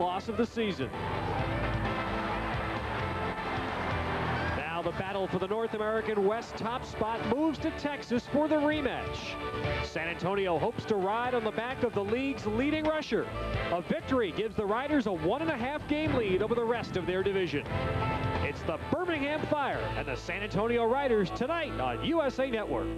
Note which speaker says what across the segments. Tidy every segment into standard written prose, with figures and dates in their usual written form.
Speaker 1: loss of the season. Now the battle for the North American West top spot moves to Texas for the rematch. San Antonio hopes to ride on the back of the league's leading rusher. A victory gives the Riders a 1.5 game lead over the rest of their division. It's the Birmingham Fire and the San Antonio Riders tonight on USA Network.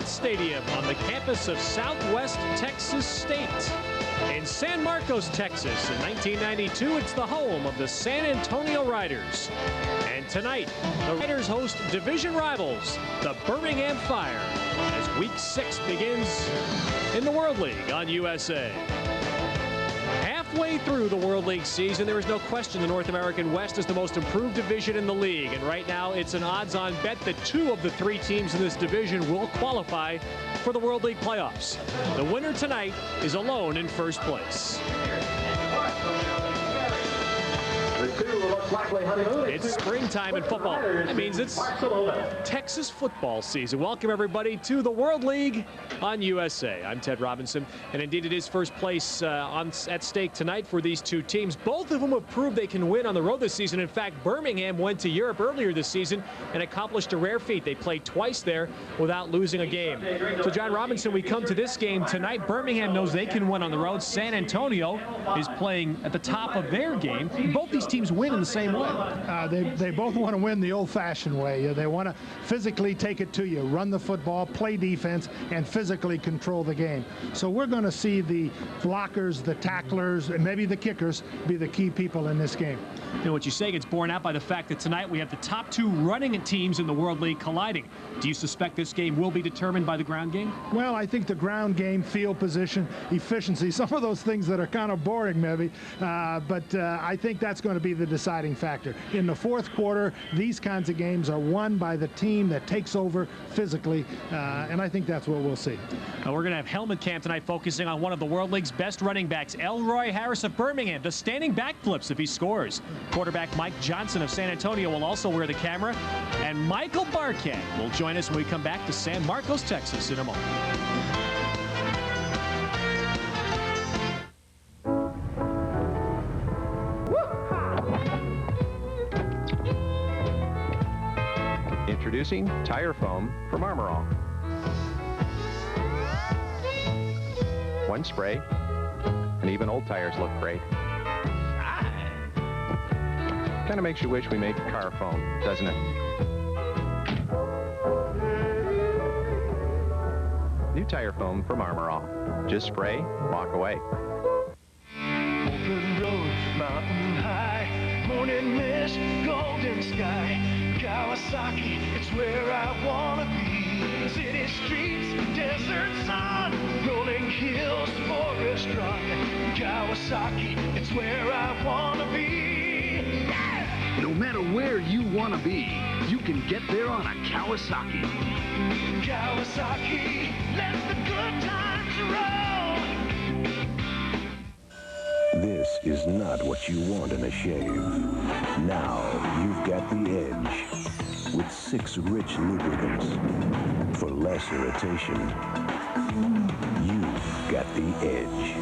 Speaker 1: Stadium on the campus of Southwest Texas State in San Marcos, Texas. In 1992, it's the home of the San Antonio Riders. And tonight, the Riders host division rivals, the Birmingham Fire, as Week 6 begins in the World League on USA. Halfway through the World League season, there is no question the North American West is the most improved division in the league. And right now, it's an odds-on bet that 2 of the 3 teams in this division will qualify for the World League playoffs. The winner tonight is alone in first place. It's springtime in football. That means it's Texas football season. Welcome, everybody, to the World League on USA. I'm Ted Robinson, and indeed it is first place at stake tonight for these 2 teams. Both of them have proved they can win on the road this season. In fact, Birmingham went to Europe earlier this season and accomplished a rare feat. They played twice there without losing a game. So, John Robinson, we come to this game tonight. Birmingham knows they can win on the road. San Antonio is playing at the top of their game. Both these teams win in the same way.
Speaker 2: They both want to win the old-fashioned way. They want to physically take it to you, run the football, play defense, and physically control the game. So we're going to see the blockers, the tacklers, and maybe the kickers be the key people in this game.
Speaker 1: You know what you say gets borne out by the fact that tonight we have the top 2 running teams in the World League colliding. Do you suspect this game will be determined by the ground game?
Speaker 2: Well, I think the ground game, field position, efficiency, some of those things that are kind of boring maybe, but I think that's going to be the deciding factor. In the fourth quarter, these kinds of games are won by the team that takes over physically, and I think that's what we'll see.
Speaker 1: We're going to have helmet cam tonight focusing on one of the World League's best running backs, Elroy Harris of Birmingham, does standing backflips if he scores. Quarterback Mike Johnson of San Antonio will also wear the camera, and Michael Barkat will join us when we come back to San Marcos, Texas in a moment.
Speaker 3: Introducing tire foam from Armor All. One spray, and even old tires look great. Kind of makes you wish we made car foam, doesn't it? New tire foam from Armor All. Just spray, walk away.
Speaker 4: Open road, mountain high, morning mist, golden sky. Kawasaki, it's where I wanna be. City streets, desert sun, rolling hills, forest run. Kawasaki, it's where I wanna be. Yeah!
Speaker 5: No matter where you wanna be, you can get there on a Kawasaki.
Speaker 4: Kawasaki, let the good times roll.
Speaker 6: This is not what you want in a shave. Now you've got the edge. With 6 rich lubricants for less irritation, you've got the edge.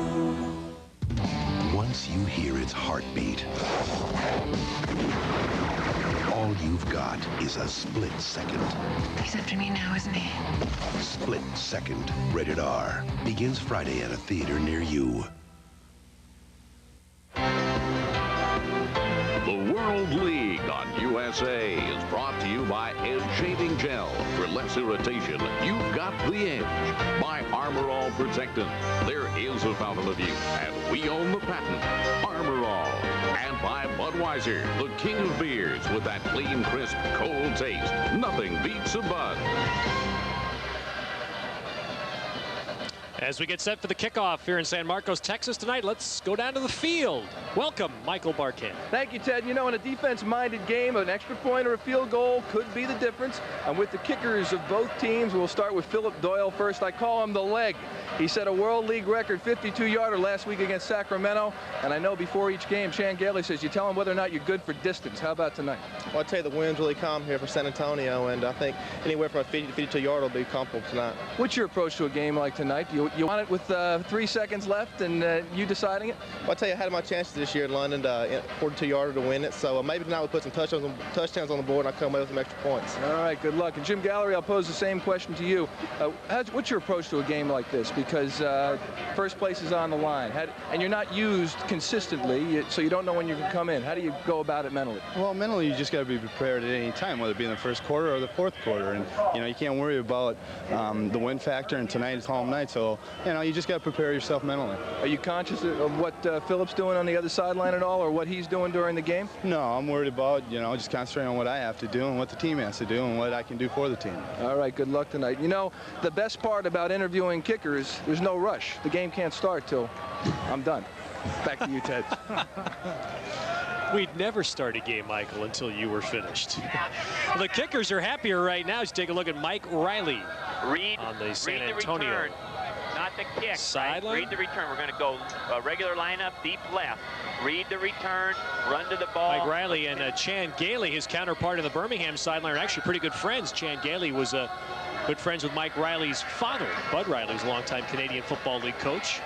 Speaker 7: Once you hear its heartbeat, all you've got is a split second.
Speaker 8: He's after me now, isn't he?
Speaker 7: Split Second, rated R. Begins Friday at a theater near you.
Speaker 9: The World League on USA is brought to you by Edge Shaving Gel for less irritation, you've got the edge. By Armor All Protectant, there is a fountain of youth, and we own the patent. Armor All. And by Budweiser, the king of beers, with that clean, crisp, cold taste. Nothing beats a Bud.
Speaker 1: As we get set for the kickoff here in San Marcos, Texas tonight, let's go down to the field. Welcome, Michael Barkan.
Speaker 10: Thank you, Ted. You know, in a defense-minded game, an extra point or a field goal could be the difference. And with the kickers of both teams, we'll start with Philip Doyle first. I call him the leg. He set a World League record 52-yarder last week against Sacramento. And I know before each game, Chan Gailey says you tell him whether or not you're good for distance. How about tonight?
Speaker 11: Well, I'd tell you the wind's really calm here for San Antonio, and I think anywhere from a 50 to 52-yard will be comfortable tonight.
Speaker 10: What's your approach to a game like tonight? You want it with 3 seconds left and you deciding it?
Speaker 11: Well, I tell you, I had my chances this year in London, 42-yarder to win it. So maybe tonight we'll put some touchdowns on the board, and I'll come away with some extra points.
Speaker 10: All right, good luck. And Jim Gallery, I'll pose the same question to you. What's your approach to a game like this? Because first place is on the line, and you're not used consistently, so you don't know when you can come in. How do you go about it mentally?
Speaker 12: Well, mentally, you just got to be prepared at any time, whether it be in the first quarter or the fourth quarter. And, you know, you can't worry about the win factor, and tonight is home night, so, you know, you just got to prepare yourself mentally.
Speaker 10: Are you conscious of what Philip's doing on the other sideline at all, or what he's doing during the game?
Speaker 12: No, I'm worried about, you know, just concentrating on what I have to do and what the team has to do and what I can do for the team.
Speaker 10: All right, good luck tonight. You know, the best part about interviewing kickers, there's no rush. The game can't start till I'm done. Back to you, Ted.
Speaker 1: We'd never start a game, Michael, until you were finished. Well, the kickers are happier right now. Let's take a look at Mike Riley on the San Antonio.
Speaker 13: Return, not the kick.
Speaker 1: Sideline?
Speaker 13: Right? Read the return. We're going to go regular lineup, deep left. Read the return, run to the ball.
Speaker 1: Mike Riley and Chan Gailey, his counterpart in the Birmingham sideline, are actually pretty good friends. Chan Gailey was good friends with Mike Riley's father. Bud Riley's a longtime Canadian Football League coach.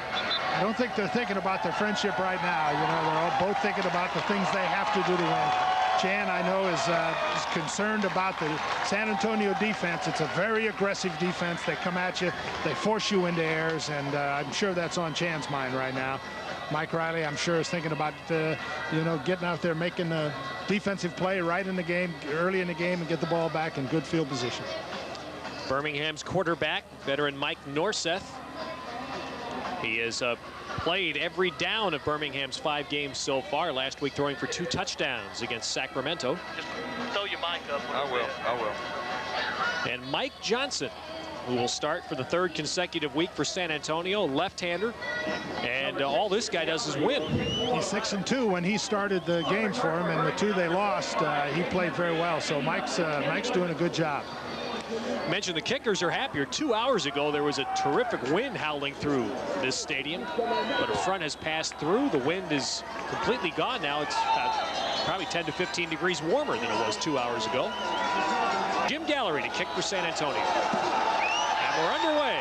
Speaker 2: I don't think they're thinking about their friendship right now. You know, they're all both thinking about the things they have to do to win. Chan, I know, is concerned about the San Antonio defense. It's a very aggressive defense. They come at you, they force you into errors, and I'm sure that's on Chan's mind right now. Mike Riley, I'm sure, is thinking about, you know, getting out there, making a defensive play right in the game, early in the game, and get the ball back in good field position.
Speaker 1: Birmingham's quarterback, veteran Mike Norseth. He has played every down of Birmingham's 5 games so far. Last week throwing for 2 touchdowns against Sacramento.
Speaker 13: Just throw your mic up.
Speaker 11: I will.
Speaker 1: And Mike Johnson, who will start for the 3rd consecutive week for San Antonio, left-hander. And all this guy does is win.
Speaker 2: He's 6-2 when he started the games for him, and the 2 they lost, he played very well. So Mike's doing a good job.
Speaker 1: Mentioned the kickers are happier. 2 hours ago, there was a terrific wind howling through this stadium, but a front has passed through. The wind is completely gone now. It's probably 10 to 15 degrees warmer than it was 2 hours ago. Jim Gallery to kick for San Antonio. And we're underway.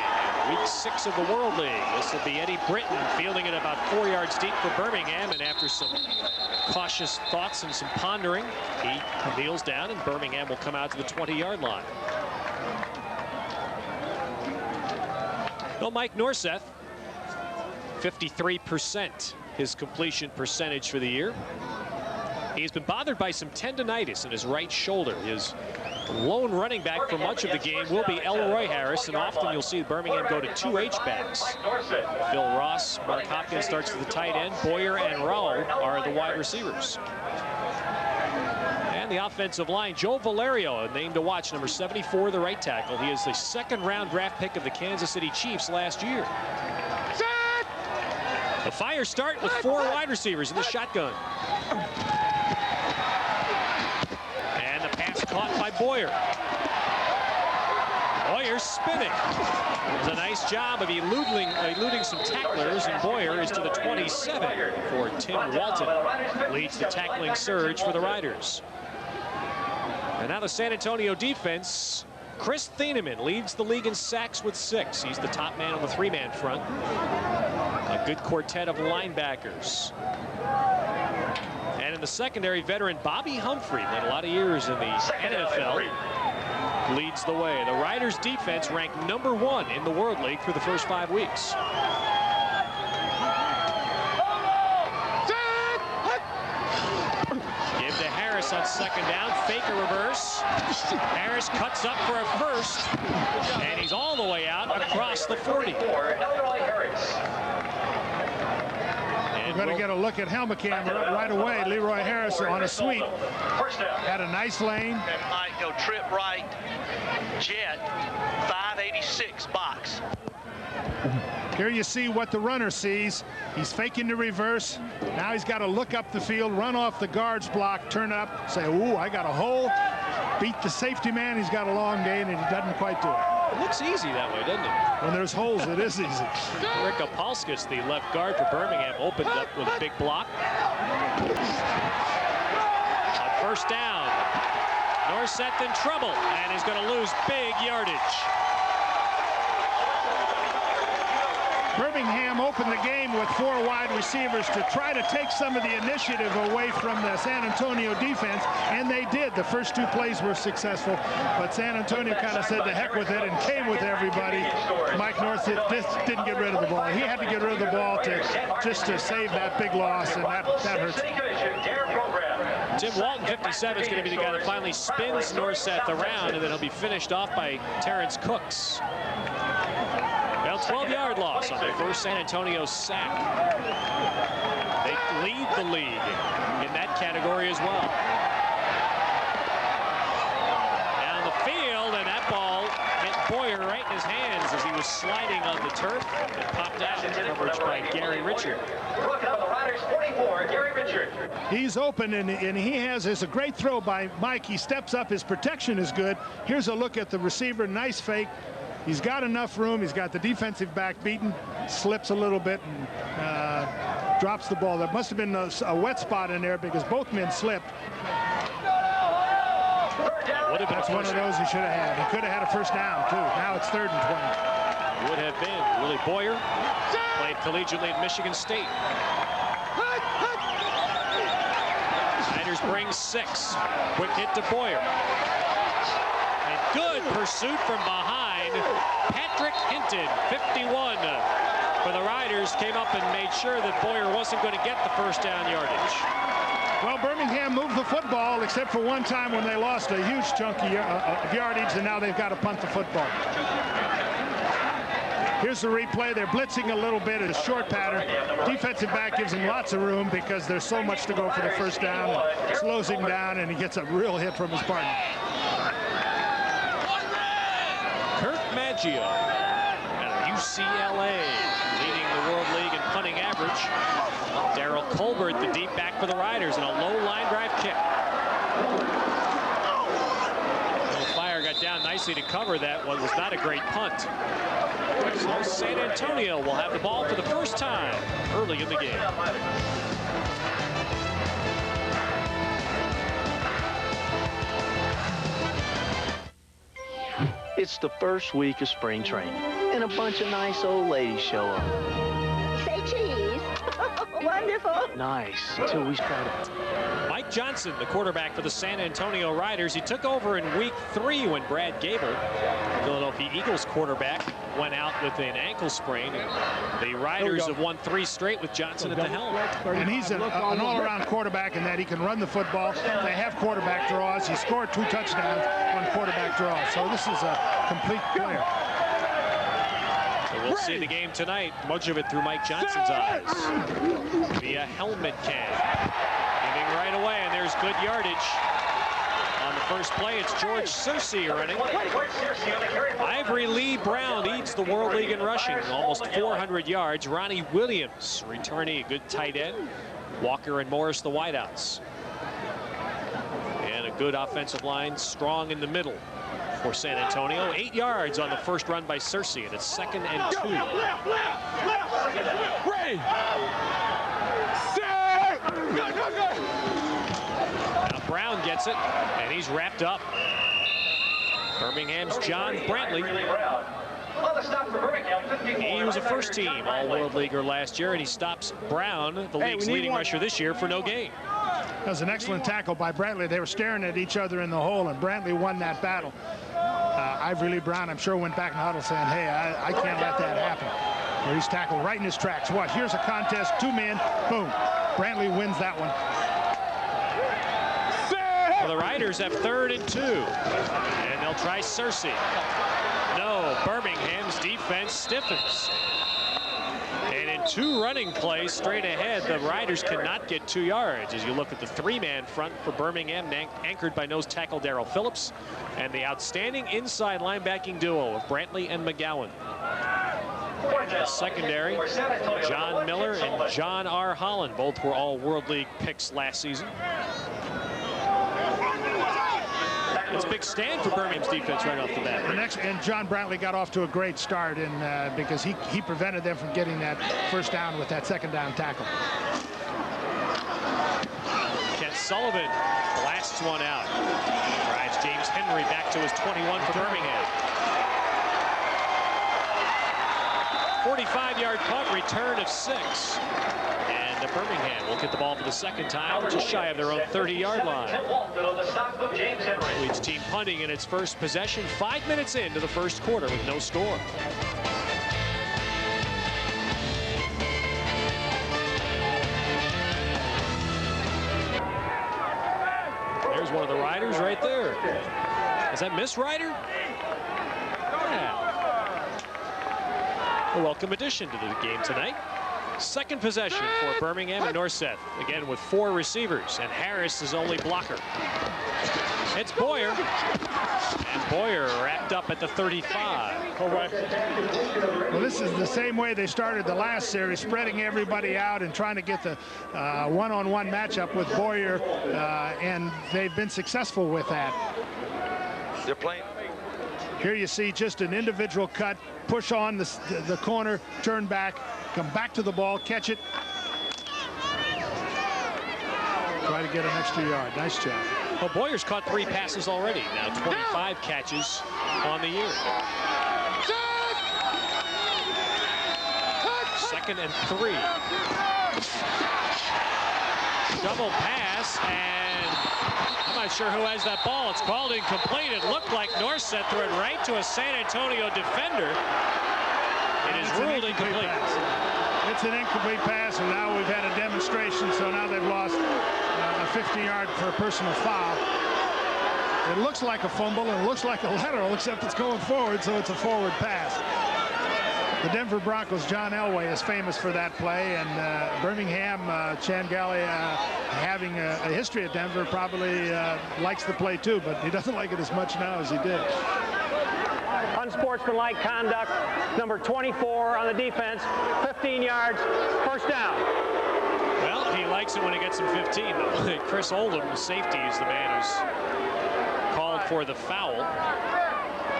Speaker 1: Week 6 of the World League. This will be Eddie Britton fielding it about 4 yards deep for Birmingham, and after some cautious thoughts and some pondering, he kneels down, and Birmingham will come out to the 20-yard line. Well, Mike Norseth, 53% his completion percentage for the year. He's been bothered by some tendonitis in his right shoulder. His lone running back for much of the game will be Elroy Harris, and often you'll see Birmingham go to 2 H-backs. Phil Ross, Mark Hopkins starts with the tight end. Boyer and Rowell are the wide receivers. And the offensive line, Joe Valerio, a name to watch, number 74, the right tackle. He is the 2nd-round draft pick of the Kansas City Chiefs last year. The Fire start with 4 wide receivers in the shotgun. And the pass caught by Boyer. Boyer's spinning. It was a nice job of eluding some tacklers, and Boyer is to the 27 for Tim Walton. Leads the tackling surge for the Riders. And now the San Antonio defense. Chris Thieneman leads the league in sacks with 6. He's the top man on the 3-man front. A good quartet of linebackers. And in the secondary, veteran Bobby Humphrey, led a lot of years in the NFL, leads the way. The Riders defense ranked #1 in the World League for the first 5 weeks. Give to Harris Harris on second down. Fake a reverse. Harris cuts up for a first. And he's all the way out across the 40.
Speaker 2: We're going to get a look at helmet camera right away. Leroy Harris on a sweep. Had a nice lane.
Speaker 14: Might go trip right. Jet 586 box.
Speaker 2: Here you see what the runner sees. He's faking the reverse. Now he's got to look up the field, run off the guard's block, turn up, say, ooh, I got a hole. Beat the safety man. He's got a long gain, and he doesn't quite do it.
Speaker 1: It looks easy that way, doesn't it?
Speaker 2: When there's holes, it is easy.
Speaker 1: Rick Apolskis, the left guard for Birmingham, opened up with a big block. On first down, Norseth in trouble, and he's going to lose big yardage.
Speaker 2: Birmingham opened the game with 4 wide receivers to try to take some of the initiative away from the San Antonio defense, and they did. The first 2 plays were successful, but San Antonio kind of said to heck with it and came with everybody. Mike Norseth just didn't get rid of the ball. He had to get rid of the ball just to save that big loss, and that hurts.
Speaker 1: Tim Walton, 57, is going to be the guy that finally spins Norseth around, and then he'll be finished off by Terrence Cooks. Well, 12-yard loss on their first San Antonio sack. They lead the league in that category as well. Down the field, and that ball hit Boyer right in his hands as he was sliding on the turf. It popped out in coverage by Gary Richard.
Speaker 2: He's open, and he has a great throw by Mike. He steps up. His protection is good. Here's a look at the receiver. Nice fake. He's got enough room. He's got the defensive back beaten, slips a little bit, and drops the ball. There must have been a wet spot in there because both men slipped. That's one of those he should have had. He could have had a first down, too. Now it's 3rd and 20.
Speaker 1: Would have been. Willie Boyer played collegiately at Michigan State. Niners bring 6. Quick hit to Boyer. And good pursuit from behind. Patrick Hinton, 51 for the Riders, came up and made sure that Boyer wasn't going to get the first down yardage.
Speaker 2: Well, Birmingham moved the football, except for one time when they lost a huge chunk of yardage, and now they've got to punt the football. Here's the replay. They're blitzing a little bit. It's a short pattern. Defensive back gives him lots of room because there's so much to go for the first down. It slows him down, and he gets a real hit from his partner.
Speaker 1: Maggio out of UCLA, leading the World League in punting average. Darrell Colbert, the deep back for the Riders, and a low line drive kick. Fire got down nicely to cover that. One was not a great punt. So San Antonio will have the ball for the first time early in the game.
Speaker 14: It's the first week of spring training, and a bunch of nice old ladies show up.
Speaker 15: Say cheese. Wonderful.
Speaker 14: Nice, until we started.
Speaker 1: Mike Johnson, the quarterback for the San Antonio Riders. He took over in week 3 when Brad Gable, Philadelphia Eagles quarterback, went out with an ankle sprain. The Riders have won 3 straight with Johnson at the helm.
Speaker 2: And he's an all-around quarterback in that he can run the football. They have quarterback draws. He scored 2 touchdowns on quarterback draws. So this is a complete player.
Speaker 1: So we'll see the game tonight, much of it through Mike Johnson's eyes, via helmet cam. Moving right away, and there's good yardage. On the first play, it's George Searcy running. Ivory Lee Brown leads the World League in rushing, almost 400 yards. Ronnie Williams returning, a good tight end. Walker and Morris, the wideouts. And a good offensive line, strong in the middle for San Antonio. 8 yards on the first run by Searcy, and it's 2nd and 2. Now Brown gets it, and he's wrapped up. Birmingham's John Brantley. He was a first-team All-World Leaguer last year, and he stops Brown, the league's leading rusher this year, for no gain.
Speaker 2: That was an excellent tackle by Brantley. They were staring at each other in the hole, and Brantley won that battle. Ivory Lee Brown, I'm sure, went back in the huddle saying, hey, I can't let that happen. Where he's tackled right in his tracks. Watch, here's a contest, 2 men, boom. Brantley wins that one.
Speaker 1: the Riders have 3rd and 2. And they'll try Searcy. No, Birmingham's defense stiffens. And in 2 running plays straight ahead, the Riders cannot get 2 yards. As you look at the 3-man front for Birmingham, anchored by nose tackle Darrell Phillips, and the outstanding inside linebacking duo of Brantley and McGowan. Secondary, John Miller and John R. Holland. Both were all World League picks last season. It's a big stand for Birmingham's defense right off the bat.
Speaker 2: And John Brantley got off to a great start because he prevented them from getting that first down with that second down tackle.
Speaker 1: Kent Sullivan blasts one out. Drives James Henry back to his 21 for Birmingham. 45-yard punt, return of 6. And Birmingham will get the ball for the second time, just shy of their own 30-yard line. Leads team punting in its first possession 5 minutes into the first quarter with no score. There's one of the Riders right there. Is that Miss Ryder? Yeah. A welcome addition to the game tonight. Second possession for Birmingham and Norseth, again with 4 receivers, and Harris is only blocker. It's Boyer, and Boyer wrapped up at the 35.
Speaker 2: Well, this is the same way they started the last series, spreading everybody out and trying to get the one-on-one matchup with Boyer, and they've been successful with that.
Speaker 16: They're playing.
Speaker 2: Here you see just an individual cut, push on the corner, turn back, come back to the ball, catch it. Try to get an extra yard. Nice job.
Speaker 1: Well, Boyer's caught 3 passes already. Now 25 catches on the year. 2nd and 3. Double pass, and I'm not sure who has that ball. It's called incomplete. It looked like Norseth threw it right to a San Antonio defender. It is ruled incomplete.
Speaker 2: It's an incomplete pass, and now we've had a demonstration, so now they've lost a 50-yard for a personal foul. It looks like a fumble, and it looks like a lateral, except it's going forward, so it's a forward pass. The Denver Broncos' John Elway is famous for that play, and Birmingham, Chan Galley, having a history at Denver, probably likes the play too, but he doesn't like it as much now as he did.
Speaker 17: Unsportsmanlike conduct, number 24 on the defense, 15 yards, first down.
Speaker 1: Well, he likes it when it gets him 15, though. Chris Oldham, the safety, is the man who's called for the foul.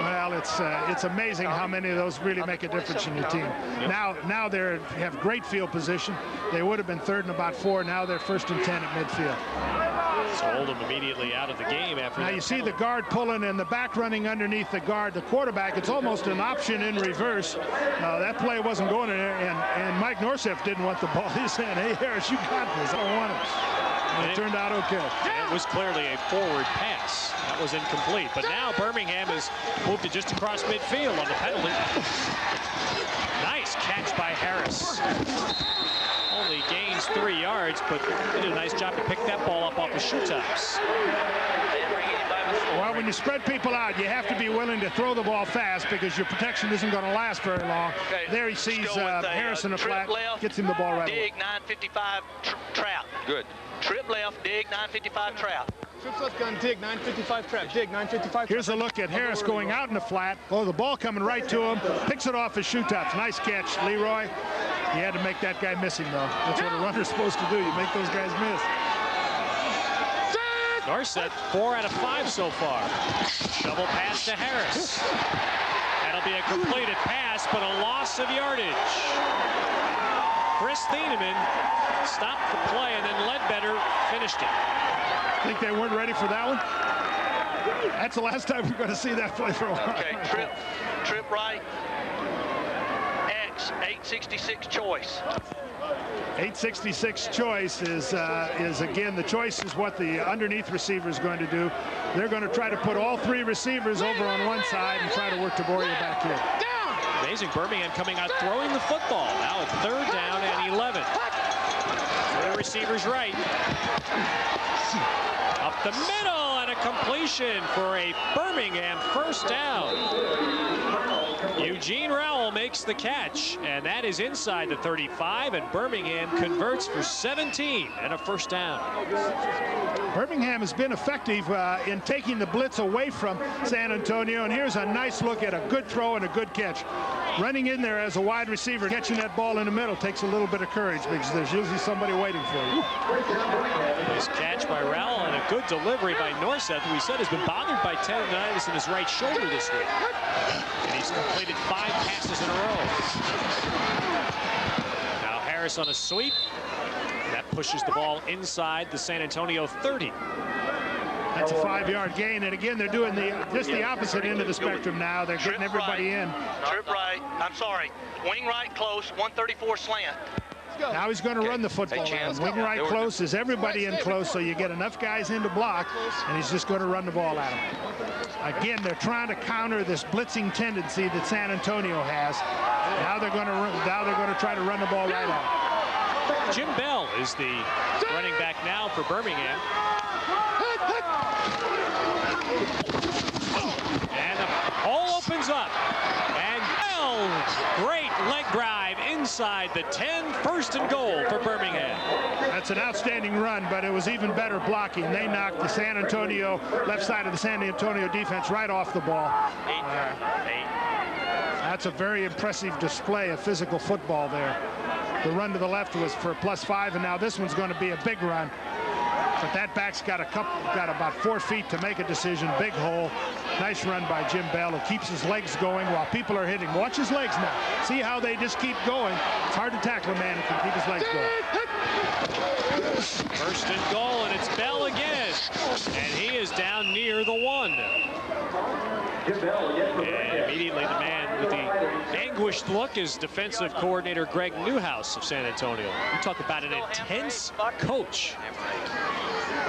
Speaker 2: Well, it's amazing how many of those really make a difference in your team. Yep. Now they have great field position. They would have been 3rd and about 4. Now they're 1st and 10 at midfield.
Speaker 1: So Oldham immediately out of the game after.
Speaker 2: Now you see the guard pulling and the back running underneath the guard. The quarterback, it's almost an option in reverse. That play wasn't going in there, and Mike Norseth didn't want the ball. He's saying, "Hey Harris, you got this. I don't want it." And it turned out okay.
Speaker 1: It was clearly a forward pass. That was incomplete. But now Birmingham has moved it just across midfield on the penalty. Nice catch by Harris. Only gains 3 yards, but he did a nice job to pick that ball up off the shoe tops.
Speaker 2: Well, when you spread people out, you have to be willing to throw the ball fast because your protection isn't going to last very long. Okay, there he sees Harris in the flat, gets him the ball right away.
Speaker 16: Dig 955 trap. Good. Trip left, dig 955 trap.
Speaker 12: Trip left gun, dig 955 trap. Dig 955 trap.
Speaker 2: Here's a look at Harris going out in the flat. Oh, the ball coming right to him. Picks it off his shoe tops. Nice catch, Leroy. He had to make that guy miss him, though. That's what a runner's supposed to do. You make those guys miss.
Speaker 1: Norseth, 4 out of 5 so far. Double pass to Harris. That'll be a completed pass, but a loss of yardage. Chris Thieneman stopped the play, and then Ledbetter finished it.
Speaker 2: Think they weren't ready for that one? That's the last time we're going to see that play for a while.
Speaker 16: Okay, trip right. X, 866 choice.
Speaker 2: 866 choice is again, the choice is what the underneath receiver is going to do. They're going to try to put all 3 receivers over on one side and try to work Taboria back here.
Speaker 1: Amazing, Birmingham coming out throwing the football. Now it's 3rd down and 11. 3 receivers right. Up the middle, and completion for a Birmingham first down. Eugene Rowell makes the catch, and that is inside the 35, and Birmingham converts for 17 and a first down.
Speaker 2: Birmingham has been effective in taking the blitz away from San Antonio, and here's a nice look at a good throw and a good catch. Running in there as a wide receiver, catching that ball in the middle takes a little bit of courage because there's usually somebody waiting for you.
Speaker 1: Nice catch by Rowell and a good delivery by Norseth, who he said has been bothered by tendonitis in his right shoulder this week. And he's completed 5 passes in a row. Now Harris on a sweep. That pushes the ball inside the San Antonio 30.
Speaker 2: That's a 5-yard gain, and again, they're doing just the opposite end of the spectrum now. They're getting everybody in.
Speaker 16: Trip right. I'm sorry. Wing right close, 134 slant.
Speaker 2: Now he's going to run the football. Wing right close is everybody in close, so you get enough guys in to block, and he's just going to run the ball at him. Again, they're trying to counter this blitzing tendency that San Antonio has. Now they're going to try to run the ball right at him.
Speaker 1: Jim Bell is the running back now for Birmingham. And the hole opens up. And Bell, great leg drive inside the 10, first and goal for Birmingham.
Speaker 2: That's an outstanding run, but it was even better blocking. They knocked the San Antonio, left side of the San Antonio defense right off the ball. That's a very impressive display of physical football there. The run to the left was for +5, and now this one's going to be a big run. But that back's got about 4 feet to make a decision. Big hole. Nice run by Jim Bell, who keeps his legs going while people are hitting. Watch his legs now. See how they just keep going. It's hard to tackle a man who can keep his legs going.
Speaker 1: First and goal, and it's Bell again. And he is down near the 1. And immediately the man with the anguished look is defensive coordinator Greg Newhouse of San Antonio. You talk about an intense coach.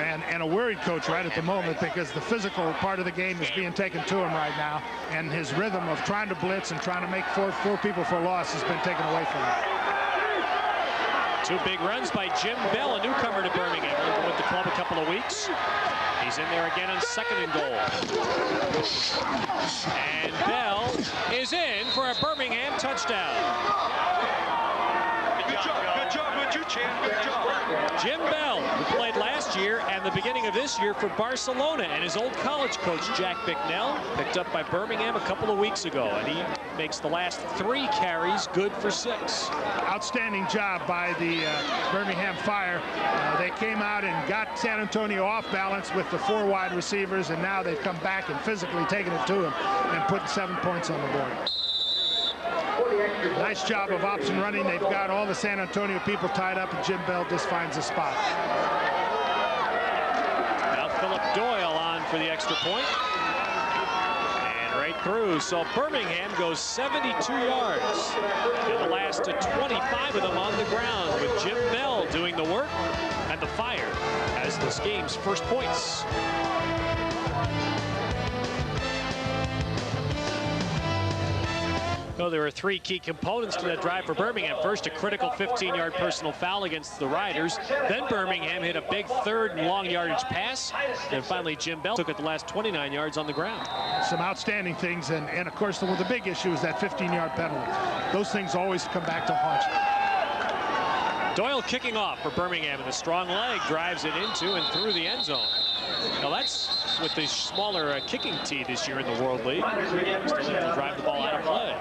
Speaker 2: And a worried coach right at the moment, because the physical part of the game is being taken to him right now, and his rhythm of trying to blitz and trying to make four people for a loss has been taken away from him.
Speaker 1: 2 big runs by Jim Bell, a newcomer to Birmingham. Only been with the club a couple of weeks. He's in there again on 2nd and goal. And Bell is in for a Birmingham touchdown.
Speaker 4: Good job with you, Chan. Good job.
Speaker 1: Jim Bell, who played last year and the beginning of this year for Barcelona, and his old college coach, Jack Bicknell, picked up by Birmingham a couple of weeks ago, and he makes the last 3 carries good for 6.
Speaker 2: Outstanding job by the Birmingham Fire. They came out and got San Antonio off balance with the 4 wide receivers, and now they've come back and physically taken it to him and put 7 points on the board. Nice job of option running. They've got all the San Antonio people tied up, and Jim Bell just finds a spot.
Speaker 1: Now Philip Doyle on for the extra point. And right through. So Birmingham goes 72 yards. And the last 25 of them on the ground, with Jim Bell doing the work, and the Fire has this game's first points. So there are 3 key components to that drive for Birmingham. First, a critical 15-yard personal foul against the Riders. Then Birmingham hit a big 3rd and long yardage pass. And finally, Jim Bell took it the last 29 yards on the ground.
Speaker 2: Some outstanding things. And of course, the big issue is that 15-yard penalty. Those things always come back to haunt you.
Speaker 1: Doyle kicking off for Birmingham, and the strong leg drives it into and through the end zone. Now that's with the smaller kicking tee this year in the World League. Still able to drive the ball out of play.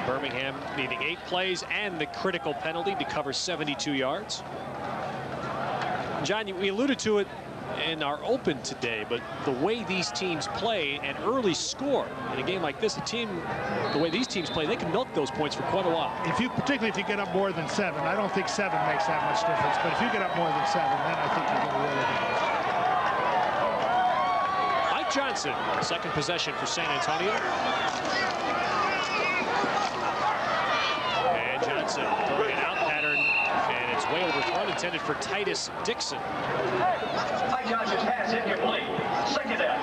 Speaker 1: Birmingham needing 8 plays and the critical penalty to cover 72 yards. John, we alluded to it in our open today, but the way these teams play and early score in a game like this, the way these teams play, they can milk those points for quite a while.
Speaker 2: Particularly if you get up more than 7. I don't think 7 makes that much difference, but if you get up more than 7, then I think you're going to really do it.
Speaker 1: Mike Johnson, 2nd possession for San Antonio. And Johnson throwing an out pattern, and it's way overthrown, intended for Titus Dixon.
Speaker 4: Mike Johnson's pass incomplete. 2nd down.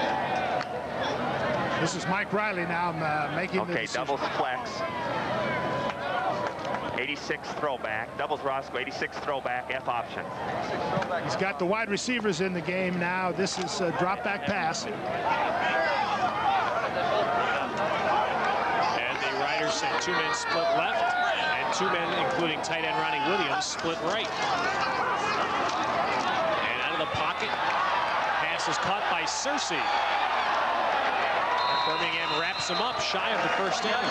Speaker 2: This is Mike Riley now making the decision.
Speaker 16: Double flex.
Speaker 13: 86 throwback. Doubles Roscoe, 86 throwback, F option.
Speaker 2: He's got the wide receivers in the game now. This is a drop back pass.
Speaker 1: And the Riders sent 2 men split left, and 2 men, including tight end Ronnie Williams, split right. And out of the pocket, pass is caught by Searcy. Birmingham wraps him up shy of the first down.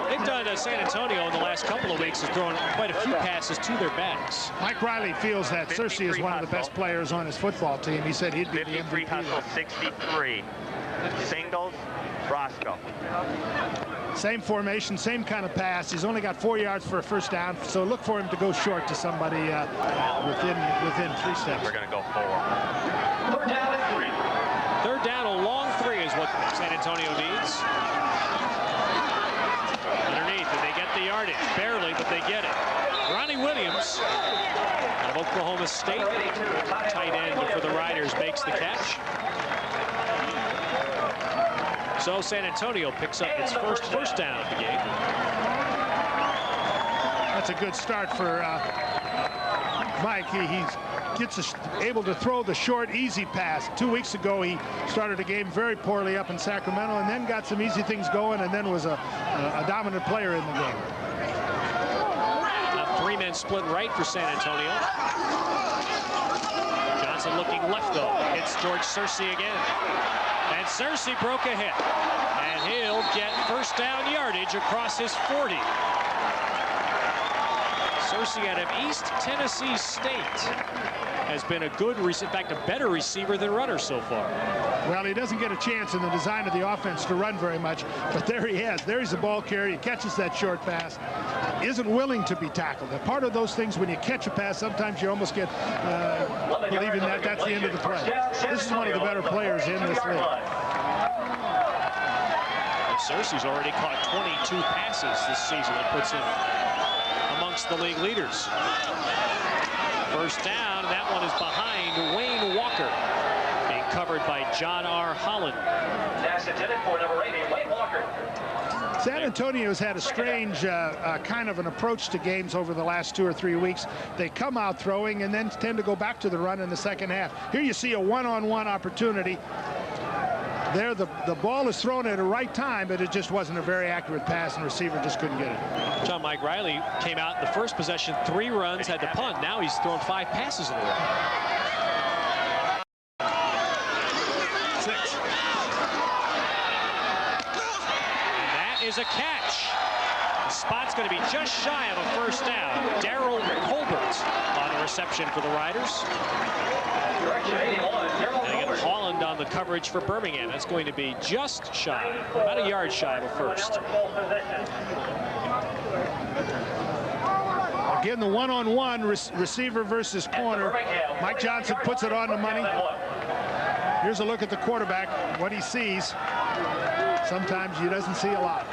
Speaker 1: They've done San Antonio in the last couple of weeks has thrown quite a few passes to their backs.
Speaker 2: Mike Riley feels that Searcy is one of the best players on his football team. He said he'd be the MVP.
Speaker 13: 53 hustle, 63. Singles, Roscoe.
Speaker 2: Same formation, same kind of pass. He's only got 4 yards for a first down, so look for him to go short to somebody within 3 steps.
Speaker 13: We're going to go 4.
Speaker 1: Third down and 3. Third down, a long 3 is what San Antonio needs. Underneath, and they get the yardage. Barely, but they get it. Ronnie Williams out of Oklahoma State, tight end for the Riders, makes the catch. So San Antonio picks up its first down of the game.
Speaker 2: That's a good start for Mike. He's able to throw the short, easy pass. 2 weeks ago, he started the game very poorly up in Sacramento and then got some easy things going and then was a dominant player in the game.
Speaker 1: 3 men split right for San Antonio. Johnson looking left, though. Hits George Searcy again. And Searcy broke a hit. And he'll get first down yardage across his 40. Searcy out of East Tennessee State has been a good, in fact, a better receiver than runner so far.
Speaker 2: Well, he doesn't get a chance in the design of the offense to run very much, but there he is. There he's a ball carrier. He catches that short pass. Isn't willing to be tackled. And part of those things, when you catch a pass, sometimes you almost get believing that that's the end of the play. This is one of the better players in this league.
Speaker 1: Searcy's already caught 22 passes this season. That puts him amongst the league leaders. First down, that one is behind Wayne Walker, being covered by John R. Holland.
Speaker 17: That's intended for number 8, Wayne Walker.
Speaker 2: San Antonio's had a strange kind of an approach to games over the last 2 or 3 weeks. They come out throwing and then tend to go back to the run in the second half. Here you see a one-on-one opportunity. There, the ball is thrown at the right time, but it just wasn't a very accurate pass, and the receiver just couldn't get it.
Speaker 1: John Mike Riley came out in the first possession, 3 runs, had to punt. Now he's thrown 5 passes in a row.
Speaker 2: 6.
Speaker 1: And that is a catch. The spot's going to be just shy of a first down. Darryl Colbert on the reception for the Riders. And again, Holland on the coverage for Birmingham. That's going to be just shy, about a yard shy of a first.
Speaker 2: Again, the one-on-one receiver versus corner. Mike Johnson puts it on the money. Here's a look at the quarterback, what he sees. Sometimes he doesn't see a lot.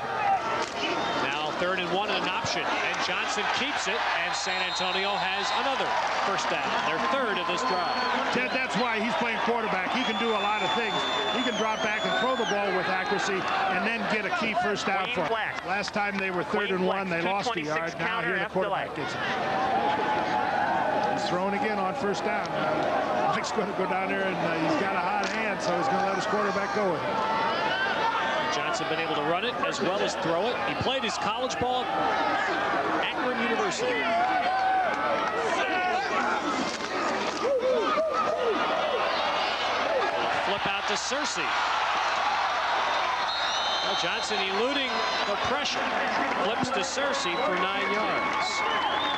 Speaker 1: Now 3rd and 1 and an option, and Johnson keeps it, and San Antonio has another first down, their 3rd of this drive.
Speaker 2: Ted, that's why he's playing quarterback. He can do a lot of things. He can drop back and throw the ball with accuracy and then get a key first down for him. Last time they were 3rd and 1, they lost a yard. Now here the quarterback gets it. He's thrown again on first down. Mike's going to go down there, and he's got a hot hand, so he's going to let his quarterback go with it.
Speaker 1: Johnson been able to run it as well as throw it. He played his college ball at Akron University. Flip out to Searcy. Well, Johnson eluding the pressure. Flips to Searcy for 9 yards.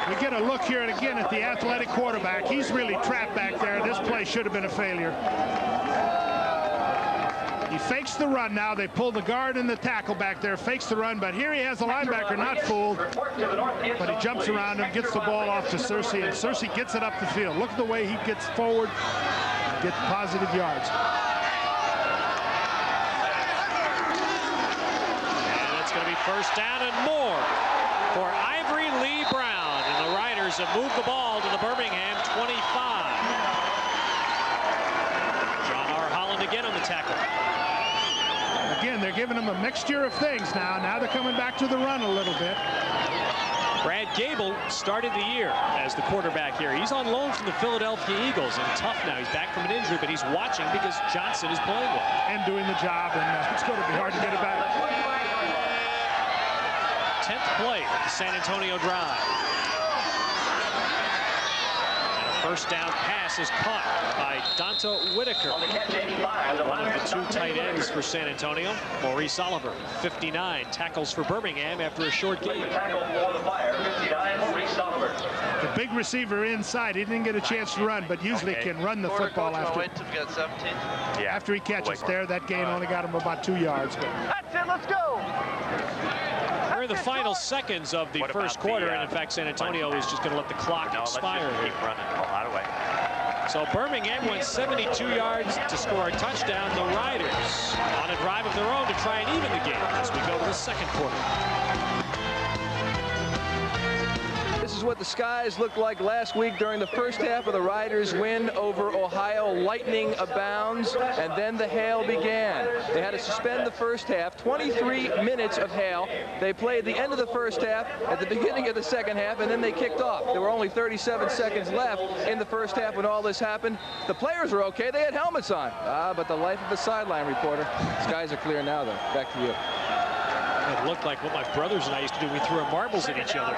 Speaker 2: We get a look here and again at the athletic quarterback. He's really trapped back there. This play should have been a failure. He fakes the run now. They pull the guard and the tackle back there, fakes the run, but here he has the linebacker not fooled, but he jumps around him, gets the ball off to Searcy, and Searcy gets it up the field. Look at the way he gets forward, gets positive yards.
Speaker 1: And it's going to be first down and more for Ivory Lee Brown, and the Riders have moved the ball to the Birmingham 25. John R. Holland again on the tackle.
Speaker 2: Again, they're giving him a mixture of things now. Now they're coming back to the run a little bit.
Speaker 1: Brad Gable started the year as the quarterback here. He's on loan from the Philadelphia Eagles, and tough now. He's back from an injury, but he's watching because Johnson is playing well.
Speaker 2: And doing the job, and it's going to be hard to get it back.
Speaker 1: 10th play of the San Antonio drive. And a first down pass is caught by Donta Whitaker. One of the two tight ends for San Antonio. Maurice Oliver, 59, tackles for Birmingham after a short game.
Speaker 2: The big receiver inside, he didn't get a chance to run, but usually can run the football after. After he catches there, that gain only got him about 2 yards. But.
Speaker 4: That's it, let's go.
Speaker 1: We're in the final seconds of the first quarter, and in fact, San Antonio is just going to let the clock expire here.
Speaker 13: Keep running a lot away.
Speaker 1: So Birmingham went 72 yards to score a touchdown. The Riders on a drive of their own to try and even the game as we go to the second quarter.
Speaker 10: This is what the skies looked like last week during the first half of the Riders' win over Ohio. Lightning abounds, and then the hail began. They had to suspend the first half, 23 minutes of hail. They played the end of the first half at the beginning of the second half, and then they kicked off. There were only 37 seconds left in the first half when all this happened. The players were okay. They had helmets on. But the life of a sideline reporter. Skies are clear now, though. Back to you.
Speaker 1: It looked like what my brothers and I used to do. We threw our marbles at each other.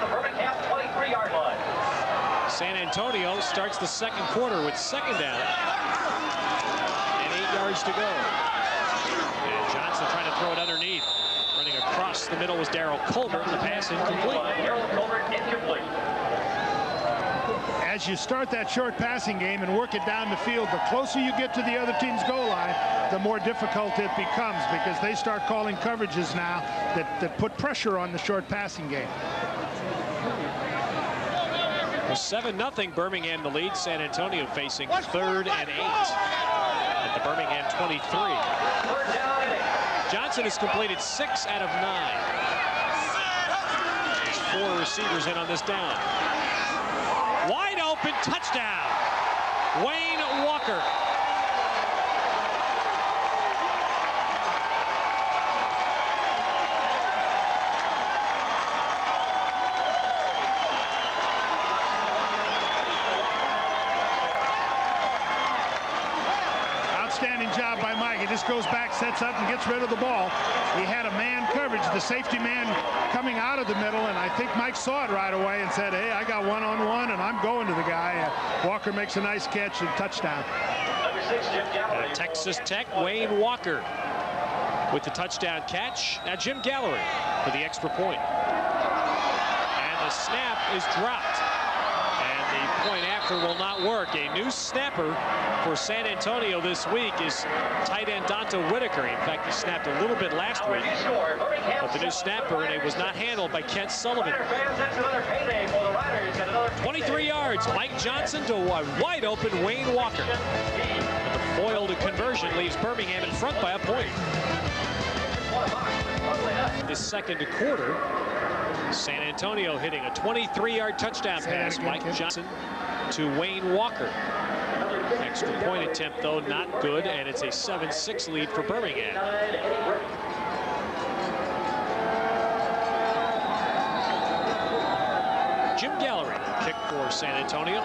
Speaker 1: San Antonio starts the second quarter with second down and 8 yards to go. And Johnson trying to throw it underneath. Running across the middle was Darryl Colbert. The pass incomplete.
Speaker 2: As you start that short passing game and work it down the field, the closer you get to the other team's goal line, the more difficult it becomes because they start calling coverages now that put pressure on the short passing game.
Speaker 1: Well, 7-0 Birmingham the lead. San Antonio facing 3rd and 8 at the Birmingham 23. Johnson has completed 6 out of 9. There's 4 receivers in on this down. Wide open touchdown. Wayne Walker.
Speaker 2: Outstanding job by Mike. He just goes back, sets up, and gets rid of the ball. He had a man coverage, the safety man coming out of the middle, and I think Mike saw it right away and said, hey, I got one-on-one, and I'm going to the guy. Walker makes a nice catch and touchdown.
Speaker 1: Texas Tech, Wayne Walker with the touchdown catch. Now Jim Gallery for the extra point. And the snap is dropped. And the point after will not work. A new snapper for San Antonio this week is tight end Donta Whitaker. In fact, he snapped a little bit last week. But the new snapper, and it was not handled by Kent Sullivan. 23 yards, Mike Johnson to a wide open Wayne Walker. But the foiled conversion leaves Birmingham in front by a point. This second quarter, San Antonio hitting a 23-yard touchdown pass. Mike Johnson to Wayne Walker. Extra point attempt, though, not good, and it's a 7-6 lead for Birmingham. Jim Gallery, kick for San Antonio.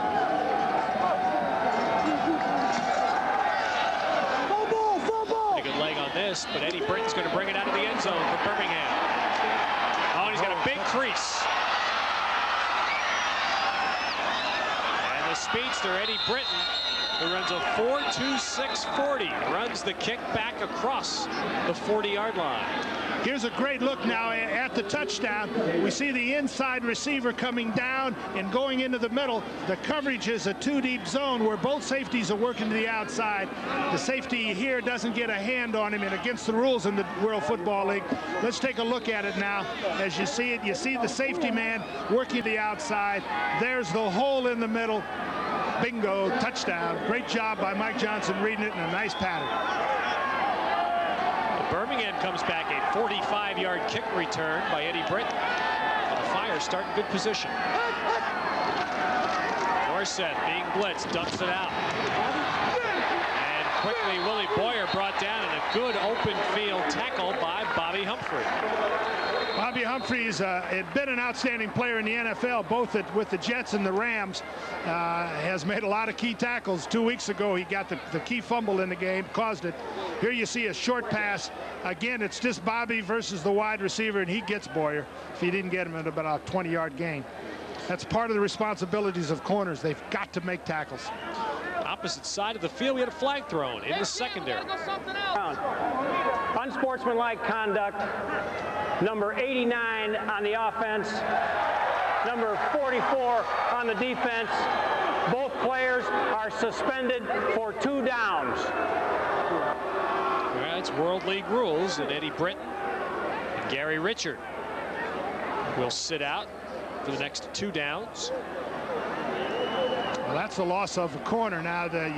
Speaker 1: Pretty good leg on this, but Eddie Britton's going to bring it out of the end zone for Birmingham. Oh, and he's got a big crease. And the speedster, Eddie Britton, who runs a 4.26.40, runs the kick back across the 40-yard line.
Speaker 2: Here's a great look now at the touchdown. We see the inside receiver coming down and going into the middle. The coverage is a 2-deep zone where both safeties are working to the outside. The safety here doesn't get a hand on him, and against the rules in the World Football League. Let's take a look at it now. As you see it, you see the safety man working to the outside. There's the hole in the middle. Bingo, touchdown. Great job by Mike Johnson reading it in a nice pattern.
Speaker 1: Birmingham comes back, a 45-yard kick return by Eddie Britton. And the Fire start in good position. Dorsett being blitzed, dumps it out. And quickly Willie Boyer brought down, and a good open field tackle by Bobby Bobby Humphrey.
Speaker 2: Bobby Humphrey's had been an outstanding player in the NFL, both with the Jets and the Rams. Has made a lot of key tackles. 2 weeks ago, he got the key fumble in the game, caused it. Here you see a short pass. Again, it's just Bobby versus the wide receiver, and he gets Boyer. If he didn't get him at about a 20-yard gain. That's part of the responsibilities of corners. They've got to make tackles.
Speaker 1: Opposite side of the field, we had a flag thrown in the secondary.
Speaker 17: Unsportsmanlike conduct. Number 89 on the offense. Number 44 on the defense. Both players are suspended for 2 downs.
Speaker 1: Well, it's World League rules, and Eddie Britton and Gary Richard will sit out for the next 2 downs.
Speaker 2: Well, that's the loss of a corner. Now that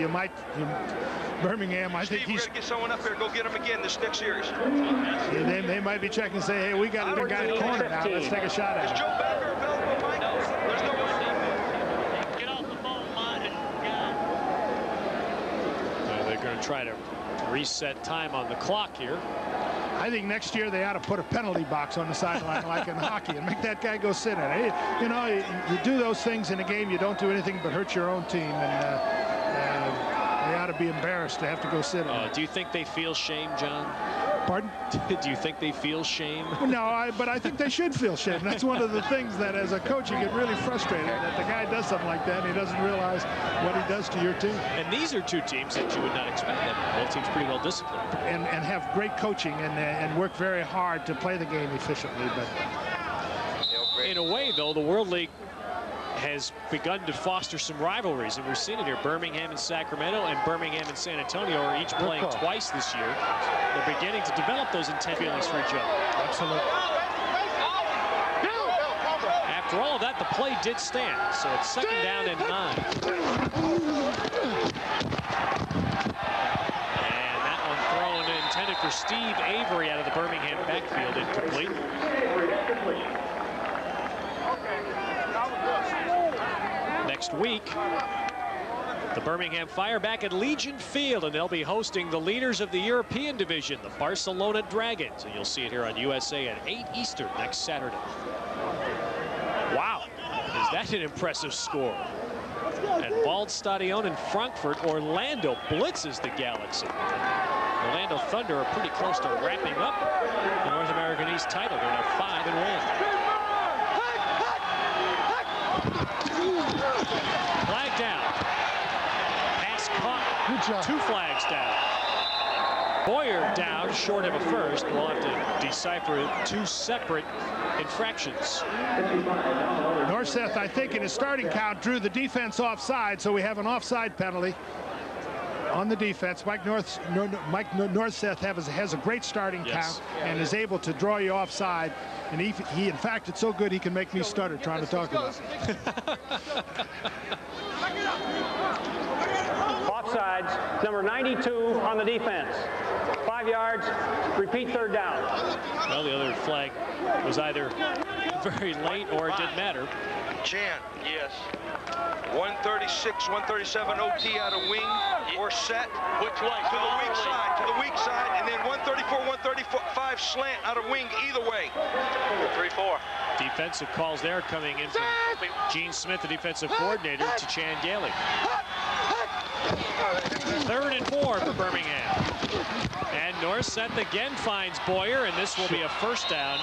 Speaker 2: Birmingham, I think
Speaker 18: Steve, we got to get someone up here. Go get him again this next series.
Speaker 2: They might be checking and say, hey, we got a guy in the corner now. Let's take a shot at him.
Speaker 18: Is Joe Becker available, Mike? There's no one.
Speaker 16: Get off the phone, Mike.
Speaker 1: They're going to try to reset time on the clock here.
Speaker 2: I think next year they ought to put a penalty box on the sideline like in hockey and make that guy go sit in it. Hey, you know, you do those things in a game, you don't do anything but hurt your own team, and they ought to be embarrassed to have to go sit in it.
Speaker 1: Do you think they feel shame, John?
Speaker 2: Pardon?
Speaker 1: Do you think they feel shame?
Speaker 2: No, but I think they should feel shame. That's one of the things that as a coach you get really frustrated that the guy does something like that and he doesn't realize what he does to your team.
Speaker 1: And these are 2 teams that you would not expect. Both teams pretty well disciplined.
Speaker 2: And have great coaching and work very hard to play the game efficiently. But
Speaker 1: in a way, though, the World League has begun to foster some rivalries, and we've seen it here. Birmingham and Sacramento and Birmingham and San Antonio are each playing twice this year. They're beginning to develop those intense feelings for each other.
Speaker 2: Absolutely.
Speaker 1: After all of that, the play did stand, so it's 2nd down and 9. And that one thrown intended for Steve Avery out of the Birmingham backfield, incomplete. Next week, the Birmingham Fire back at Legion Field, and they'll be hosting the leaders of the European division, the Barcelona Dragons. And you'll see it here on USA at 8 Eastern next Saturday. Wow, is that an impressive score? At Waldstadion in Frankfurt, Orlando blitzes the Galaxy. Orlando Thunder are pretty close to wrapping up the North American East title. They're now 5-1. Flag down. Pass caught.
Speaker 2: Good job.
Speaker 1: 2 flags down. Boyer down short of a first. We'll have to decipher 2 separate infractions.
Speaker 2: Norseth, I think, in his starting count, drew the defense offside, so we have an offside penalty on the defense. Mike Norseth has a great starting count and is able to draw you offside. And he, in fact, it's so good he can make me stutter trying to talk about it.
Speaker 17: Offsides, number 92 on the defense. 5 yards, repeat 3rd down.
Speaker 1: Well, the other flag was either very late or it didn't matter.
Speaker 18: Chan, yes. 136, 137 OT out of wing or set.
Speaker 16: Which way?
Speaker 18: To the weak side, and then 134, 135 slant out of wing either way.
Speaker 16: 3-4.
Speaker 1: Defensive calls there coming in from Gene Smith, the defensive coordinator, to Chan Gailey. 3rd and 4 for Birmingham. And Norseth again finds Boyer, and this will be a 1st down.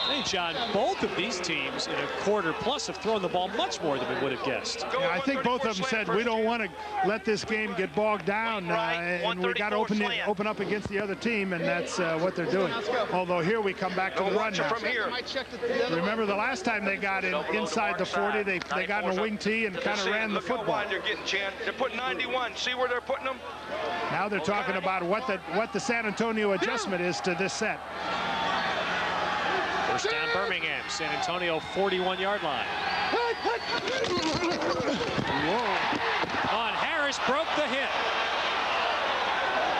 Speaker 1: Hey, John, both of these teams in a quarter plus have thrown the ball much more than we would have guessed.
Speaker 2: Yeah, I think both of them said we don't want to let this game get bogged down, and we got to open up against the other team, and that's what they're doing. Although here we come back to the run now.
Speaker 18: From here.
Speaker 2: Remember the last time they got inside the 40, they got in a wing tee and kind of ran the football.
Speaker 18: Look how wide they're getting, Chan. They're putting 91. See where they're putting them?
Speaker 2: Now they're talking about what the San Antonio adjustment is to this set.
Speaker 1: 1st down Birmingham, San Antonio 41-yard line. Whoa. On Harris, broke the hit.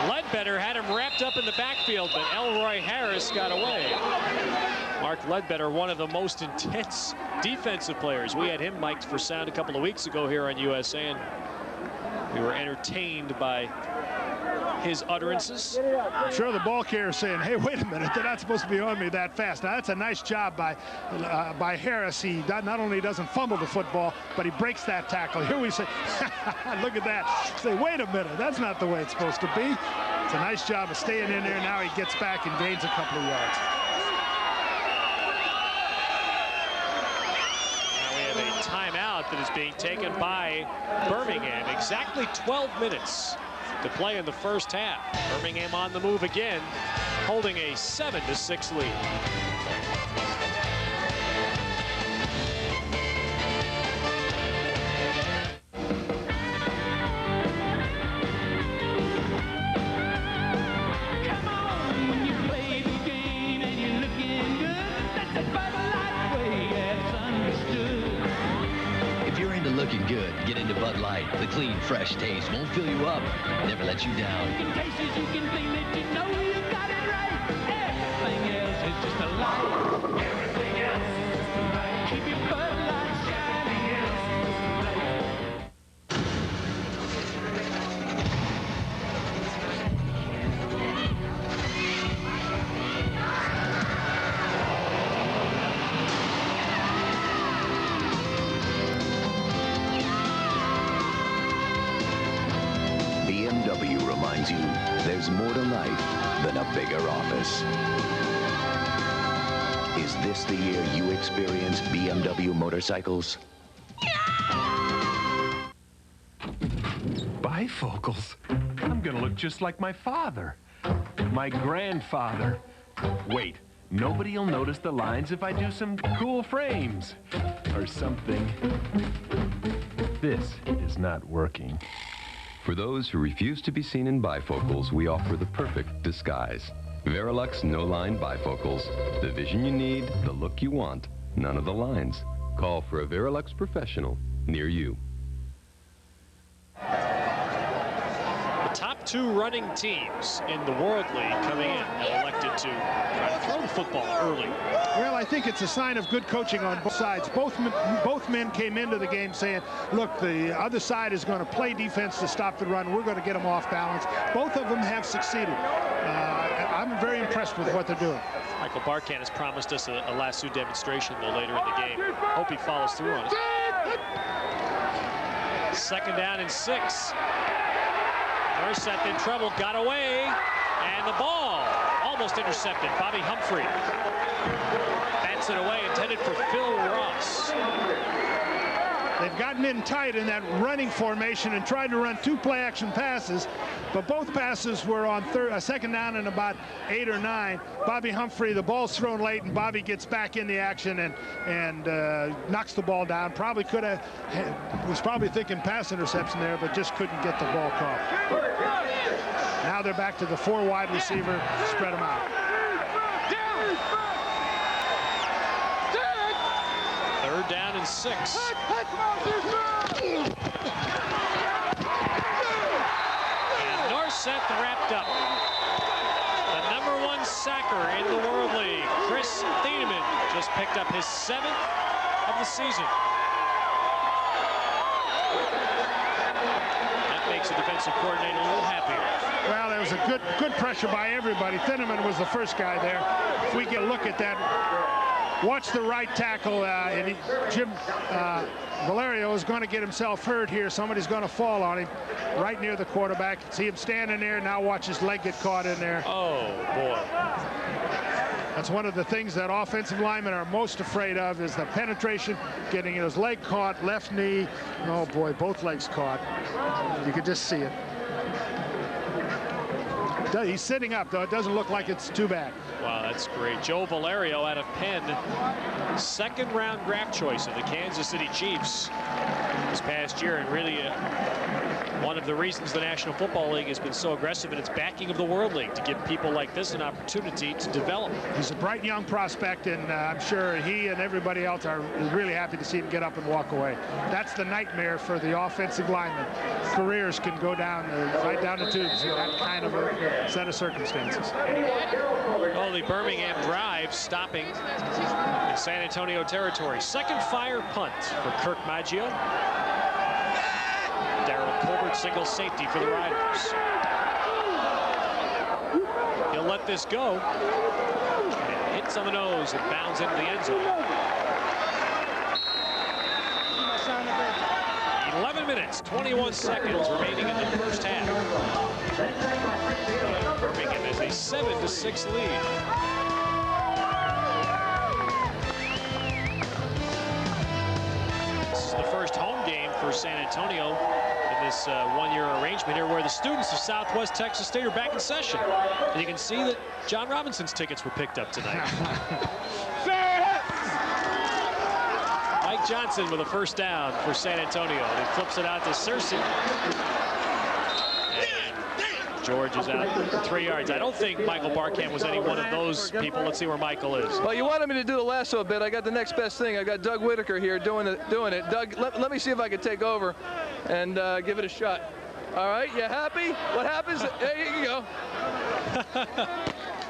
Speaker 1: Ledbetter had him wrapped up in the backfield, but Elroy Harris got away. Mark Ledbetter, one of the most intense defensive players. We had him mic'd for sound a couple of weeks ago here on USA, and we were entertained by his utterances.
Speaker 2: I'm sure the ball carrier is saying, hey, wait a minute, they're not supposed to be on me that fast. Now, that's a nice job by Harris. He not only doesn't fumble the football, but he breaks that tackle. Here we say, look at that. Say, wait a minute, that's not the way it's supposed to be. It's a nice job of staying in there. Now he gets back and gains a couple of yards.
Speaker 1: Now we have a timeout that is being taken by Birmingham. Exactly 12 minutes to play in the first half. Birmingham on the move again, holding a 7-6 lead.
Speaker 19: Looking good, get into Bud Light. The clean, fresh taste won't fill you up, never let you down. You can taste it, you can feel it, you know you got it right. Everything else is just a lie. Everything else is just a lie. Keep your Bud Light shining.
Speaker 6: BMW reminds you there's more to life than a bigger office. Is this the year you experience BMW motorcycles?
Speaker 20: Bifocals? I'm gonna look just like my father. My grandfather. Wait, nobody'll notice the lines if I do some cool frames. Or something. This is not working.
Speaker 21: For those who refuse to be seen in bifocals, we offer the perfect disguise. Verilux no-line bifocals. The vision you need, the look you want, none of the lines. Call for a Verilux professional near you.
Speaker 1: The top two running teams in the World League coming in have elected to try to throw the football early.
Speaker 2: Well, I think it's a sign of good coaching on both sides. Both men came into the game saying, look, the other side is going to play defense to stop the run. We're going to get them off balance. Both of them have succeeded. I'm very impressed with what they're doing.
Speaker 1: Michael Barkan has promised us a lasso demonstration though later in the game. Hope he follows through on it. 2nd down and 6. Norset in trouble, got away, and the ball almost intercepted. Bobby Humphrey bats it away, intended for Phil Ross.
Speaker 2: They've gotten in tight in that running formation and tried to run 2 play-action passes, but both passes were on 2nd down and about 8 or 9. Bobby Humphrey, the ball's thrown late, and Bobby gets back in the action and knocks the ball down. Probably could have, was probably thinking pass interception there, but just couldn't get the ball caught. Now they're back to the 4 wide receiver, spread them out.
Speaker 1: 3rd down and 6. And Norset wrapped up. The #1 sacker in the World League, Chris Thieneman, just picked up his 7th of the season. That makes the defensive coordinator a little happier.
Speaker 2: Well, there was a good pressure by everybody. Thieneman was the first guy there. If we get a look at that, watch the right tackle. Jim Valerio is going to get himself hurt here. Somebody's going to fall on him right near the quarterback. See him standing there. Now watch his leg get caught in there.
Speaker 1: Oh, boy.
Speaker 2: That's one of the things that offensive linemen are most afraid of is the penetration, getting his leg caught, left knee. Oh, boy, both legs caught. You could just see it. He's sitting up, though. It doesn't look like it's too bad.
Speaker 1: Wow, that's great. Joe Valerio out of Penn, 2nd-round draft choice of the Kansas City Chiefs this past year, and really one of the reasons the National Football League has been so aggressive in its backing of the World League, to give people like this an opportunity to develop.
Speaker 2: He's a bright young prospect, and I'm sure he and everybody else are really happy to see him get up and walk away. That's the nightmare for the offensive linemen. Careers can go down right down the tubes in that kind of a set of circumstances.
Speaker 1: Well, the Birmingham drive stopping in San Antonio territory. 2nd fire punt for Kirk Maggio. Darrell Colbert single safety for the Riders. let this go. It hits on the nose and bounds into the end zone. 11 minutes, 21 seconds remaining in the first half. Birmingham has a 7-6 lead. This is the first home game for San Antonio in this one-year arrangement here, where the students of Southwest Texas State are back in session. And you can see that John Robinson's tickets were picked up tonight. Mike Johnson with a first down for San Antonio. He flips it out to Searcy. And George is out 3 yards. I don't think Michael Barkamp was any one of those people. Let's see where Michael is.
Speaker 10: Well, you wanted me to do the lasso bit. I got the next best thing. I got Doug Whitaker here doing it. Doug, let me see if I can take over and give it a shot. All right, you happy? What happens? There you go.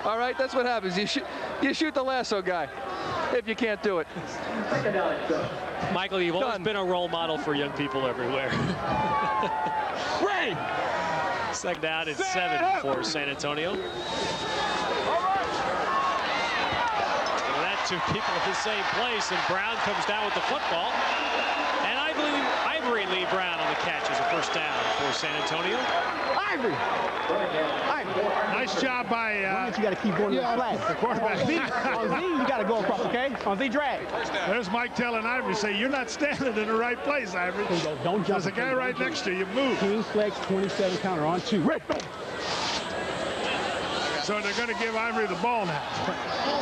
Speaker 10: All right, that's what happens. You shoot the lasso guy if you can't do it.
Speaker 1: Michael, you've always been a role model for young people everywhere.
Speaker 10: Ray!
Speaker 1: Second down and 7 for San Antonio. And that 2 people at the same place, and Brown comes down with the football. And I believe Ivory Lee Brown on the catch as a first down for San Antonio.
Speaker 3: Ivory!
Speaker 2: Nice job by...
Speaker 3: you got to keep going to the flat.
Speaker 2: The quarterback.
Speaker 3: On Z, you got to go across, okay? On Z drag.
Speaker 2: There's Mike telling Ivory, say, you're not standing in the right place, Ivory.
Speaker 3: Don't jump.
Speaker 2: There's a guy right next to you. Move.
Speaker 3: King flex, 27 counter on 2. Right.
Speaker 2: So they're going to give Ivory the ball now.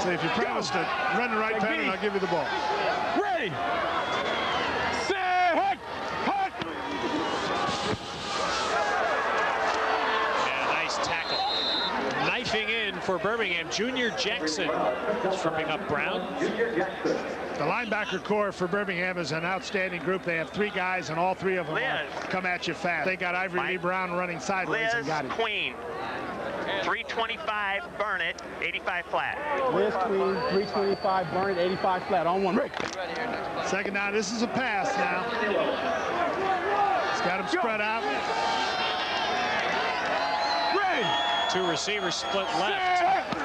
Speaker 2: So if you promise to run the right pattern, I'll give you the ball.
Speaker 3: Ready.
Speaker 1: Knifing in for Birmingham, Junior Jackson stripping up Brown.
Speaker 2: The linebacker core for Birmingham is an outstanding group. They have 3 guys, and all 3 of them come at you fast. They got Ivory Lee Brown running sideways and got it.
Speaker 13: Queen, 325, burn it, 85 flat.
Speaker 3: Liz Queen, 325, burn it, 85 flat on 1. Rick.
Speaker 2: Second down, this is a pass now. He's got him spread out.
Speaker 1: 2 receivers split left.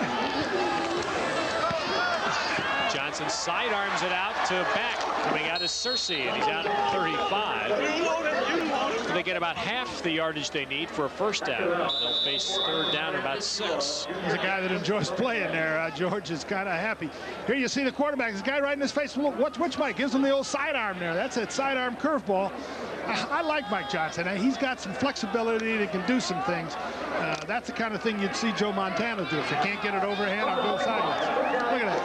Speaker 1: Johnson sidearms it out to back. Coming out is Searcy, and he's out at 35. They get about half the yardage they need for a first down. They'll face third down about 6.
Speaker 2: He's a guy that enjoys playing there. George is kind of happy. Here you see the quarterback. This guy right in his face. Which Mike gives him the old sidearm there. That's a sidearm curveball. I like Mike Johnson. He's got some flexibility and he can do some things. That's the kind of thing you'd see Joe Montana do. If you can't get it overhand, I'll go sideways. Look at that.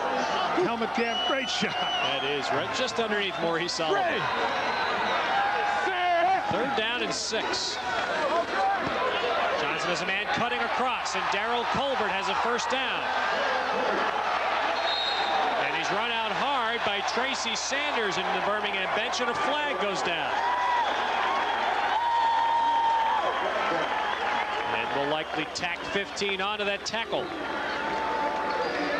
Speaker 2: Helmet cam, great shot.
Speaker 1: That is right, just underneath Maurice Sullivan. Third down and 6. Johnson has a man cutting across, and Darryl Colbert has a first down. And he's run out hard by Tracy Sanders into the Birmingham bench, and a flag goes down. Will likely tack 15 onto that tackle.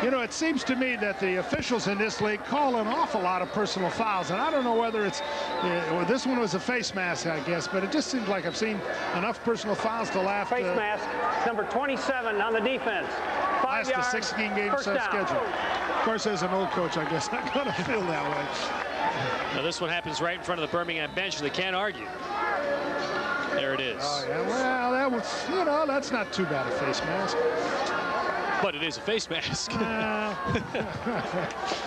Speaker 2: You know, it seems to me that the officials in this league call an awful lot of personal fouls, and I don't know whether it's well, this one was a face mask, I guess, but it just seems like I've seen enough personal fouls to laugh.
Speaker 17: Face mask, number 27 on the defense. 5 yards,
Speaker 2: the 16-game schedule. Of course, as an old coach, I guess I'm going to feel that way.
Speaker 1: Now this one happens right in front of the Birmingham bench, and they can't argue. There it is.
Speaker 2: Oh, yeah. Well, that was, you know, that's not too bad a face mask.
Speaker 1: But it is a face mask.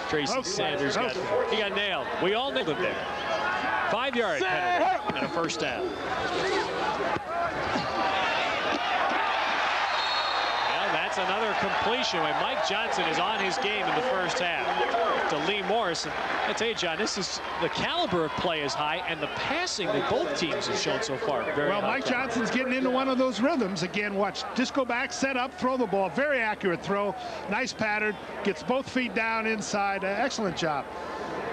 Speaker 1: Tracy Sanders got nailed. We all nailed him there. 5-yard penalty and a first down. Well, that's another completion when Mike Johnson is on his game in the first half. To Lee Morris. And I tell you, John, this is the caliber of play is high, and the passing that both teams have shown so far.
Speaker 2: Well, Mike Johnson's getting into one of those rhythms. Again, watch, just go back, set up, throw the ball. Very accurate throw. Nice pattern. Gets both feet down inside. Excellent job.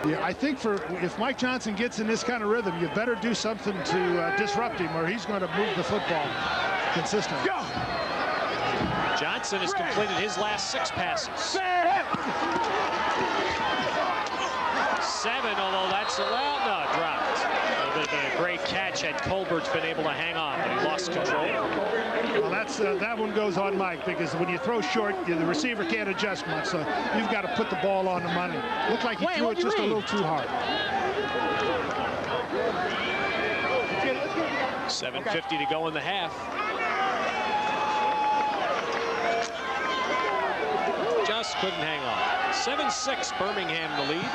Speaker 2: Yeah, I think if Mike Johnson gets in this kind of rhythm, you better do something to disrupt him, or he's going to move the football consistently.
Speaker 1: Go! Johnson has completed his last 6 passes. 7, although that's allowed. No, dropped. That would have been a great catch had Colbert's been able to hang on, but he lost control.
Speaker 2: Well, that one goes on Mike, because when you throw short, the receiver can't adjust much, so you've got to put the ball on the money. Looked like he threw it just a little too hard.
Speaker 1: 7:50 to go in the half. Just couldn't hang on. 7-6, Birmingham the lead.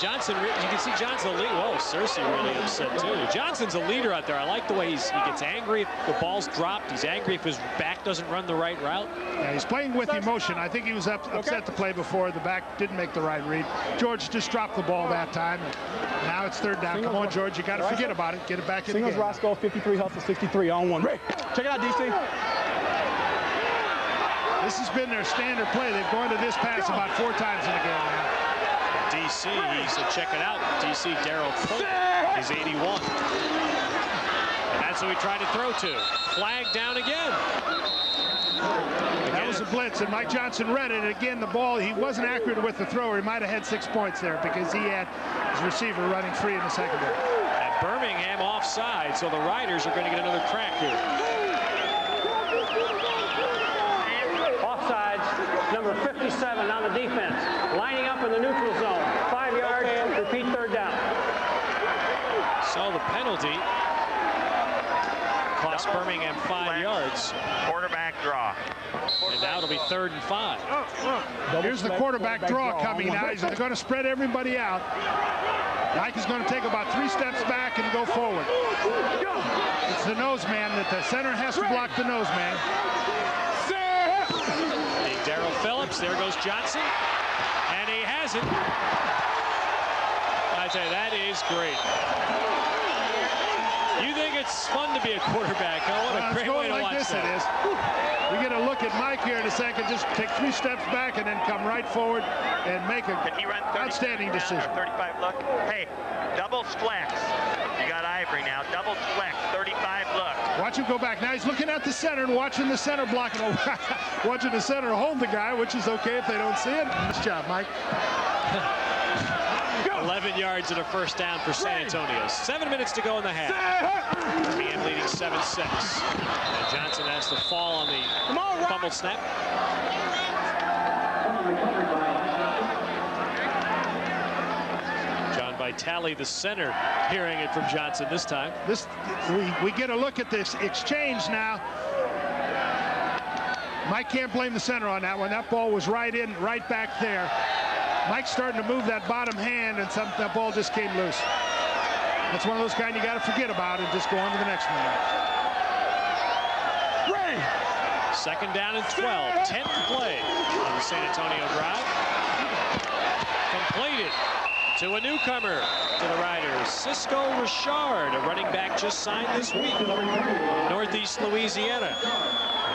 Speaker 1: Johnson, you can see Johnson, whoa, Cersei really upset too. Johnson's a leader out there. I like the way he gets angry if the ball's dropped. He's angry if his back doesn't run the right route.
Speaker 2: Yeah, he's playing with emotion. I think he was upset to play before. The back didn't make the right read. George just dropped the ball that time. Now it's third down. Come on, George, you got to forget about it. Get it back in the game.
Speaker 3: Singles Roscoe, 53, hustle, 63 on one. Check it out, DC.
Speaker 2: This has been their standard play. They've gone to this pass about 4 times in the game now.
Speaker 1: DC, so check it out. DC, Darryl Pope is 81. And that's who he tried to throw to. Flag down again.
Speaker 2: That was a blitz, and Mike Johnson read it. Again, the ball, he wasn't accurate with the thrower. He might have had 6 points there because he had his receiver running free in the secondary.
Speaker 1: At Birmingham offside, so the Riders are going to get another crack here.
Speaker 17: Offsides, number 57 on the defense. Lining up in the neutral zone. 5 yards, repeat third down.
Speaker 1: So the penalty cost Birmingham 5 yards.
Speaker 13: Quarterback draw.
Speaker 1: And now it'll be 3rd and 5.
Speaker 2: Here's the quarterback draw coming now. He's going to spread everybody out. Mike is going to take about 3 steps back and go forward. It's the nose man that the center has to block the nose man.
Speaker 1: Darrell Phillips, there goes Johnson. And he has it. I tell you, that is great. You think it's fun to be a quarterback, huh? What a great way to watch that.
Speaker 2: It is. We get a look at Mike here in a second. Just take 3 steps back and then come right forward and make an outstanding decision.
Speaker 13: 35 look. Hey, double flex. You got Ivory now. Double flex. 35 look.
Speaker 2: Watch him go back. Now he's looking at the center and watching the center block it. Watching the center hold the guy, which is okay if they don't see it. Nice job, Mike.
Speaker 1: 11 yards and a first down for San Antonio. 7 minutes to go in the half. Birmingham leading 7-6. And Johnson has to fall on the fumbled snap. John Vitale, the center, hearing it from Johnson this time.
Speaker 2: We get a look at this exchange now. Mike can't blame the center on that one. That ball was right back there. Mike's starting to move that bottom hand, and that ball just came loose. That's one of those kind you got to forget about and just go on to the next one.
Speaker 1: Second down and 12. 10th play on the San Antonio drive. Completed to a newcomer to the Riders, Cisco Richard, a running back just signed this week, Northeast Louisiana.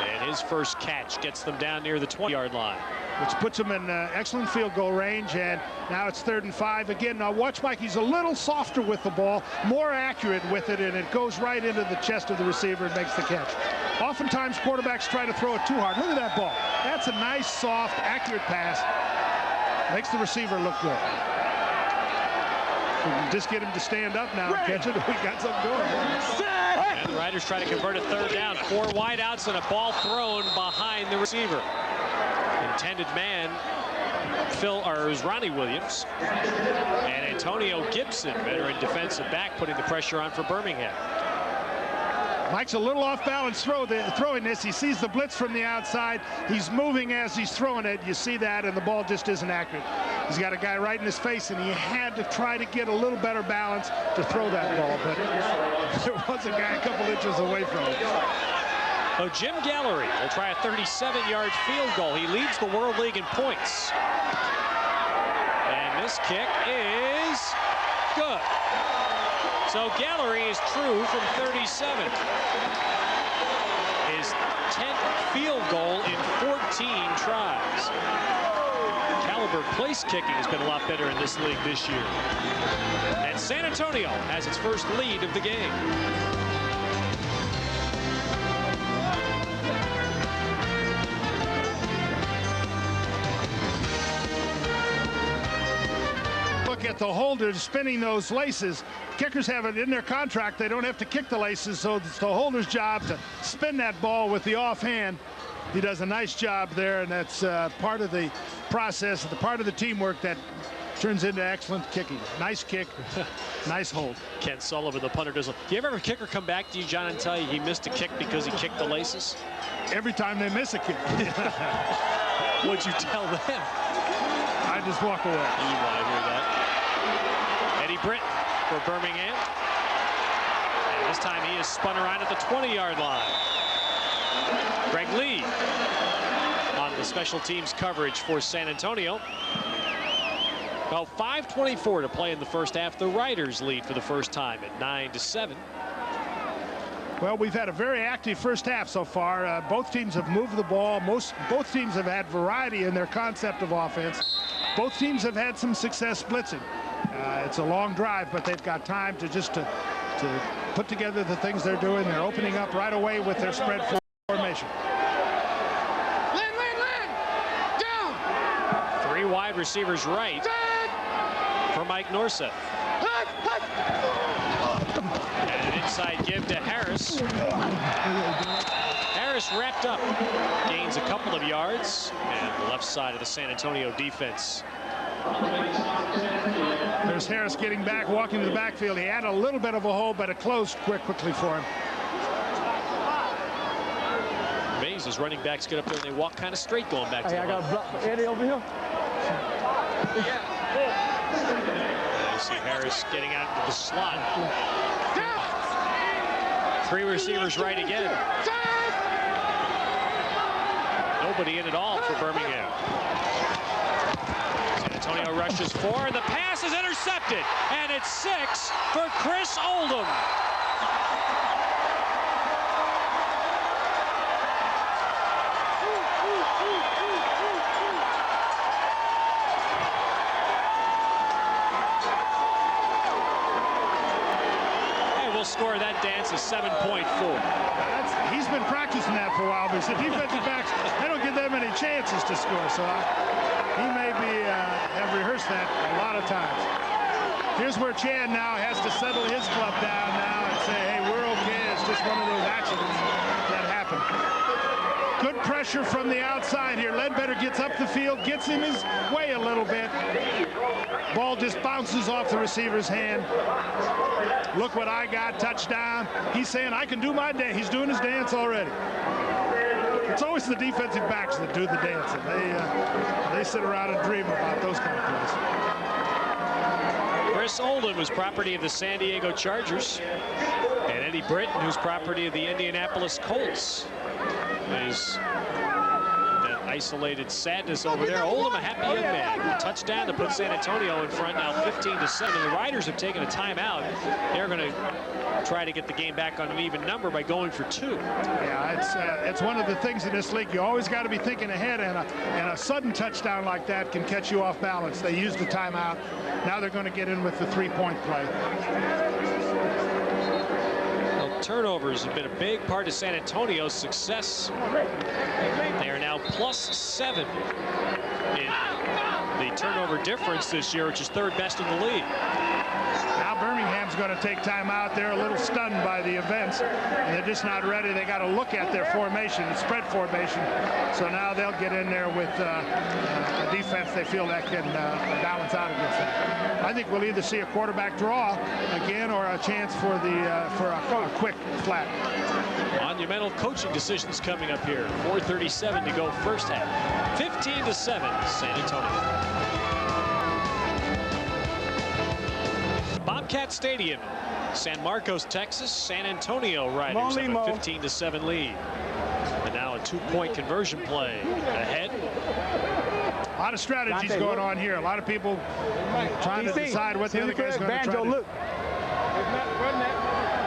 Speaker 1: And his first catch gets them down near the 20-yard line.
Speaker 2: Which puts him in excellent field goal range, and now it's 3rd and 5. Again, now watch Mike, he's a little softer with the ball, more accurate with it, and it goes right into the chest of the receiver and makes the catch. Oftentimes, quarterbacks try to throw it too hard. Look at that ball. That's a nice, soft, accurate pass. Makes the receiver look good. We can just get him to stand up now and catch it. We got something going.
Speaker 1: And the Riders try to convert a 3rd down. 4 wideouts and a ball thrown behind the receiver. Intended man, is Ronnie Williams. And Antonio Gibson, veteran defensive back, putting the pressure on for Birmingham.
Speaker 2: Mike's a little off balance throwing this. He sees the blitz from the outside. He's moving as he's throwing it. You see that, and the ball just isn't accurate. He's got a guy right in his face, and he had to try to get a little better balance to throw that ball. But there was a guy a couple inches away from it.
Speaker 1: So Jim Gallery will try a 37-yard field goal. He leads the World League in points. And this kick is good. So Gallery is true from 37. His 10th field goal in 14 tries. Caliber place kicking has been a lot better in this league this year. And San Antonio has its first lead of the game.
Speaker 2: at the holder spinning those laces. Kickers have it in their contract. They don't have to kick the laces, so it's the holder's job to spin that ball with the offhand. He does a nice job there, and that's part of the process, the part of the teamwork that turns into excellent kicking. Nice kick, nice hold.
Speaker 1: Ken Sullivan, the punter, does. Do you ever have a kicker come back to you, John, and tell you he missed a kick because he kicked the laces?
Speaker 2: Every time they miss a kick.
Speaker 1: What'd you tell them?
Speaker 2: I just walk away.
Speaker 1: You want to hear that. Eddie Britton for Birmingham. And this time he is spun around at the 20-yard line. Greg Lee on the special teams coverage for San Antonio. Well, 5:24 to play in the first half. The Riders lead for the first time at 9-7.
Speaker 2: Well, we've had a very active first half so far. Both teams have moved the ball. Both teams have had variety in their concept of offense. Both teams have had some success blitzing. It's a long drive, but they've got time to put together the things they're doing. They're opening up right away with their spread formation.
Speaker 4: Down.
Speaker 1: 3 wide receivers right for Mike Norseth. And an inside give to Harris. Harris wrapped up, gains a couple of yards, and the left side of the San Antonio defense.
Speaker 2: There's Harris getting back, walking to the backfield. He had a little bit of a hole, but it closed quickly for him.
Speaker 1: Mays, as running backs get up there and they walk kind of straight going back to the
Speaker 3: I got a block for Eddie over here.
Speaker 1: You see Harris getting out into the slot. 3 receivers right again. Nobody in at all for Birmingham. San Antonio rushes 4, and the pass is intercepted. And it's 6 for Chris Oldham. Score of that dance is 7.4.
Speaker 2: He's been practicing that for a while, but the defensive backs, they don't get that many chances to score, so he may have rehearsed that a lot of times. Here's where Chad now has to settle his club down now and say, hey, we're okay. It's just one of those accidents that happen. Good pressure from the outside here. Ledbetter gets up the field, gets in his way a little bit. Ball just bounces off the receiver's hand. Look what I got, touchdown. He's saying, I can do my dance. He's doing his dance already. It's always the defensive backs that do the dancing. They sit around and dream about those kind of plays.
Speaker 1: Chris Oldham was property of the San Diego Chargers. And Eddie Britton, who's property of the Indianapolis Colts, is that isolated sadness over there. Oldham, a happy young man. Touchdown to put San Antonio in front, now 15-7. The Riders have taken a timeout. They're going to try to get the game back on an even number by going for 2.
Speaker 2: Yeah, it's one of the things in this league. You always got to be thinking ahead, and a sudden touchdown like that can catch you off balance. They used the timeout. Now they're going to get in with the 3-point play.
Speaker 1: Turnovers have been a big part of San Antonio's success. They are now +7 in the turnover difference this year, which is 3rd best in the league.
Speaker 2: Now Birmingham's going to take time out. They're a little stunned by the events, and they're just not ready. They got to look at their formation, the spread formation. So now they'll get in there with a defense they feel that can balance out against that. I think we'll either see a quarterback draw again or a chance for a quick flat.
Speaker 1: Monumental coaching decisions coming up here. 4:37 to go first half. 15-7 San Antonio. Bobcat Stadium, San Marcos, Texas. San Antonio Riders have a 15-7 lead. And now a 2-point conversion play ahead.
Speaker 2: A lot of strategies going on here. A lot of people trying to decide what the other guy's going to try to do.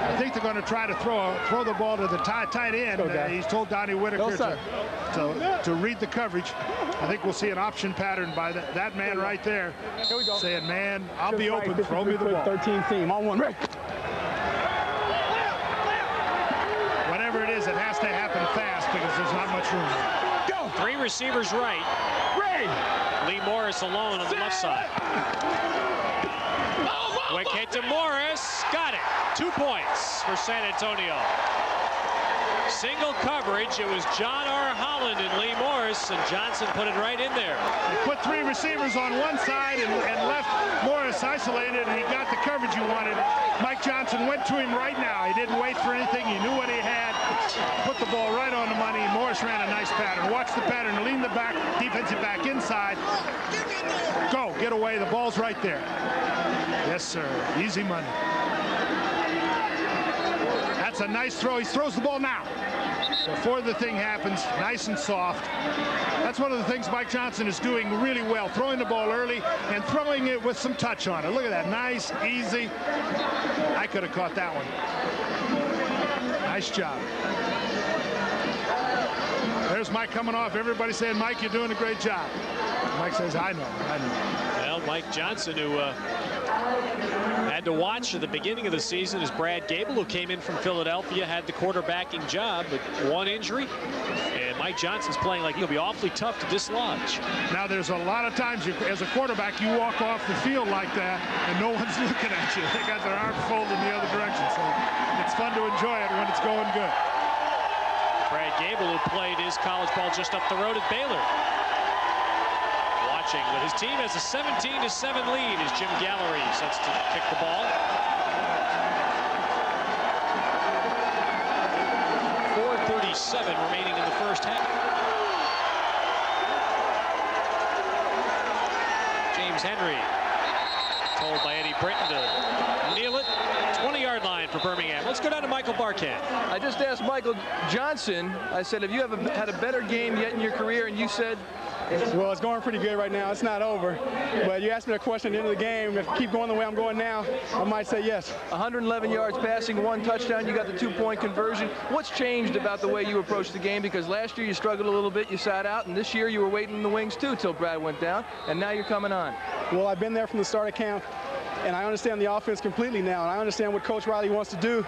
Speaker 2: I think they're going to try to throw the ball to the tight end. He's told Donnie Whitaker to read the coverage. I think we'll see an option pattern by that man right there.
Speaker 3: Here we go.
Speaker 2: Saying, man, I'll be open. Throw me the ball.
Speaker 3: 13 team on one.
Speaker 2: Whatever it is, it has to happen fast because there's not much room.
Speaker 1: Go. 3 receivers right. Ray. Lee Morris alone on the left side. Quick hit to Morris. Got it. 2 points for San Antonio. Single coverage. It was John R. Holland and Lee Morris, and Johnson put it right in there.
Speaker 2: He put 3 receivers on one side and left Morris isolated, and he got the coverage he wanted. Mike Johnson went to him right now. He didn't wait for anything. He knew what he had. Put the ball right on the money. Morris ran a nice pattern. Watch the pattern. Lean the back, defensive back inside. Go. Get away. The ball's right there. Yes, sir. Easy money. That's a nice throw. He throws the ball now. Before the thing happens, nice and soft. That's one of the things Mike Johnson is doing really well, throwing the ball early and throwing it with some touch on it. Look at that. Nice, easy. I could have caught that one. Nice job. There's Mike coming off. Everybody saying, Mike, you're doing a great job. Mike says, I know.
Speaker 1: Well, Mike Johnson, who had to watch at the beginning of the season as Brad Gable, who came in from Philadelphia, had the quarterbacking job, but 1 injury. And Mike Johnson's playing like he'll be awfully tough to dislodge.
Speaker 2: Now, there's a lot of times as a quarterback, you walk off the field like that, and no one's looking at you. They got their arms folded in the other direction, so it's fun to enjoy it when it's going good.
Speaker 1: Brad Gable, who played his college ball just up the road at Baylor. Watching with his team has a 17-7 lead as Jim Gallery sets to kick the ball. 4:37 remaining in the first half. James Henry told by Eddie Britton to kneel it. 20-yard line for Birmingham. Let's go down to Michael Barkan.
Speaker 10: I just asked Michael Johnson, I said, have you ever had a better game yet in your career? And you said?
Speaker 3: Well, it's going pretty good right now. It's not over. But you asked me a question at the end of the game. If I keep going the way I'm going now, I might say yes.
Speaker 10: 111 yards passing, 1 touchdown. You got the 2-point conversion. What's changed about the way you approached the game? Because last year you struggled a little bit, you sat out, and this year you were waiting in the wings too till Brad went down, and now you're coming on.
Speaker 3: Well, I've been there from the start of camp, and I understand the offense completely now, and I understand what Coach Riley wants to do.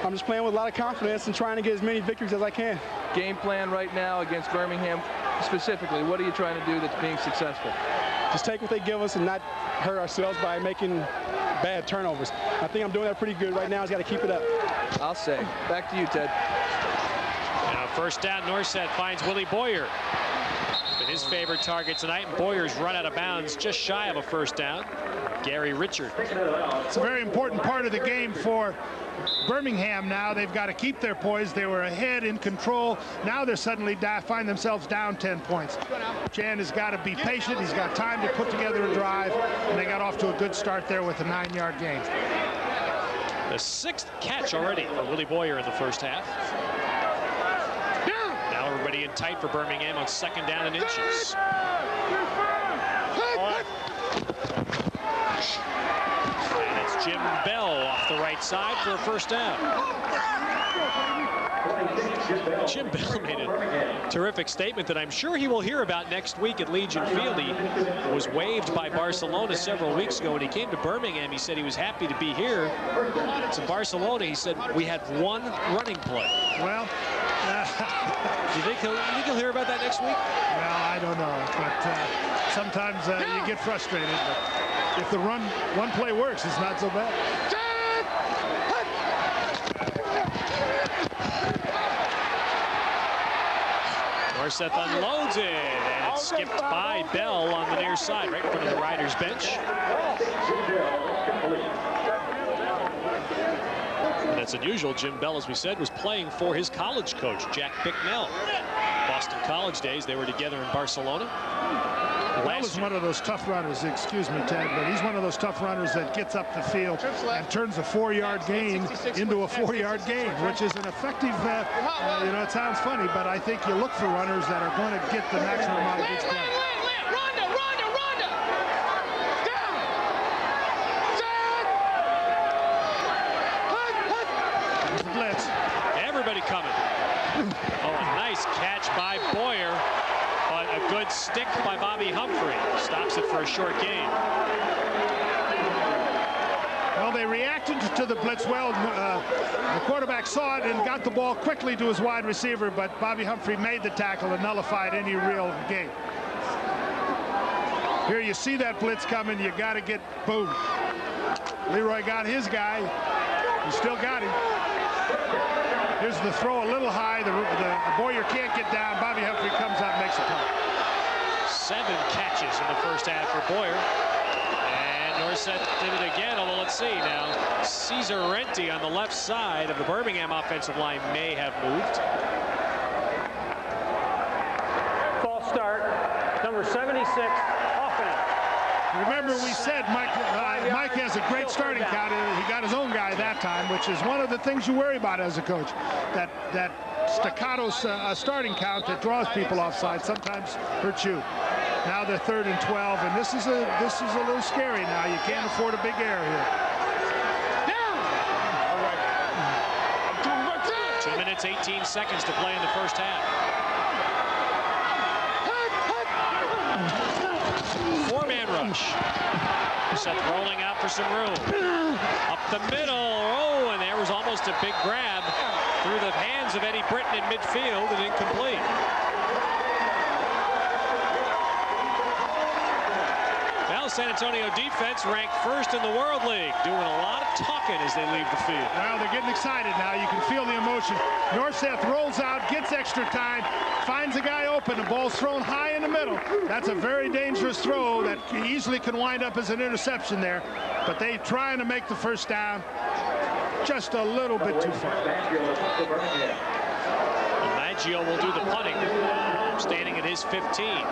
Speaker 3: I'm just playing with a lot of confidence and trying to get as many victories as I can.
Speaker 10: Game plan right now against Birmingham specifically, what are you trying to do that's being successful?
Speaker 3: Just take what they give us and not hurt ourselves by making bad turnovers. I think I'm doing that pretty good right now. I've got to keep it up.
Speaker 10: I'll say. Back to you, Ted.
Speaker 1: Now first down, Norset finds Willie Boyer. It's been his favorite target tonight, and Boyer's run out of bounds just shy of a first down. Gary Richard.
Speaker 2: It's a very important part of the game for Birmingham now. They've got to keep their poise. They were ahead in control. Now they're suddenly find themselves down 10 points. Jan has got to be patient. He's got time to put together a drive, and they got off to a good start there with a 9-yard gain.
Speaker 1: The 6th catch already for Willie Boyer in the first half. Now everybody in tight for Birmingham on 2nd down and inches. And it's Jim Bell off the right side for a first down. Jim Bell made a terrific statement that I'm sure he will hear about next week at Legion Field. He was waived by Barcelona several weeks ago. When he came to Birmingham, he said he was happy to be here. To Barcelona, he said, we had 1 running play.
Speaker 2: Well,
Speaker 1: do you think he'll hear about that next week?
Speaker 2: Well, I don't know. But sometimes you get frustrated. But if the one play works, it's not so bad.
Speaker 1: Norset unloads it, and it's skipped by Bell on the near side, right in front of the Riders bench. And that's unusual. Jim Bell, as we said, was playing for his college coach, Jack Bicknell. Boston College days, they were together in Barcelona.
Speaker 2: Bell is one of those tough runners, excuse me, Ted, but he's one of those tough runners that gets up the field and turns a 4-yard gain into a 4-yard gain, which is an effective, you know, it sounds funny, but I think you look for runners that are going to get the maximum amount of each play. Blitz.
Speaker 1: Everybody coming. Oh, a nice catch by Boyer. But a good stick by Bobby Humphrey. Stops it for a short gain.
Speaker 2: Well, they reacted to the blitz well. The quarterback saw it and got the ball quickly to his wide receiver, but Bobby Humphrey made the tackle and nullified any real gain. Here you see that blitz coming. You got to get boom. Leroy got his guy. He still got him. Here's the throw a little high. The Boyer can't get down. Bobby Humphrey comes up, makes a punt.
Speaker 1: 7 catches in the first half for Boyer. And Norset did it again, although let's see now. Cesar Renti on the left side of the Birmingham offensive line may have moved.
Speaker 17: False start, number 76, offense.
Speaker 2: Remember, we said Mike has a great starting count. He got his own guy that time, which is one of the things you worry about as a coach. That staccato starting count that draws people offside sometimes hurts you. Now they're 3rd and 12, and this is a little scary now. You can't afford a big error here.
Speaker 1: 2 minutes, 18 seconds to play in the first half. 4-man rush. Seth rolling out for some room. Up the middle. Oh, and there was almost a big grab through the hands of Eddie Britton in midfield and incomplete. Now San Antonio defense ranked 1st in the World League, doing a lot of talking as they leave the field.
Speaker 2: Well, they're getting excited now. You can feel the emotion. Norseth rolls out, gets extra time, finds a guy open. The ball's thrown high in the middle. That's a very dangerous throw that easily can wind up as an interception there. But they're trying to make the first down just a little bit too far.
Speaker 1: Maggio will do the punting, standing at his 15.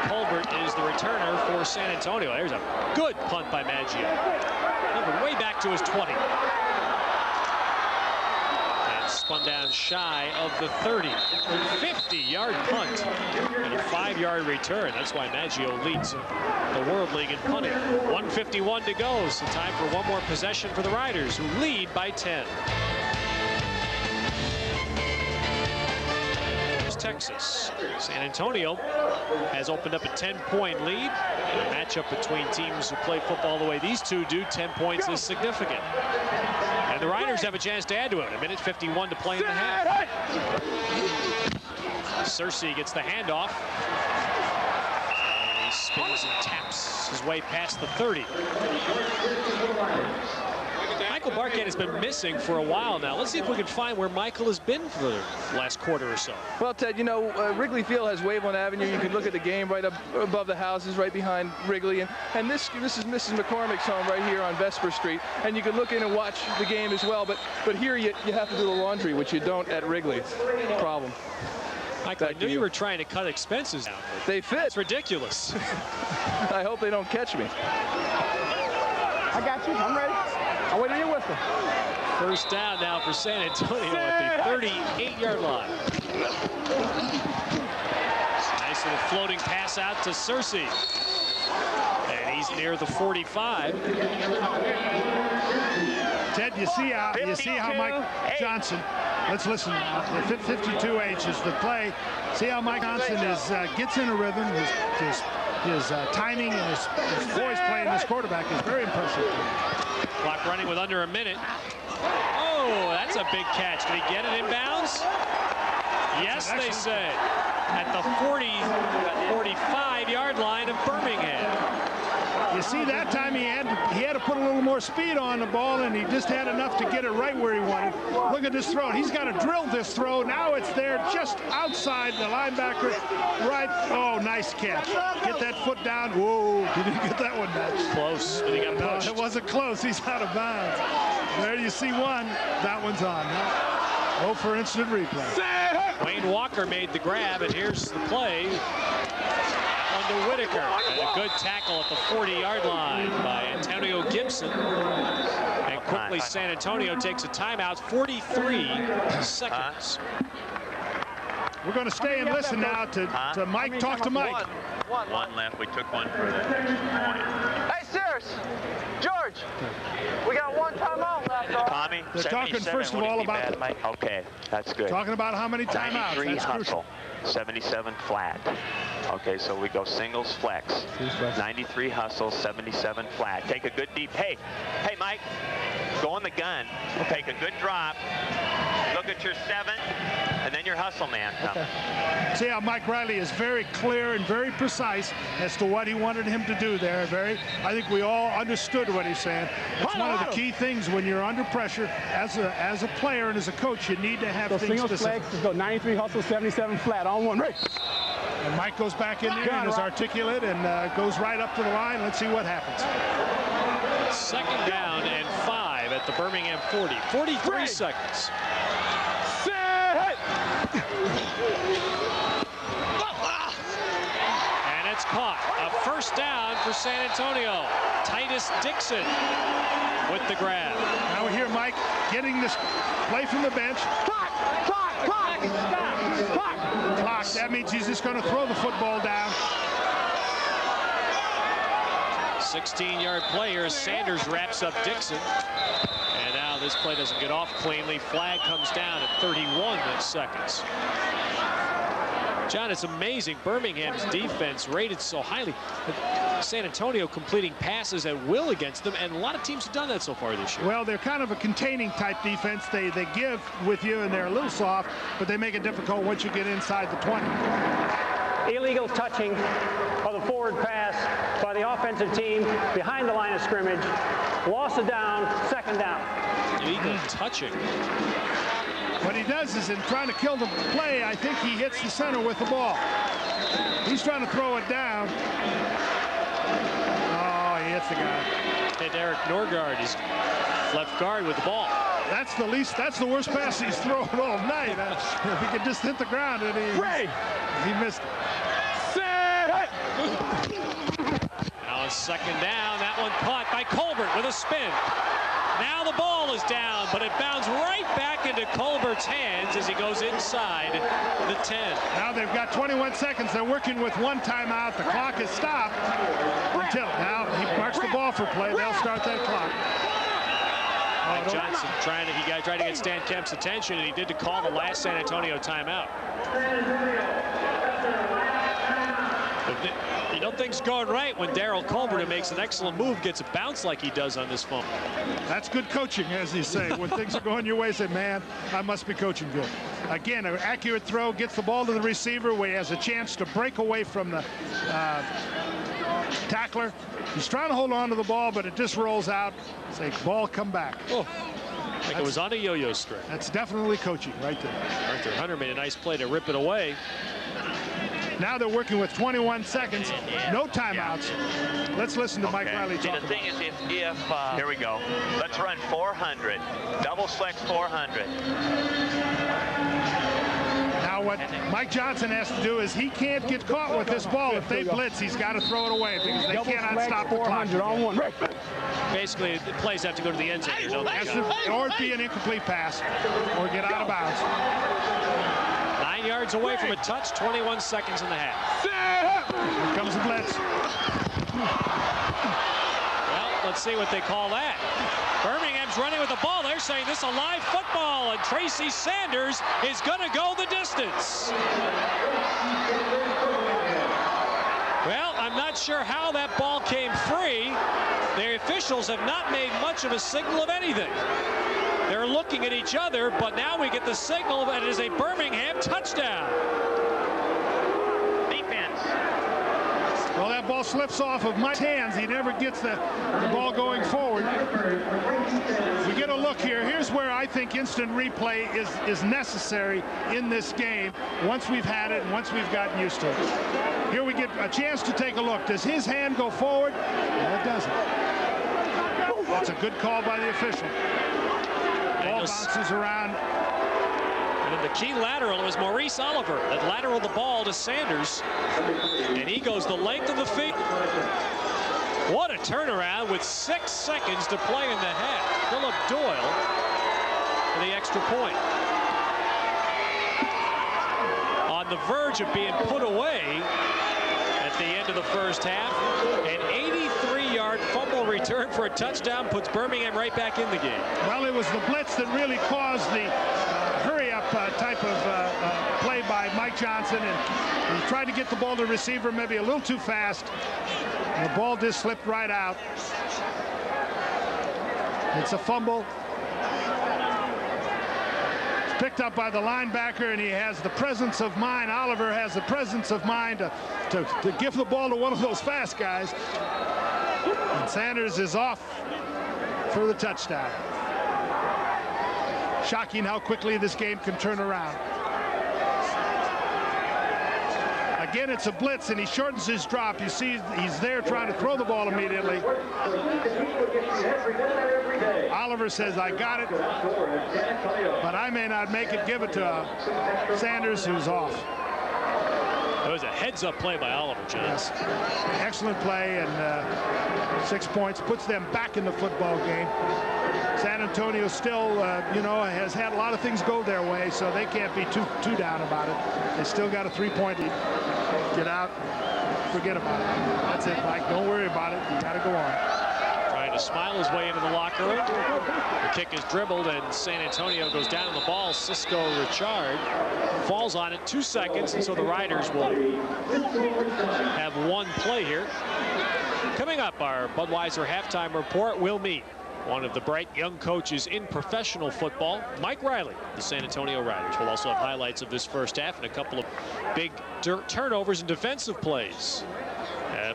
Speaker 1: Colbert is the returner for San Antonio. There's a good punt by Maggio. Way back to his 20. And spun down shy of the 30. 50-yard punt and a 5-yard return. That's why Maggio leads the World League in punting. 1:51 to go. So time for one more possession for the Riders, who lead by 10. Texas. San Antonio has opened up a 10-point lead. In a matchup between teams who play football the way these two do, 10 points is significant. And the Riders have a chance to add to it. 1:51 to play in the half. Searcy gets the handoff. And he spins and taps his way past the 30. Michael Barquette has been missing for a while now. Let's see if we can find where Michael has been for the last quarter or so.
Speaker 10: Well, Ted, you know, Wrigley Field has Waveland Avenue. You can look at the game right up above the houses, right behind Wrigley. And this is Mrs. McCormick's home right here on Vesper Street. And you can look in and watch the game as well. But here you have to do the laundry, which you don't at Wrigley. Problem.
Speaker 1: Michael, I knew you were trying to cut expenses down.
Speaker 10: They fit.
Speaker 1: It's ridiculous.
Speaker 10: I hope they don't catch me.
Speaker 3: I got you. I'm ready. I'll wait on your whistle.
Speaker 1: First down now for San Antonio at the 38-yard line. Nice little floating pass out to Searcy. And he's near the 45.
Speaker 2: Ted, you see how Mike Johnson, let's listen, 52H is the play. See how Mike Johnson gets in a rhythm. His timing and his voice playing this quarterback is very impressive.
Speaker 1: Clock running with under a minute. Oh, that's a big catch. Did he get it inbounds? Yes, they say. At the 45-yard line of Birmingham.
Speaker 2: You see, that time he had to put a little more speed on the ball, and he just had enough to get it right where he wanted. Look at this throw. He's got to drill this throw. Now it's there just outside the linebacker. Right. Oh, nice catch. Get that foot down. Whoa, he didn't get that one down.
Speaker 1: Close, but he got pushed.
Speaker 2: No, it wasn't close. He's out of bounds. There you see one. That one's on. Oh, for instant replay.
Speaker 1: Wayne Walker made the grab, and here's the play. To Whitaker, and a good tackle at the 40-yard line by Antonio Gibson. And quickly San Antonio takes a timeout, 43 seconds.
Speaker 2: We're going to stay and listen now to Mike. Talk to Mike.
Speaker 13: One left. We took one for the point.
Speaker 14: Hey, Sears, George, we got one timeout left.
Speaker 13: Tommy,
Speaker 2: they're talking first of all about.
Speaker 13: Okay, that's good.
Speaker 2: Talking about how many timeouts.
Speaker 13: 93 hustle, 77 flat. Okay, so we go singles flex. 93 hustle, 77 flat. Take a good deep. Hey, Mike, go on the gun. Take a good drop. Look at your 7. and then your hustle man coming.
Speaker 2: See how Mike Riley is very clear and very precise as to what he wanted him to do there. I think we all understood what he's saying. That's one of the key things when you're under pressure as a player and as a coach. You need to have things
Speaker 3: specific. Flex, let's go 93 hustle, 77 flat on one race.
Speaker 2: And Mike goes back in there and is articulate and goes right up to the line. Let's see what happens.
Speaker 1: 2nd down and 5 at the Birmingham 40. 43 seconds. And it's caught. A 1st down for San Antonio. Titus Dixon with the grab.
Speaker 2: Now we hear Mike getting this play from the bench.
Speaker 3: Clock.
Speaker 2: That means he's just going to throw the football down.
Speaker 1: 16-yard play here as Sanders wraps up Dixon. And now this play doesn't get off cleanly. Flag comes down at 31 seconds. John, it's amazing. Birmingham's defense rated so highly. San Antonio completing passes at will against them, and a lot of teams have done that so far this year.
Speaker 2: Well, they're kind of a containing type defense. They give with you, and they're a little soft, but they make it difficult once you get inside the 20.
Speaker 17: Illegal touching of the forward pass by the offensive team behind the line of scrimmage. Loss of down, 2nd down.
Speaker 1: Illegal touching.
Speaker 2: What he does is in trying to kill the play, I think he hits the center with the ball. He's trying to throw it down. Oh, he hits the guy.
Speaker 1: And Eric Norgard is left guard with the ball.
Speaker 2: That's the worst pass he's thrown all night. If he could just hit the ground and he missed it.
Speaker 1: Now a 2nd down. That one caught by Colbert with a spin. Now the ball is down, but it bounds right back into Colbert's hands as he goes inside the 10.
Speaker 2: Now they've got 21 seconds. They're working with 1 timeout. The clock is stopped until now he marks the ball for play. They'll start that clock.
Speaker 1: Mike Johnson trying to get Stan Kemp's attention, and he did to call the last San Antonio timeout. You know things going right when Daryl Colbert, who makes an excellent move, gets a bounce like he does on this phone.
Speaker 2: That's good coaching, as you say. When things are going your way, say, man, I must be coaching good. Again, an accurate throw, gets the ball to the receiver where he has a chance to break away from the tackler. He's trying to hold on to the ball, but it just rolls out. Say, ball, come back.
Speaker 1: Oh, like it was on a yo-yo string.
Speaker 2: That's definitely coaching right there.
Speaker 1: Arthur Hunter made a nice play to rip it away.
Speaker 2: Now they're working with 21 seconds, no timeouts. Let's listen to Mike Riley talk.
Speaker 13: The thing is, if here we go. Let's run 400. Double flex 400.
Speaker 2: Now what Mike Johnson has to do is he can't get caught with this ball. If they blitz, he's got to throw it away because they cannot stop the clock.
Speaker 3: On one.
Speaker 1: Basically, the plays have to go to the end zone.
Speaker 2: Or it'd be an incomplete pass or get out of bounds.
Speaker 1: 9 yards away from a touch, 21 seconds in the half.
Speaker 2: Here comes the blitz.
Speaker 1: Well, let's see what they call that. Birmingham's running with the ball. They're saying this is a live football, and Tracy Sanders is going to go the distance. Well, I'm not sure how that ball came free. The officials have not made much of a signal of anything. They're looking at each other, but now we get the signal that it is a Birmingham touchdown.
Speaker 13: Defense.
Speaker 2: Well, that ball slips off of Mike's hands. He never gets the ball going forward. We get a look here. Here's where I think instant replay is necessary in this game once we've had it and once we've gotten used to it. Here we get a chance to take a look. Does his hand go forward? No, it doesn't. That's a good call by the official. Ball bounces around.
Speaker 1: And in the key lateral, it was Maurice Oliver that lateraled the ball to Sanders. And he goes the length of the field. What a turnaround with 6 seconds to play in the half. Philip Doyle for the extra point. On the verge of being put away at the end of the first half. An 83-yard fumble return for a touchdown puts Birmingham right back in the game.
Speaker 2: Well, it was the blitz that really caused the hurry-up type of play by Mike Johnson, and he tried to get the ball to the receiver maybe a little too fast, and the ball just slipped right out. It's a fumble. It's picked up by the linebacker, and he has the presence of mind. Oliver has the presence of mind to give the ball to one of those fast guys. And Sanders is off for the touchdown. Shocking how quickly this game can turn around. Again, it's a blitz, and he shortens his drop. You see he's there trying to throw the ball immediately. Oliver says, I got it, but I may not make it. Give it to Sanders, who's off.
Speaker 1: That was a heads-up play by Oliver, Johns.
Speaker 2: Yes. Excellent play, and 6 points puts them back in the football game. San Antonio still, you know, has had a lot of things go their way, so they can't be too down about it. They still got a 3-point lead. Get out, forget about it. That's it, Mike. Don't worry about it. You got to go on.
Speaker 1: Trying to smile his way into the locker room. The kick is dribbled, and San Antonio goes down on the ball. Cisco Richard falls on it 2 seconds, and so the Riders will have one play here. Coming up, our Budweiser halftime report will meet one of the bright young coaches in professional football, Mike Riley, the San Antonio Riders. We'll also have highlights of this first half and a couple of big turnovers and defensive plays.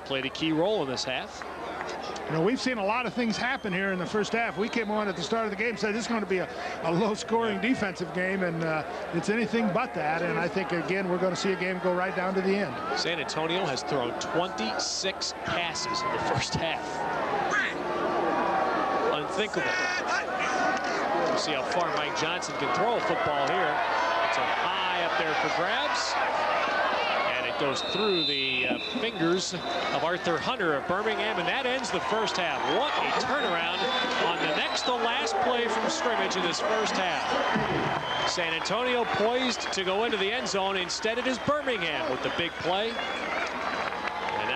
Speaker 1: Played a key role in this half.
Speaker 2: You know, we've seen a lot of things happen here in the first half. We came on at the start of the game, said this is going to be a low-scoring defensive game, and it's anything but that. And I think, again, we're going to see a game go right down to the end.
Speaker 1: San Antonio has thrown 26 passes in the first half. Unthinkable. We'll see how far Mike Johnson can throw a football here. It's a high up there for grabs. And it goes through the fingers of Arthur Hunter of Birmingham, and that ends the first half. What a turnaround on the next to last play from scrimmage in this first half. San Antonio poised to go into the end zone. Instead, it is Birmingham with the big play.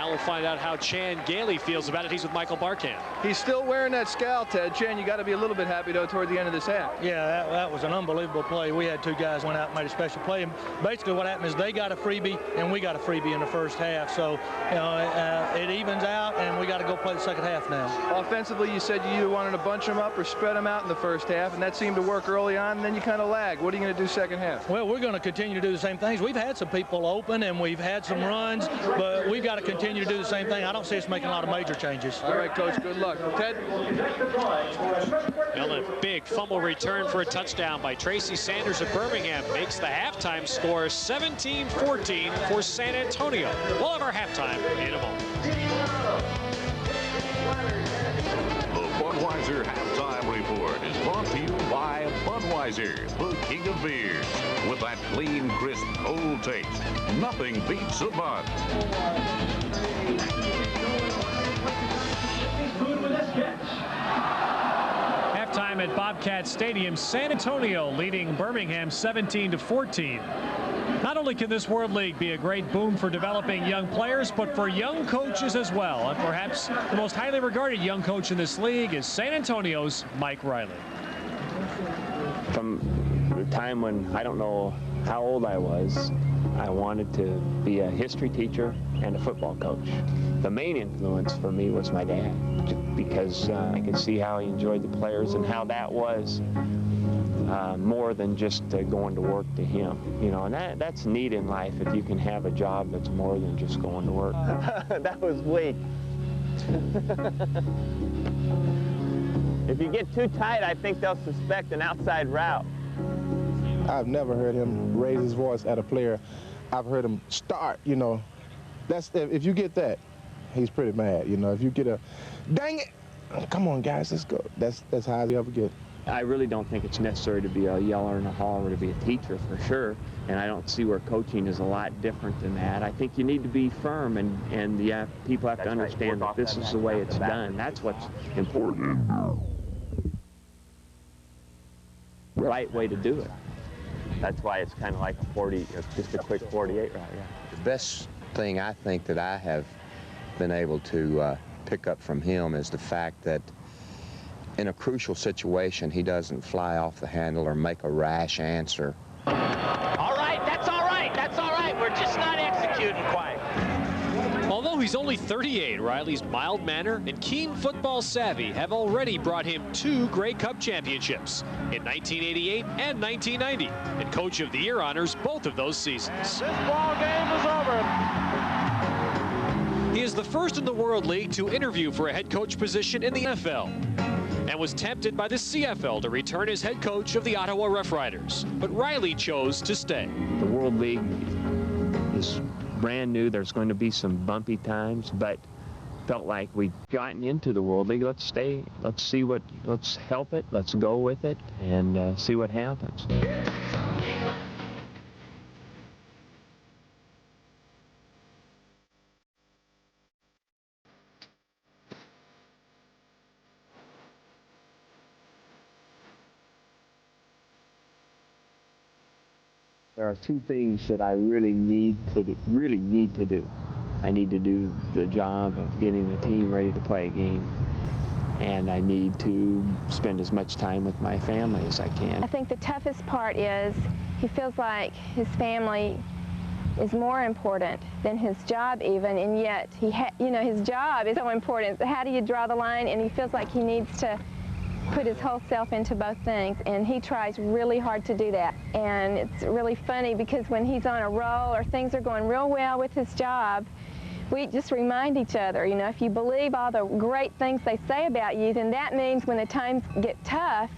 Speaker 1: We'll find out how Chan Gailey feels about it. He's with Michael Barkan.
Speaker 10: He's still wearing that scowl, Ted. Chan, you got to be a little bit happy, though, toward the end of this half.
Speaker 5: Yeah, that was an unbelievable play. We had 2 guys went out and made a special play. And basically what happened is they got a freebie, and we got a freebie in the first half. So, you know, it evens out, and we got to go play the second half now.
Speaker 10: Offensively, you said you either wanted to bunch them up or spread them out in the first half, and that seemed to work early on, and then you kind of lag. What are you going to do second half?
Speaker 5: Well, we're going to continue to do the same things. We've had some people open, and we've had some runs, but we've got to continue to do the same thing. I don't see us making a lot of major changes.
Speaker 10: All right, Coach, good luck. Ted?
Speaker 1: Well, a big fumble return for a touchdown by Tracy Sanders of Birmingham makes the halftime score 17-14 for San Antonio. We'll have our halftime in a moment.
Speaker 9: The Budweiser Halftime Report is brought to you by Budweiser, the king of beers. With that clean, crisp, cold taste, nothing beats a Bud.
Speaker 1: Halftime at Bobcat Stadium. San Antonio leading Birmingham 17-14. Not only can this World League be a great boom for developing young players, but for young coaches as well. And perhaps the most highly regarded young coach in this league is San Antonio's Mike Riley.
Speaker 22: From the time when I don't know how old I was, I wanted to be a history teacher and a football coach. The main influence for me was my dad, because I could see how he enjoyed the players and how that was more than just going to work to him. You know, and that's neat in life if you can have a job that's more than just going to work.
Speaker 14: That was weak. If you get too tight, I think they'll suspect an outside route.
Speaker 23: I've never heard him raise his voice at a player. I've heard him start, you know. That's if you get that, he's pretty mad, you know. If you get a, dang it, come on, guys, let's go. That's how he ever get.
Speaker 22: I really don't think it's necessary to be a yeller and a holler to be a teacher, for sure. And I don't see where coaching is a lot different than that. I think you need to be firm, and yeah, people have to understand that this is the way it's done. That's what's important. Right way to do it. That's why it's kind of like a 40, just a quick 48 route, yeah.
Speaker 24: The best thing I think that I have been able to pick up from him is the fact that in a crucial situation, he doesn't fly off the handle or make a rash answer.
Speaker 16: All right, that's all right. That's all right. We're just not executing quite.
Speaker 1: Although he's only 38, Riley's mild manner and keen football savvy have already brought him 2 Grey Cup championships in 1988 and 1990, and Coach of the Year honors both of those seasons.
Speaker 4: This ball game is over.
Speaker 1: He is the first in the World League to interview for a head coach position in the NFL, and was tempted by the CFL to return as head coach of the Ottawa Rough Riders. But Riley chose to stay.
Speaker 22: The World League is brand new. There's going to be some bumpy times, but felt like we'd gotten into the World League. Let's stay. Let's help it. Let's go with it and see what happens. There are 2 things that I really need to do. I need to do the job of getting the team ready to play a game, and I need to spend as much time with my family as I can.
Speaker 7: I think the toughest part is he feels like his family is more important than his job even, and yet his job is so important. How do you draw the line? And he feels like he needs to put his whole self into both things, and he tries really hard to do that. And it's really funny because when he's on a roll or things are going real well with his job, we just remind each other, if you believe all the great things they say about you, then that means when the times get tough,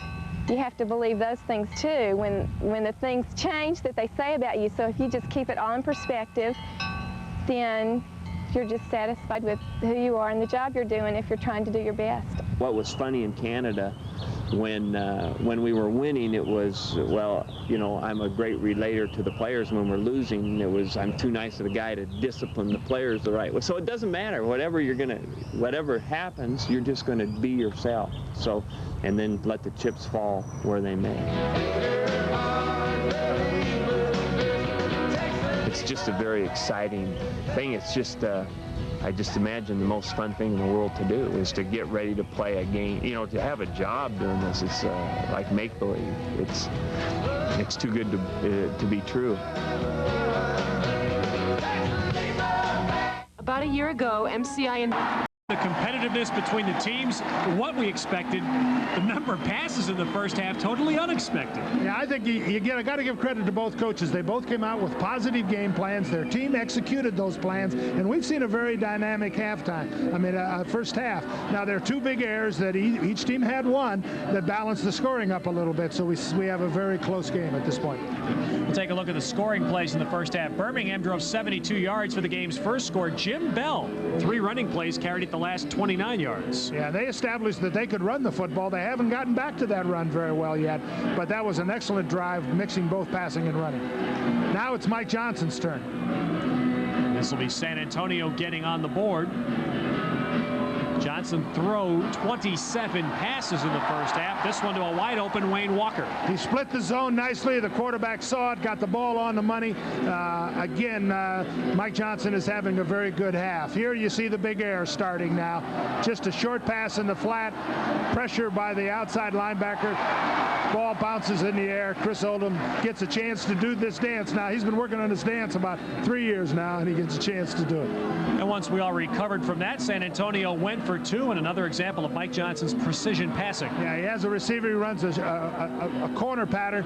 Speaker 7: you have to believe those things too, when the things change that they say about you. So if you just keep it all in perspective, then you're just satisfied with who you are and the job you're doing if you're trying to do your best.
Speaker 22: What was funny in Canada when we were winning, it was, well, I'm a great relator to the players. When we're losing, it was, I'm too nice of a guy to discipline the players the right way. So it doesn't matter. Whatever happens, you're just going to be yourself. So, and then let the chips fall where they may. It's just a very exciting thing. It's just, I just imagine the most fun thing in the world to do is to get ready to play a game. To have a job doing this is like make-believe. It's too good to be true.
Speaker 8: About a year ago, MCI and
Speaker 1: The competitiveness between the teams, what we expected, the number of passes in the first half, totally unexpected.
Speaker 2: Yeah, I think I got to give credit to both coaches. They both came out with positive game plans. Their team executed those plans, and we've seen a very dynamic halftime. First half. Now, there are 2 big errors that each team had one that balanced the scoring up a little bit, so we have a very close game at this point.
Speaker 1: We'll take a look at the scoring plays in the first half. Birmingham drove 72 yards for the game's first score. Jim Bell, 3 running plays carried it the last 29 yards.
Speaker 2: Yeah, they established that they could run the football. They haven't gotten back to that run very well yet, but that was an excellent drive, mixing both passing and running. Now it's Mike Johnson's turn.
Speaker 1: This will be San Antonio getting on the board. Johnson threw 27 passes in the first half. This one to a wide open Wayne Walker.
Speaker 2: He split the zone nicely. The quarterback saw it, got the ball on the money. Again, Mike Johnson is having a very good half. Here you see the big air starting now. Just a short pass in the flat. Pressure by the outside linebacker. Ball bounces in the air. Chris Oldham gets a chance to do this dance. Now, he's been working on this dance about 3 years now, and he gets a chance to do it.
Speaker 1: And once we all recovered from that, San Antonio went for 2, and another example of Mike Johnson's precision passing.
Speaker 2: Yeah, he has a receiver. He runs a corner pattern,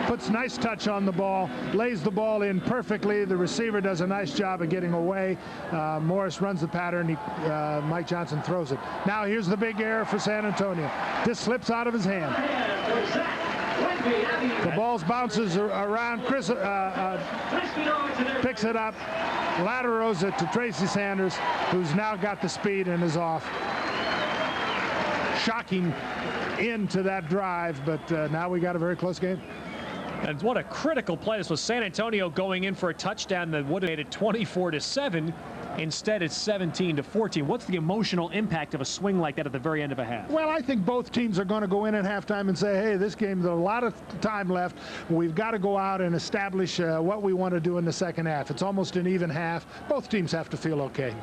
Speaker 2: puts nice touch on the ball, lays the ball in perfectly. The receiver does a nice job of getting away. Morris runs the pattern. Mike Johnson throws it. Now here's the big error for San Antonio. This slips out of his hand. The ball bounces around. Chris picks it up, laterals it to Tracy Sanders, who's now got the speed and is off. Shocking end to that drive, but now we got a very close game.
Speaker 1: And what a critical play. This was San Antonio going in for a touchdown that would have made it 24-7. Instead, it's 17-14. What's the emotional impact of a swing like that at the very end of a half?
Speaker 2: Well, I think both teams are going to go in at halftime and say, hey, this game, there's a lot of time left. We've got to go out and establish what we want to do in the second half. It's almost an even half. Both teams have to feel okay.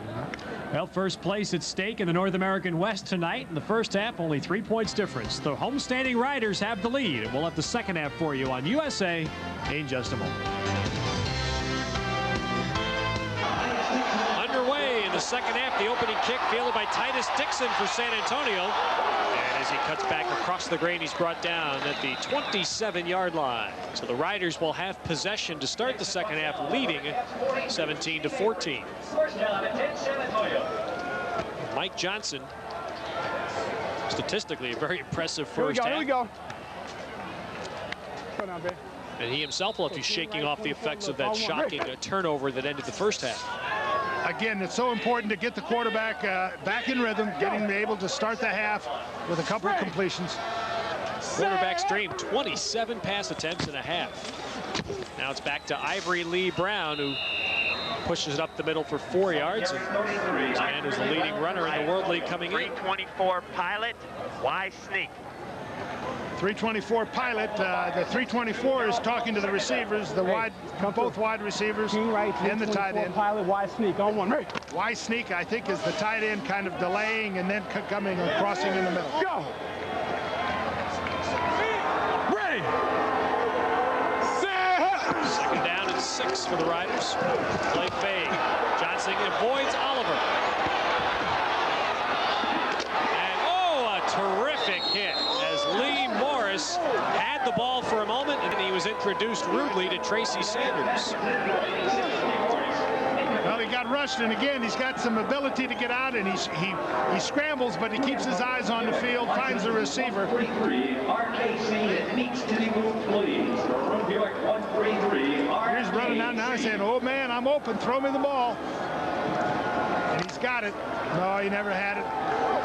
Speaker 1: Well, first place at stake in the North American West tonight. In the first half, only 3 points difference. The homestanding Riders have the lead. And we'll have the second half for you on USA in just a moment. Underway in the the second half. The opening kick fielded by Titus Dixon for San Antonio. And as he cuts back across the grain, he's brought down at the 27-yard line. So the Riders will have possession to start the second half, leading 17-14. Mike Johnson, statistically, a very impressive first half.
Speaker 3: Here we go. Come on, babe.
Speaker 1: And he himself will have to be shaking off the effects of that shocking turnover that ended the first half.
Speaker 2: Again, it's so important to get the quarterback back in rhythm, getting him able to start the half with a couple of completions.
Speaker 1: Quarterback stream, 27 pass attempts in a half. Now it's back to Ivory Lee Brown, who pushes it up the middle for 4 yards. And is the leading runner in the World League coming in.
Speaker 13: 324 Pilot, Y sneak.
Speaker 2: 324 Pilot, the 324 is talking to the receivers, both wide receivers and the tight end.
Speaker 3: Pilot, Y sneak on one.
Speaker 2: Y sneak, I think, is the tight end kind of delaying and then coming and crossing in the middle.
Speaker 3: Go. Ready.
Speaker 1: Second down and 6 for the Riders. Play fade. Johnson avoids Oliver. And a terrific hit as Lee Morris had the ball for a moment, and he was introduced rudely to Tracy Sanders.
Speaker 2: Well, he got rushed, and again, he's got some ability to get out, and he scrambles, but he keeps his eyes on the field, finds the receiver. He's running out now, saying, "Oh man, I'm open. Throw me the ball." And he's got it. No, he never had it.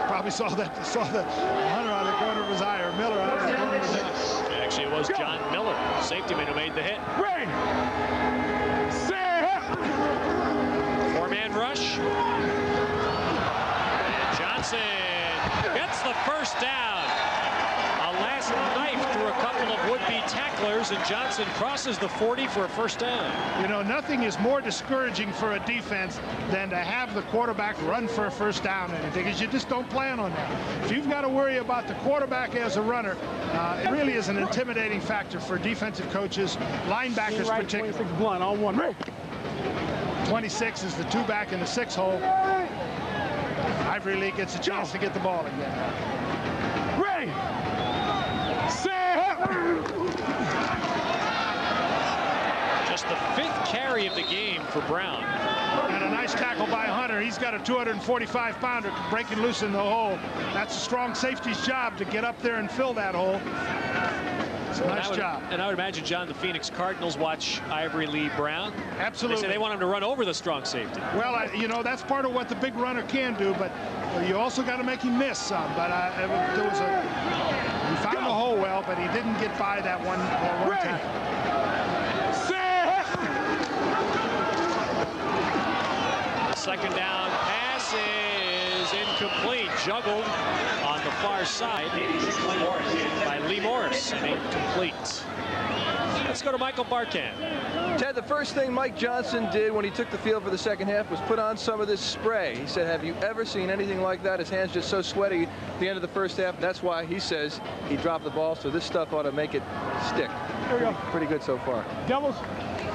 Speaker 2: Probably saw the Hunter on the corner of his eye, or Miller on the corner of his eye.
Speaker 1: Actually, it was John Miller, safety man, who made the hit. Four-man rush. And Johnson gets the first down. A last knife through a couple of would-be tacklers, and Johnson crosses the 40 for a first down.
Speaker 2: You know, nothing is more discouraging for a defense than to have the quarterback run for a first down, because you just don't plan on that. If you've got to worry about the quarterback as a runner, it really is an intimidating factor for defensive coaches, linebackers particularly.
Speaker 3: 26 blunt on one.
Speaker 2: 26 is the 2 back in the 6 hole. Ivory Lee gets a chance to get the ball again.
Speaker 3: Ready.
Speaker 1: Just the 5th carry of the game for Brown.
Speaker 2: And a nice tackle by Hunter. He's got a 245-pounder breaking loose in the hole. That's a strong safety's job to get up there and fill that hole. It's a nice job.
Speaker 1: And I would imagine, John, the Phoenix Cardinals watch Ivory Lee Brown.
Speaker 2: Absolutely.
Speaker 1: They say they want him to run over the strong safety.
Speaker 2: Well, you know, that's part of what the big runner can do, but you also got to make him miss some. But he found the hole well, but he didn't get by that one time.
Speaker 1: Second down pass is incomplete. Juggled on the far side by Lee Morris, and incomplete. Let's go to Michael Barkan.
Speaker 10: Ted, the first thing Mike Johnson did when he took the field for the second half was put on some of this spray. He said, "Have you ever seen anything like that?" His hands just so sweaty at the end of the first half. That's why he says he dropped the ball, so this stuff ought to make it stick.
Speaker 3: Here we go.
Speaker 10: Pretty good so far.
Speaker 3: Devils.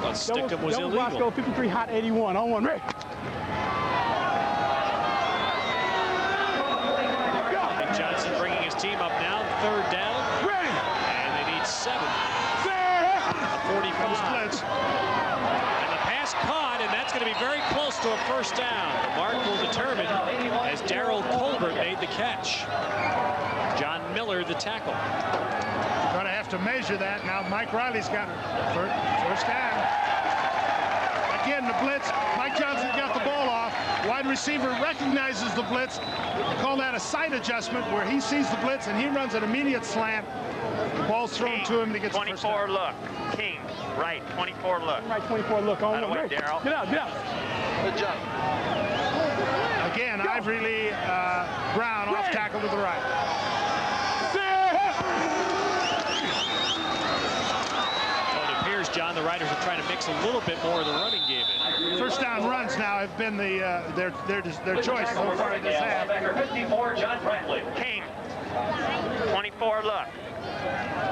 Speaker 1: Well, Stickum was illegal.
Speaker 3: Roscoe, 53 hot 81 on one. Ready.
Speaker 1: Johnson bringing his team up now, 3rd down. And they need 7. 45. And the pass caught, and that's going to be very close to a first down. The mark will determine as Darryl Colbert made the catch. John Miller, the tackle.
Speaker 2: Going to have to measure that. Now Mike Riley's got first down. Again, the blitz. Mike Johnson got the ball off. Wide receiver recognizes the blitz. They call that a sight adjustment, where he sees the blitz and he runs an immediate slant. The ball's thrown to him to get the first down.
Speaker 13: 24 look. King, right, 24 look.
Speaker 3: Right, 24 look on one.
Speaker 13: Way, Darryl.
Speaker 3: Get out, get out.
Speaker 10: Good job.
Speaker 2: Again, Ivory Lee Brown off tackle to the right.
Speaker 1: John, the Riders are trying to mix a little bit more of the running game in.
Speaker 2: First down runs now have been their choice so far in this half.
Speaker 13: 54, John Bradley. King, 24 look.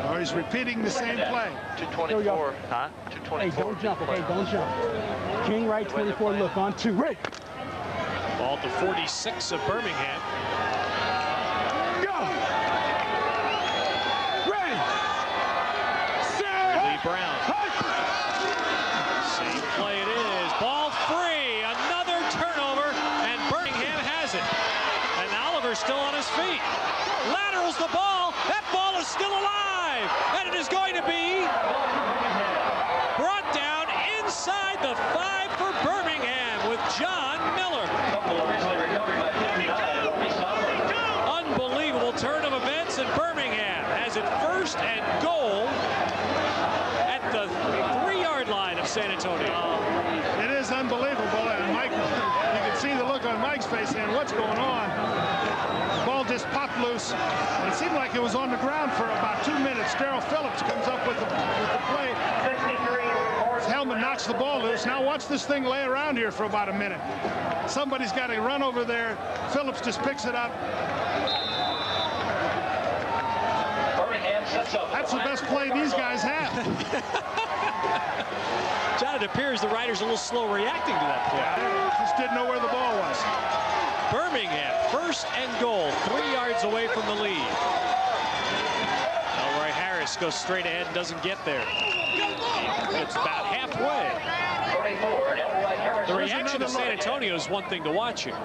Speaker 2: Oh, he's repeating the same play.
Speaker 13: 224, huh? 224.
Speaker 3: Hey, don't jump, okay, don't jump. King right, 24 look on 2. Ready.
Speaker 1: Ball to 46 of Birmingham.
Speaker 4: Go! Ready!
Speaker 1: Lee Brown. Same play it is. Ball free. Another turnover, and Birmingham has it. And Oliver's still on his feet. Laterals the ball. That ball is still alive. And it is going to be brought down inside the 5 for Birmingham with John Miller. Unbelievable turn of events, and Birmingham has it first and goal at the 3-yard line of San Antonio.
Speaker 2: It is unbelievable, and Mike, you can see the look on Mike's face saying, what's going on? The ball just popped loose, and it seemed like it was on the ground for about 2 minutes. Darrell Phillips comes up with the play. Hellman knocks the ball loose. Now watch this thing lay around here for about a minute. Somebody's got to run over there. Phillips just picks it up. That's the best play these guys have.
Speaker 1: John, it appears the Riders are a little slow reacting to that play.
Speaker 2: Just didn't know where the ball was.
Speaker 1: Birmingham, first and goal, 3 yards away from the lead. Elroy Harris goes straight ahead and doesn't get there. It's about halfway. The reaction of San Antonio is one thing to watch here.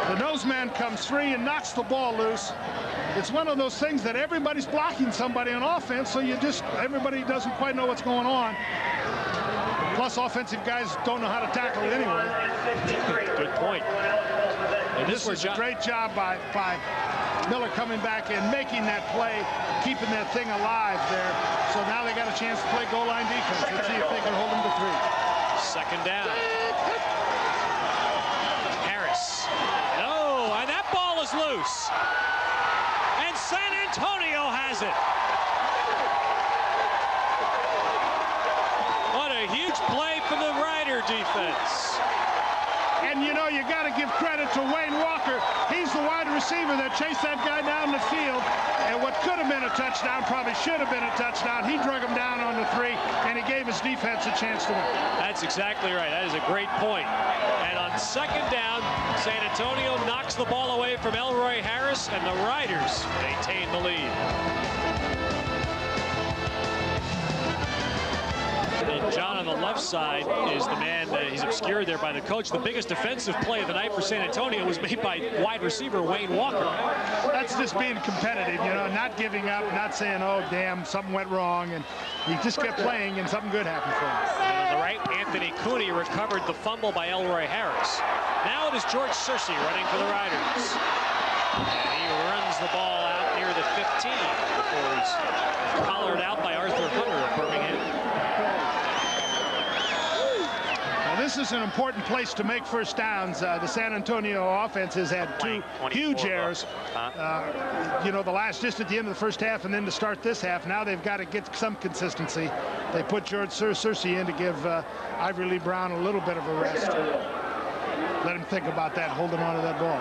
Speaker 2: The nose man comes free and knocks the ball loose. It's one of those things that everybody's blocking somebody on offense, so everybody doesn't quite know what's going on. Plus, offensive guys don't know how to tackle it anyway.
Speaker 1: Good point. And
Speaker 2: this was a great job by Miller coming back and making that play, keeping that thing alive there. So now they got a chance to play goal line defense. Let's see if they can hold them to 3.
Speaker 1: Second down. Harris. No, and that ball is loose. And San Antonio has it. What a huge play from the Rider defense.
Speaker 2: And you know, you got to give credit to Wayne Walker. He's the wide receiver that chased that guy down the field. And what could have been a touchdown probably should have been a touchdown. He drug him down on the 3, and he gave his defense a chance to win.
Speaker 1: That's exactly right. That is a great point. And on second down, San Antonio knocks the ball away from Elroy Harris, and the Riders maintain the lead. And John on the left side is the man that he's obscured there by the coach. The biggest defensive play of the night for San Antonio was made by wide receiver Wayne Walker.
Speaker 2: That's just being competitive, you know, not giving up, not saying, oh, damn, something went wrong. And he just kept playing, and something good happened for him.
Speaker 1: And on the right, Anthony Cooney recovered the fumble by Elroy Harris. Now it is George Searcy running for the Riders. And he runs the ball out near the 15 before he's collared out by Arthur Hunter of Birmingham.
Speaker 2: This is an important place to make first downs. The San Antonio offense has had 2 huge errors. You know, just at the end of the first half and then to start this half. Now they've got to get some consistency. They put George Searcy in to give Ivory Lee Brown a little bit of a rest. Let him think about that, holding on to that ball.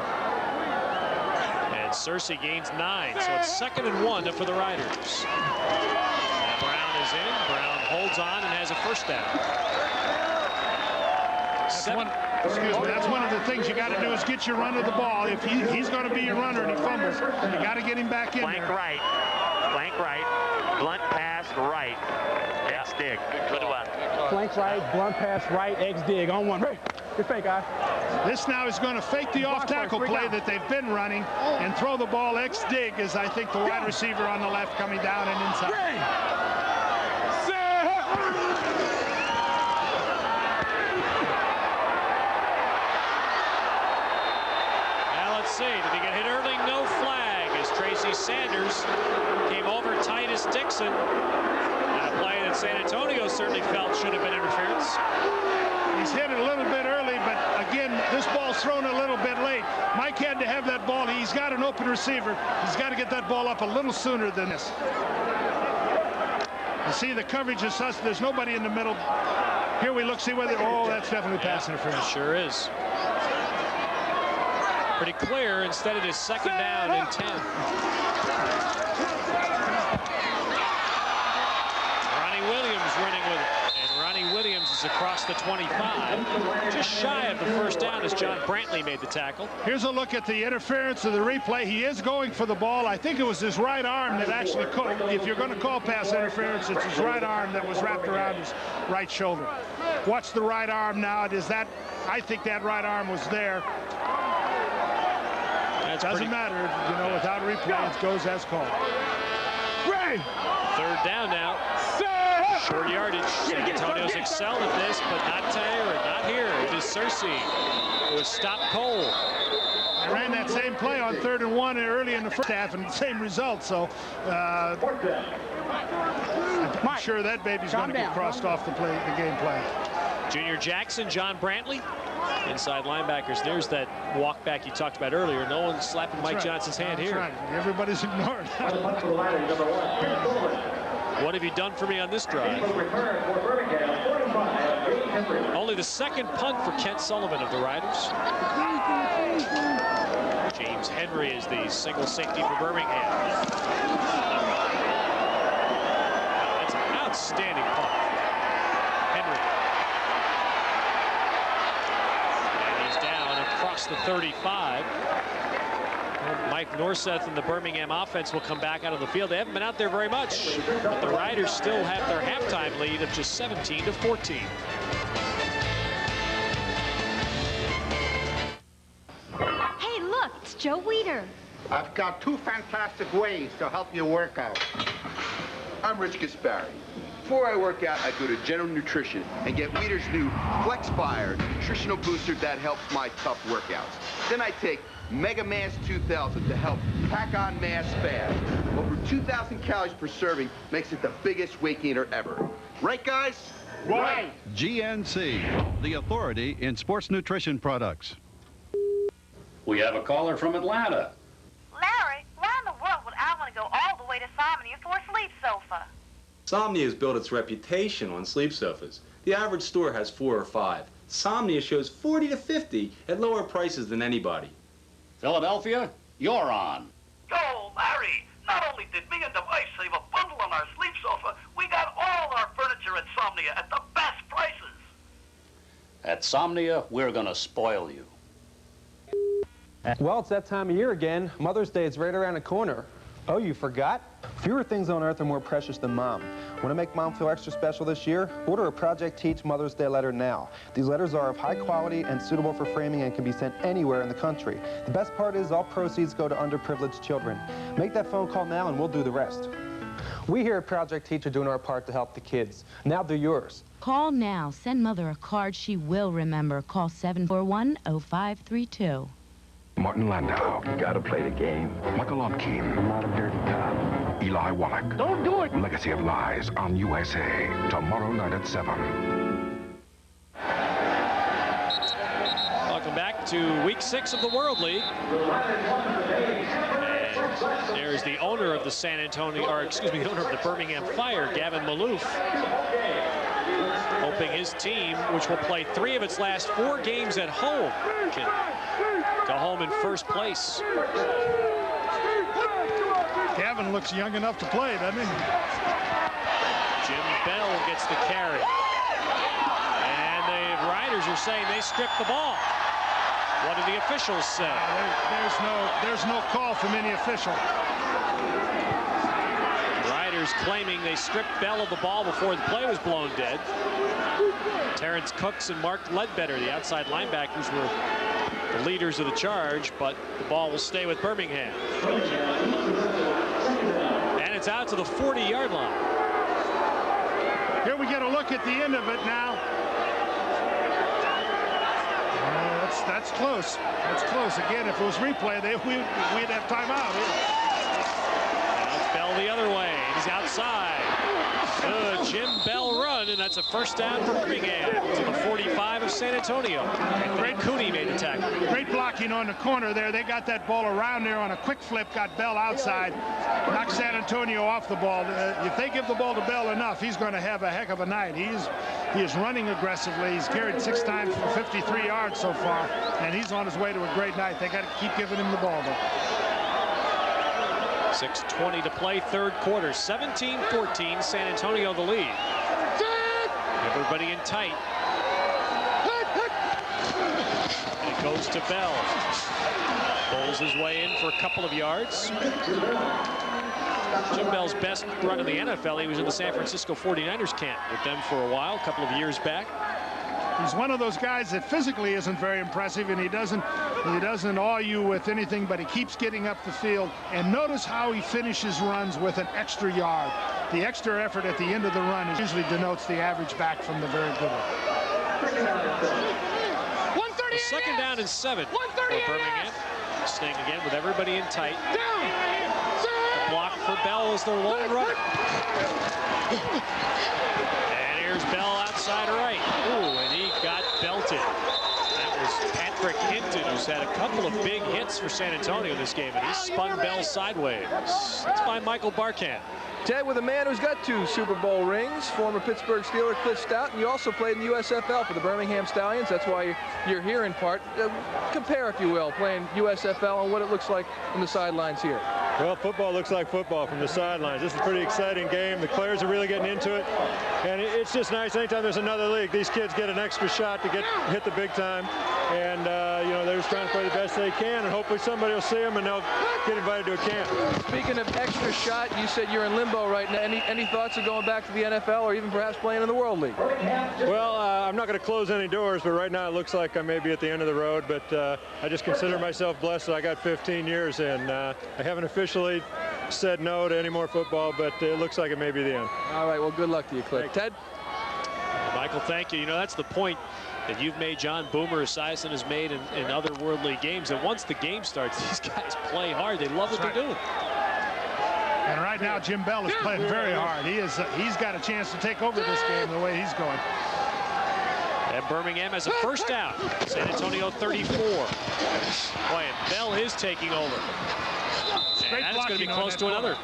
Speaker 1: And Searcy gains 9, so it's 2nd and 1 for the Riders. And Brown is in. Brown holds on and has a first down.
Speaker 2: That's one of the things you got to do is get your run of the ball. If he's going to be your runner and he fumbles, you got to get him back in
Speaker 13: Flank
Speaker 2: there.
Speaker 13: Right. Flank right. Blunt pass right. X dig. Good one.
Speaker 3: Flank right. Blunt pass right. X dig on 1. Hey, good fake, guy.
Speaker 2: This now is going to fake the off-tackle play that they've been running and throw the ball X dig as I think the wide receiver on the left coming down and inside.
Speaker 1: See, did he get hit early? No flag as Tracy Sanders came over Titus Dixon. And a play that San Antonio certainly felt should have been interference.
Speaker 2: He's hit it a little bit early, but again, this ball's thrown a little bit late. Mike had to have that ball. He's got an open receiver. He's got to get that ball up a little sooner than this. You see the coverage is such, there's nobody in the middle. Here we look, see whether, oh, that's definitely pass interference.
Speaker 1: Sure is. Pretty clear. Instead it is 2nd down and 10. Ronnie Williams running with it. And Ronnie Williams is across the 25. Just shy of the first down as John Brantley made the tackle.
Speaker 2: Here's a look at the interference of the replay. He is going for the ball. I think it was his right arm that actually caught. If you're going to call pass interference, it's his right arm that was wrapped around his right shoulder. Watch the right arm now. It is that. I think that right arm was there. It doesn't matter, you know, without replay, it goes as called. Ray!
Speaker 1: Third down now. Short yardage. San Antonio's excelled at this, but not here. It is Searcy who has stopped Cole.
Speaker 2: They ran that same play on 3rd and 1 early in the first half, and the same result. So I'm sure that baby's going to get crossed off the game plan.
Speaker 1: Junior Jackson, John Brantley, inside linebackers. There's that walk back you talked about earlier. No one's slapping Mike Johnson's hand here.
Speaker 2: Right. Everybody's ignored.
Speaker 1: What have you done for me on this drive? Only the second punt for Kent Sullivan of the Riders. James Henry is the single safety for Birmingham. That's an outstanding punt. Henry. And he's down across the 35. Mike Norseth and the Birmingham offense will come back out of the field. They haven't been out there very much, but the Riders still have their halftime lead of just 17-14.
Speaker 11: Hey, look, it's Joe Weider.
Speaker 12: I've got 2 fantastic ways to help you work out.
Speaker 15: I'm Rich Gaspari. Before I work out, I go to General Nutrition and get Weider's new Flex Fire nutritional booster that helps my tough workouts. Then I take Mega Mass 2000 to help pack on mass fast. Over 2,000 calories per serving makes it the biggest weight gainer ever. Right, guys?
Speaker 12: Right.
Speaker 18: GNC, the authority in sports nutrition products.
Speaker 25: We have a caller from Atlanta.
Speaker 26: Larry, why in the world would I want to go all the way to Somnia for a sleep sofa?
Speaker 27: Somnia has built its reputation on sleep sofas. The average store has 4 or 5. Somnia shows 40 to 50 at lower prices than anybody.
Speaker 25: Philadelphia, you're on.
Speaker 28: Yo, Larry, not only did me and the wife save a bundle on our sleep sofa, we got all our furniture at Somnia at the best prices.
Speaker 25: At Somnia, we're gonna spoil you.
Speaker 29: Well, it's that time of year again. Mother's Day is right around the corner. Oh, you forgot? Fewer things on earth are more precious than Mom. Want to make Mom feel extra special this year? Order a Project Teach Mother's Day letter now. These letters are of high quality and suitable for framing and can be sent anywhere in the country. The best part is all proceeds go to underprivileged children. Make that phone call now and we'll do the rest. We here at Project Teach are doing our part to help the kids. Now do yours.
Speaker 30: Call now. Send Mother a card she will remember. Call 741-0532.
Speaker 6: Martin Landau, gotta play the game. Michael Oldkein, I'm not a dirty cop. Eli Wallach. Don't do it! Legacy of Lies on USA. Tomorrow night at 7.
Speaker 1: Welcome back to Week 6 of the World League. And there's the owner of the the owner of the Birmingham Fire, Gavin Malouf, hoping his team, which will play 3 of its last 4 games at home, can go home in first place.
Speaker 2: Gavin looks young enough to play, doesn't he?
Speaker 1: Jim Bell gets the carry. And the Riders are saying they stripped the ball. What do the officials say?
Speaker 2: There's no call from any official.
Speaker 1: Riders claiming they stripped Bell of the ball before the play was blown dead. Terrence Cooks and Mark Ledbetter, the outside linebackers, were the leaders of the charge, but the ball will stay with Birmingham. And it's out to the 40-yard line.
Speaker 2: Here we get a look at the end of it now. That's close. That's close. Again, if it was replay, we'd have timeout.
Speaker 1: Now it's Bell the other way. He's outside. Good Jim Bell run, and that's a first down for Birmingham to the 45 of San Antonio. And Greg Cooney made the tackle.
Speaker 2: Great blocking on the corner there. They got that ball around there on a quick flip, got Bell outside, knocked San Antonio off the ball. If they give the ball to Bell enough, he's going to have a heck of a night. He is running aggressively. He's carried 6 times for 53 yards so far, and he's on his way to a great night. They got to keep giving him the ball, though.
Speaker 1: 6:20 to play, third quarter. 17-14, San Antonio the lead. Everybody in tight. Goes to Bell. Pulls his way in for a couple of yards. Jim Bell's best run in the NFL, he was in the San Francisco 49ers camp with them for a while, a couple of years back.
Speaker 2: He's one of those guys that physically isn't very impressive, and he doesn't awe you with anything, but he keeps getting up the field. And notice how he finishes runs with an extra yard. The extra effort at the end of the run usually denotes the average back from the very good one.
Speaker 1: A second down and 7 for Birmingham. Staying again with everybody in tight. The block for Bell is their lone runner. And here's Bell outside right. Ooh, and he got belted. That was Patrick Hinton, who's had a couple of big hits for San Antonio this game, and he spun Bell sideways. That's by Michael Barkan.
Speaker 10: Ted, with a man who's got 2 Super Bowl rings, former Pittsburgh Steeler Cliff Stout, and you also played in the USFL for the Birmingham Stallions. That's why you're here in part. Compare, if you will, playing USFL and what it looks like from the sidelines here.
Speaker 5: Well, football looks like football from the sidelines. This is a pretty exciting game. The players are really getting into it. And it's just nice anytime there's another league, these kids get an extra shot to hit the big time. And, you know, they're just trying to play the best they can, and hopefully somebody will see them and they'll get invited to a camp.
Speaker 10: Speaking of extra shot, you said you're in limbo right now. Any thoughts of going back to the NFL or even perhaps playing in the World League?
Speaker 5: Well, I'm not going to close any doors, but right now it looks like I may be at the end of the road. But I just consider myself blessed that I got 15 years, and I haven't officially said no to any more football, but it looks like it may be the end.
Speaker 10: All right, well, good luck to you, Cliff. Ted?
Speaker 1: Michael, thank you. You know, that's the point that you've made, John Boomer Esiason has made in other World League games. And once the game starts, these guys play hard. They love what they're doing.
Speaker 2: And right now, Jim Bell is playing very hard. He's got a chance to take over this game the way he's going.
Speaker 1: And Birmingham has a first down. San Antonio 34. Boy, and Bell is taking over. And that's going to be close to another.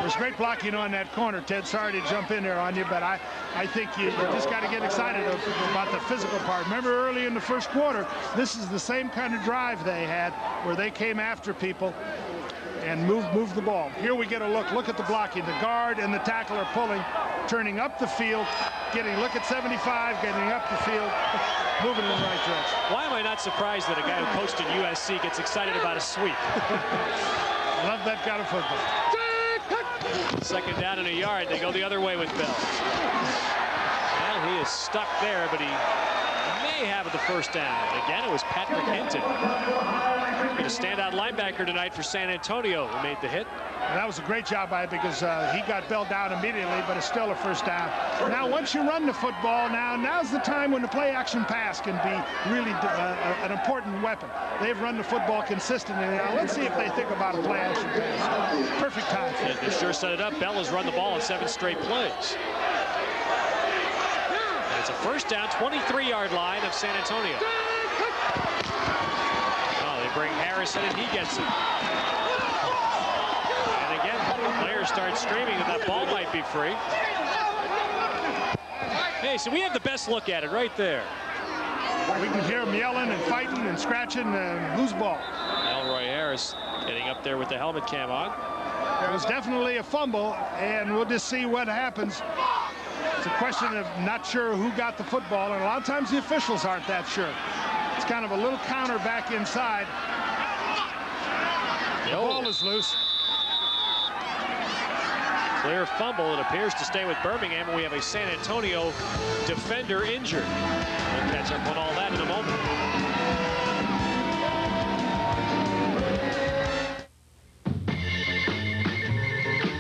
Speaker 2: There's great blocking on that corner, Ted. Sorry to jump in there on you, but I think you just got to get excited about the physical part. Remember early in the first quarter, this is the same kind of drive they had where they came after people and moved the ball. Here we get a look. Look at the blocking. The guard and the tackle are pulling, turning up the field, look at 75, getting up the field, moving in the right direction.
Speaker 1: Why am I not surprised that a guy who coached at USC gets excited about a sweep?
Speaker 2: I love that kind of football.
Speaker 1: Second down and a yard. They go the other way with Bell. Well, he is stuck there, but he may have the first down. Again, it was Patrick Hinton. A standout linebacker tonight for San Antonio who made the hit.
Speaker 2: And that was a great job by it because he got Bell down immediately, but it's still a first down. Now, once you run the football, now's the time when the play-action pass can be really an important weapon. They've run the football consistently. Now, let's see if they think about a play-action pass. Perfect time.
Speaker 1: Yeah, they sure set it up. Bell has run the ball in 7 straight plays. And it's a first down, 23-yard line of San Antonio. Bring Harrison and he gets it. And again, the players start screaming that ball might be free. Hey, so we have the best look at it right there.
Speaker 2: We can hear them yelling and fighting and scratching and loose ball.
Speaker 1: Elroy Harris getting up there with the helmet cam on.
Speaker 2: It was definitely a fumble, and we'll just see what happens. It's a question of not sure who got the football, and a lot of times the officials aren't that sure. It's kind of a little counter back inside. The ball is loose.
Speaker 1: Clear fumble. It appears to stay with Birmingham, and we have a San Antonio defender injured. We'll catch up on all that in a moment.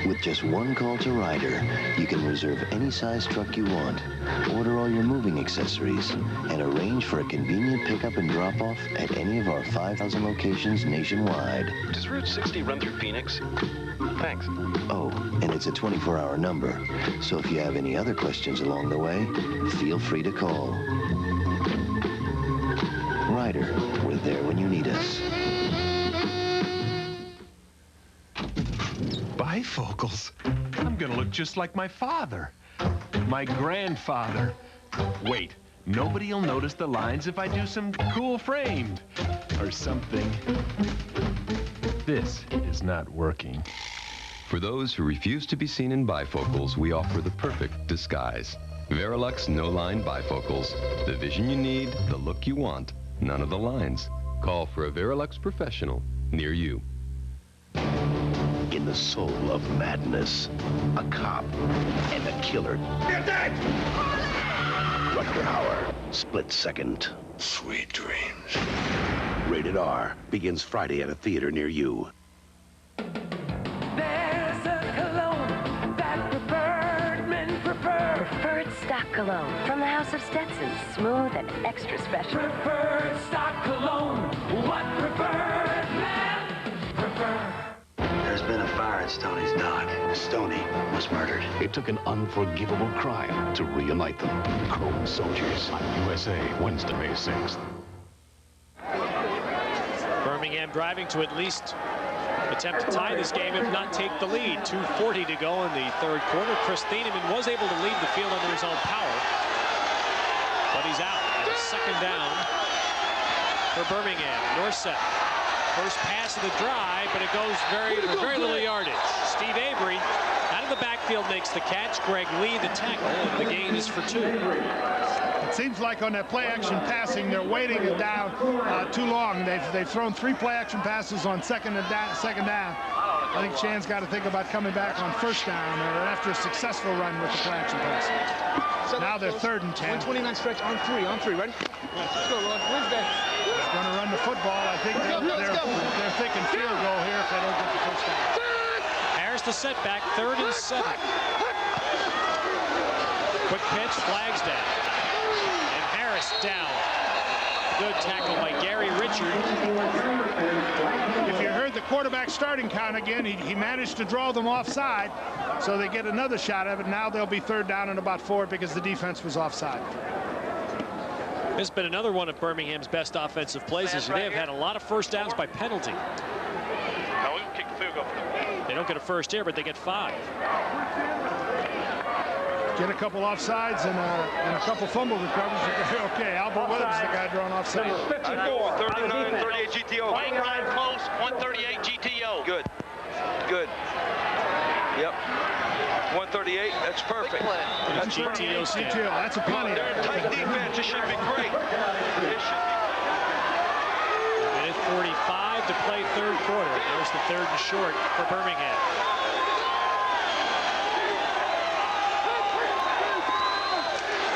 Speaker 9: With just one call to Ryder, you can reserve any size truck you want, order all your moving accessories, and arrange for a convenient pickup and drop-off at any of our 5,000 locations nationwide.
Speaker 14: Does Route 60 run through Phoenix? Thanks.
Speaker 9: Oh, and it's a 24-hour number, so if you have any other questions along the way, feel free to call. Ryder, we're there when you need us.
Speaker 16: Bifocals? I'm gonna look just like my father. My grandfather. Wait, nobody'll notice the lines if I do some cool framed or something. This is not working.
Speaker 17: For those who refuse to be seen in bifocals, we offer the perfect disguise. Verilux no-line bifocals. The vision you need, the look you want. none of the lines. Call for a Verilux professional near you.
Speaker 6: In the soul of madness, a cop and a killer. You're dead! Rutger Hauer, Split Second. Sweet dreams. Rated R, begins Friday at a theater near you.
Speaker 4: There's a cologne that preferred men prefer.
Speaker 7: Preferred stock cologne from the House of Stetson. Smooth and extra special.
Speaker 4: Preferred stock cologne. What preferred men prefer.
Speaker 8: There's been a fire at Stoney's dock. Stoney was murdered.
Speaker 14: It took an unforgivable crime to reunite them. Chrome Soldiers on USA, Wednesday, May 6th.
Speaker 1: Birmingham driving to at least attempt to tie this game, if not take the lead. 2:40 to go in the third quarter. Chris Thieneman was able to lead the field under his own power, but he's out. And a second down for Birmingham. Norset. First pass of the drive, but it goes very little yardage. Steve Avery out of the backfield makes the catch. Greg Lee the tackle, and the gain is for 2.
Speaker 2: It seems like on that play-action passing, they're waiting it down too long. They've thrown 3 play-action passes on second down. I think Shan's got to think about coming back on first down or after a successful run with the play-action pass. Now they're 3rd and 10.
Speaker 3: 129 stretch on 3, ready? Let's go, Roy. Where's that?
Speaker 2: He's going to run the football. I think they're thinking field goal here if they don't get the first down.
Speaker 1: Harris the setback, 3rd and 7. Quick pitch, flags down. And Harris down. Good tackle by Gary Richard.
Speaker 2: If you heard the quarterback starting count again, he managed to draw them offside, so they get another shot at it. Now they'll be 3rd down and about 4 because the defense was offside.
Speaker 1: This has been another one of Birmingham's best offensive plays this year. They have had a lot of first downs by penalty.
Speaker 28: Now we will kick the field goal.
Speaker 1: They don't get a first here, but they get 5.
Speaker 2: Get a couple offsides and a couple fumble recoveries. Okay, Albert Williams, the guy drawn offside.
Speaker 28: 54, 39, 38 GTO. Playing line close, 138 GTO.
Speaker 10: Good. Yep. 138, that's perfect.
Speaker 1: That's GTO stand.
Speaker 2: That's a penalty.
Speaker 10: They're in tight defense. It should be great.
Speaker 1: Minute 45 to play third quarter. There's the 3rd and short for Birmingham.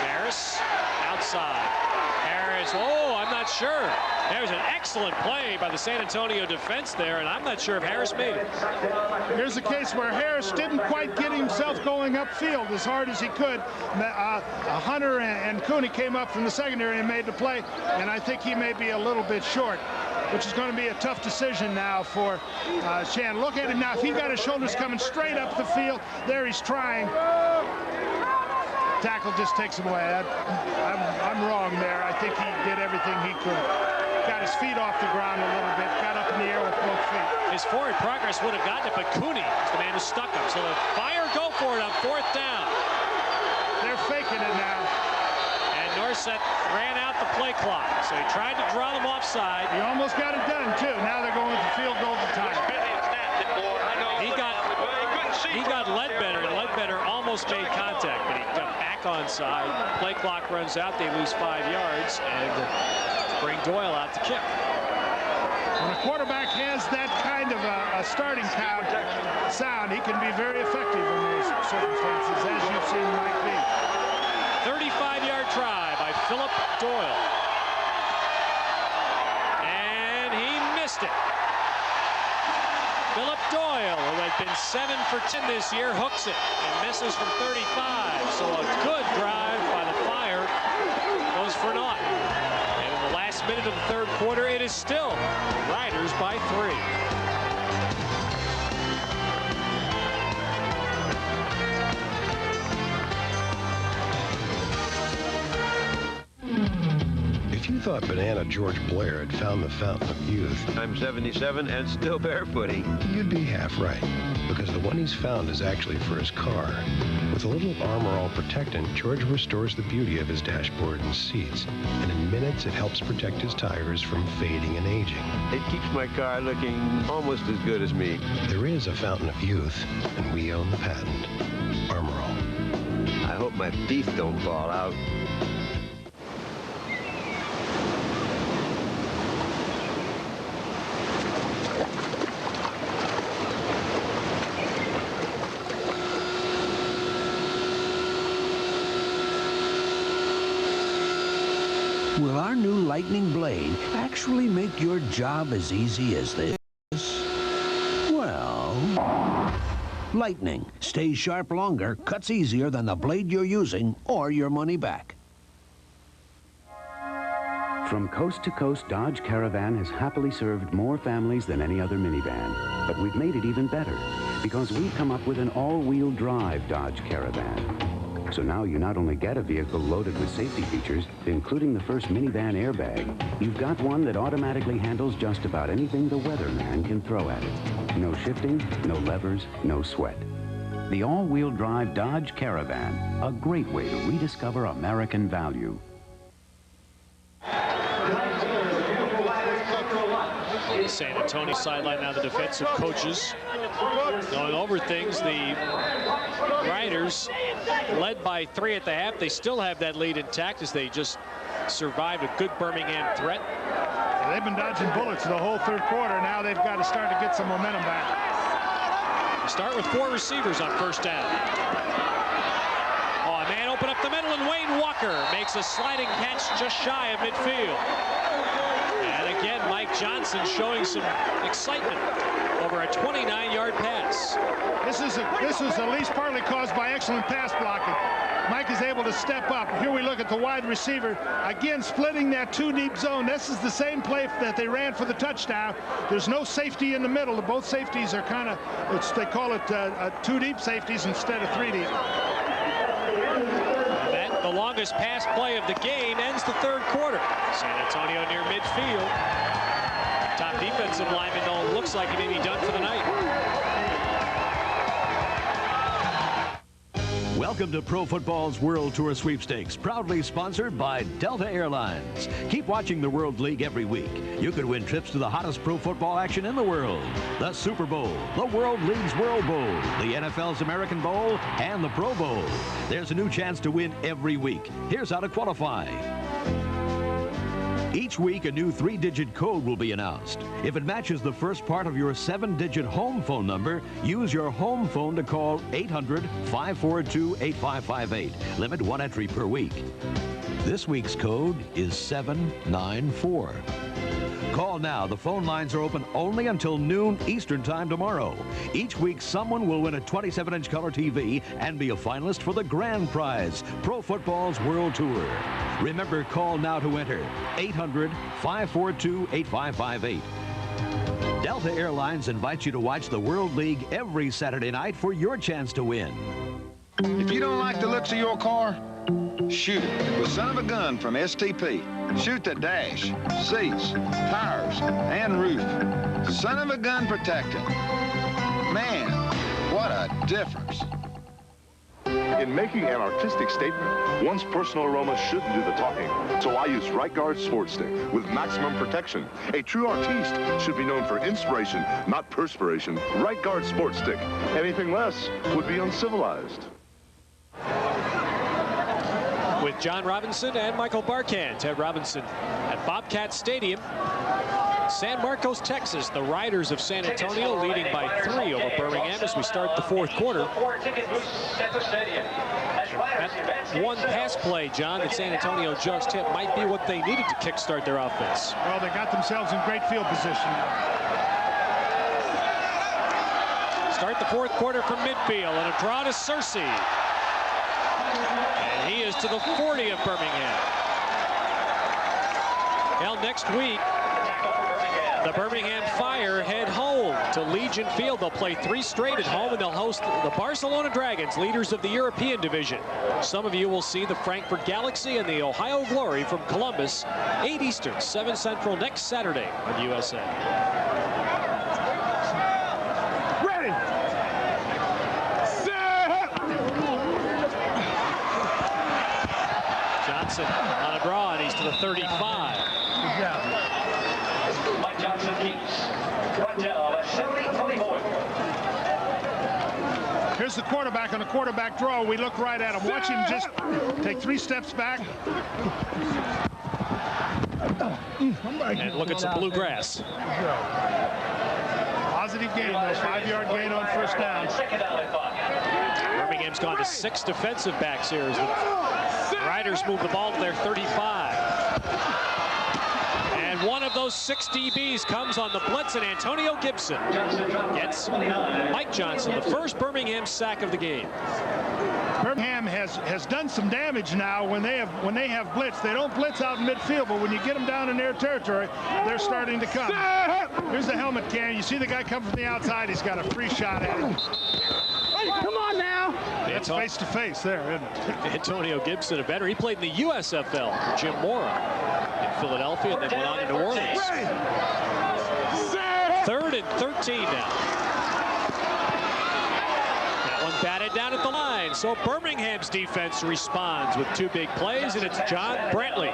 Speaker 1: Harris outside. Harris, I'm not sure. There's an excellent play by the San Antonio defense there, and I'm not sure if Harris made it.
Speaker 2: Here's a case where Harris didn't quite get himself going upfield as hard as he could. Hunter and Cooney came up from the secondary and made the play, and I think he may be a little bit short, which is going to be a tough decision now for Shan. Look at him now. If he got his shoulders coming straight up the field, there he's trying. Tackle just takes him away. I'm wrong there. I think he did everything he could. Got his feet off the ground a little bit, got up in the air with both feet.
Speaker 1: His forward progress would have gotten it, but Cooney is the man who stuck him. So the Fire go for it on 4th down.
Speaker 2: They're faking it now.
Speaker 1: And Norset ran out the play clock, so he tried to draw them offside.
Speaker 2: He almost got it done, too. Now they're going with the field goal to time.
Speaker 1: He got Ledbetter, and Ledbetter almost made contact, but he got back onside. Play clock runs out, they lose 5 yards, and bring Doyle out to kick.
Speaker 2: When a quarterback has that kind of a starting count sound, he can be very effective in those circumstances, as you've seen Mike be.
Speaker 1: 35-yard try by Philip Doyle. And he missed it. Philip Doyle, who had been 7 for 10 this year, hooks it and misses from 35. So a good drive by the Fire goes for naught. And in the last minute of the third quarter, it is still Riders by 3.
Speaker 6: If you thought Banana George Blair had found the fountain of youth,
Speaker 13: I'm 77 and still barefooting.
Speaker 6: You'd be half right, because the one he's found is actually for his car. With a little Armor All Protectant, George restores the beauty of his dashboard and seats, and in minutes it helps protect his tires from fading and aging.
Speaker 13: It keeps my car looking almost as good as me.
Speaker 6: There is a fountain of youth, and we own the patent. Armor All.
Speaker 13: I hope my teeth don't fall out.
Speaker 11: Will our new Lightning blade actually make your job as easy as this? Well, Lightning stays sharp longer, cuts easier than the blade you're using, or your money back.
Speaker 12: From coast to coast, Dodge Caravan has happily served more families than any other minivan. But we've made it even better because we've come up with an all-wheel drive Dodge Caravan. So now you not only get a vehicle loaded with safety features, including the first minivan airbag, you've got one that automatically handles just about anything the weatherman can throw at it. No shifting, no levers, no sweat. The all-wheel drive Dodge Caravan, a great way to rediscover American value.
Speaker 1: The San Antonio sideline now, the defensive coaches going over things. The Riders led by 3 at the half. They still have that lead intact as they just survived a good Birmingham threat.
Speaker 2: They've been dodging bullets the whole third quarter. Now they've got to start to get some momentum back.
Speaker 1: They start with 4 receivers on first down. Oh, a man open up the middle, and Wayne Walker makes a sliding catch just shy of midfield. And again, Mike Johnson showing some excitement over a 29-yard pass.
Speaker 2: This is at least partly caused by excellent pass blocking. Mike is able to step up. Here we look at the wide receiver, again splitting that 2-deep zone. This is the same play that they ran for the touchdown. There's no safety in the middle. Both safeties are kind of, they call it 2-deep safeties instead of 3-deep.
Speaker 1: That, the longest pass play of the game, ends the third quarter. San Antonio near midfield. Top defensive lineman, though, looks like he may be done for the night.
Speaker 15: Welcome to Pro Football's World Tour Sweepstakes, proudly sponsored by Delta Airlines. Keep watching the World League every week. You could win trips to the hottest pro football action in the world. The Super Bowl, the World League's World Bowl, the NFL's American Bowl, and the Pro Bowl. There's a new chance to win every week. Here's how to qualify. Each week, a new 3-digit code will be announced. If it matches the first part of your 7-digit home phone number, use your home phone to call 800-542-8558. Limit 1 entry per week. This week's code is 794. Call now. The phone lines are open only until noon Eastern Time tomorrow. Each week, someone will win a 27-inch color TV and be a finalist for the grand prize, Pro Football's World Tour. Remember, call now to enter. 800-542-8558. Delta Airlines invites you to watch the World League every Saturday night for your chance to win.
Speaker 18: If you don't like the looks of your car, shoot it with Son of a Gun from STP. Shoot the dash, seats, tires, and roof. Son of a Gun protecting. Man, what a difference.
Speaker 19: In making an artistic statement, one's personal aroma shouldn't do the talking. So I use Right Guard Sport Stick with maximum protection. A true artiste should be known for inspiration, not perspiration. Right Guard Sport Stick. Anything less would be uncivilized.
Speaker 1: With John Robinson and Michael Barkan. Ted Robinson at Bobcat Stadium, San Marcos, Texas. The Riders of San Antonio leading by 3 over Birmingham as we start the fourth quarter. That one pass play, John, that San Antonio just hit might be what they needed to kickstart their offense.
Speaker 2: Well, they got themselves in great field position.
Speaker 1: Start the fourth quarter from midfield, and a draw to Searcy. And he is to the 40 of Birmingham. Well, next week, the Birmingham Fire head home to Legion Field. They'll play 3 straight at home, and they'll host the Barcelona Dragons, leaders of the European division. Some of you will see the Frankfurt Galaxy and the Ohio Glory from Columbus, 8 Eastern, 7 Central next Saturday on USA.
Speaker 2: Ready.
Speaker 1: Johnson on a draw, and he's to the 35.
Speaker 2: Good job.
Speaker 28: Mike Johnson keeps. Right down at 70-24.
Speaker 2: Here's the quarterback on a quarterback draw. We look right at him. Watch him just take 3 steps back.
Speaker 1: And look at some bluegrass.
Speaker 2: Positive gain, though. 5-yard gain on first down.
Speaker 1: Birmingham's gone to 6 defensive backs here as the Riders move the ball to their 35. And one of those 6 DBs comes on the blitz, and Antonio Gibson gets Mike Johnson, the first Birmingham sack of the game.
Speaker 2: Birmingham has done some damage now when they have blitz. They don't blitz out in midfield, but when you get them down in their territory, they're starting to come. Here's the helmet can. You see the guy come from the outside. He's got a free shot at him.
Speaker 4: Come on now.
Speaker 2: That's face to face there, isn't it?
Speaker 1: Antonio Gibson, a veteran. He played in the USFL for Jim Mora in Philadelphia and then went on to New Orleans. 3rd and 13 now. That one batted down at the line. So Birmingham's defense responds with 2 big plays, and it's John Brantley.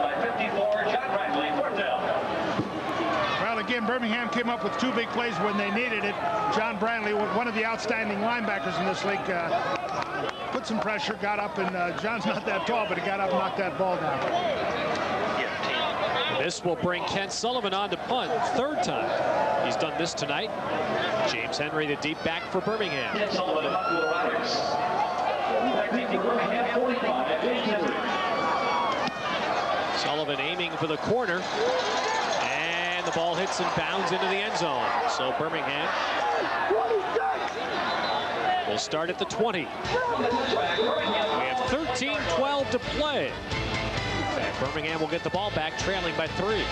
Speaker 2: Well, again, Birmingham came up with 2 big plays when they needed it. John Brantley, one of the outstanding linebackers in this league, put some pressure, got up, and John's not that tall, but he got up and knocked that ball down.
Speaker 1: This will bring Kent Sullivan on to punt, 3rd time he's done this tonight. James Henry, the deep back for Birmingham. Sullivan aiming for the corner, and the ball hits and bounds into the end zone. So Birmingham will start at the 20. We have 13-12 to play. And Birmingham will get the ball back, trailing by 3.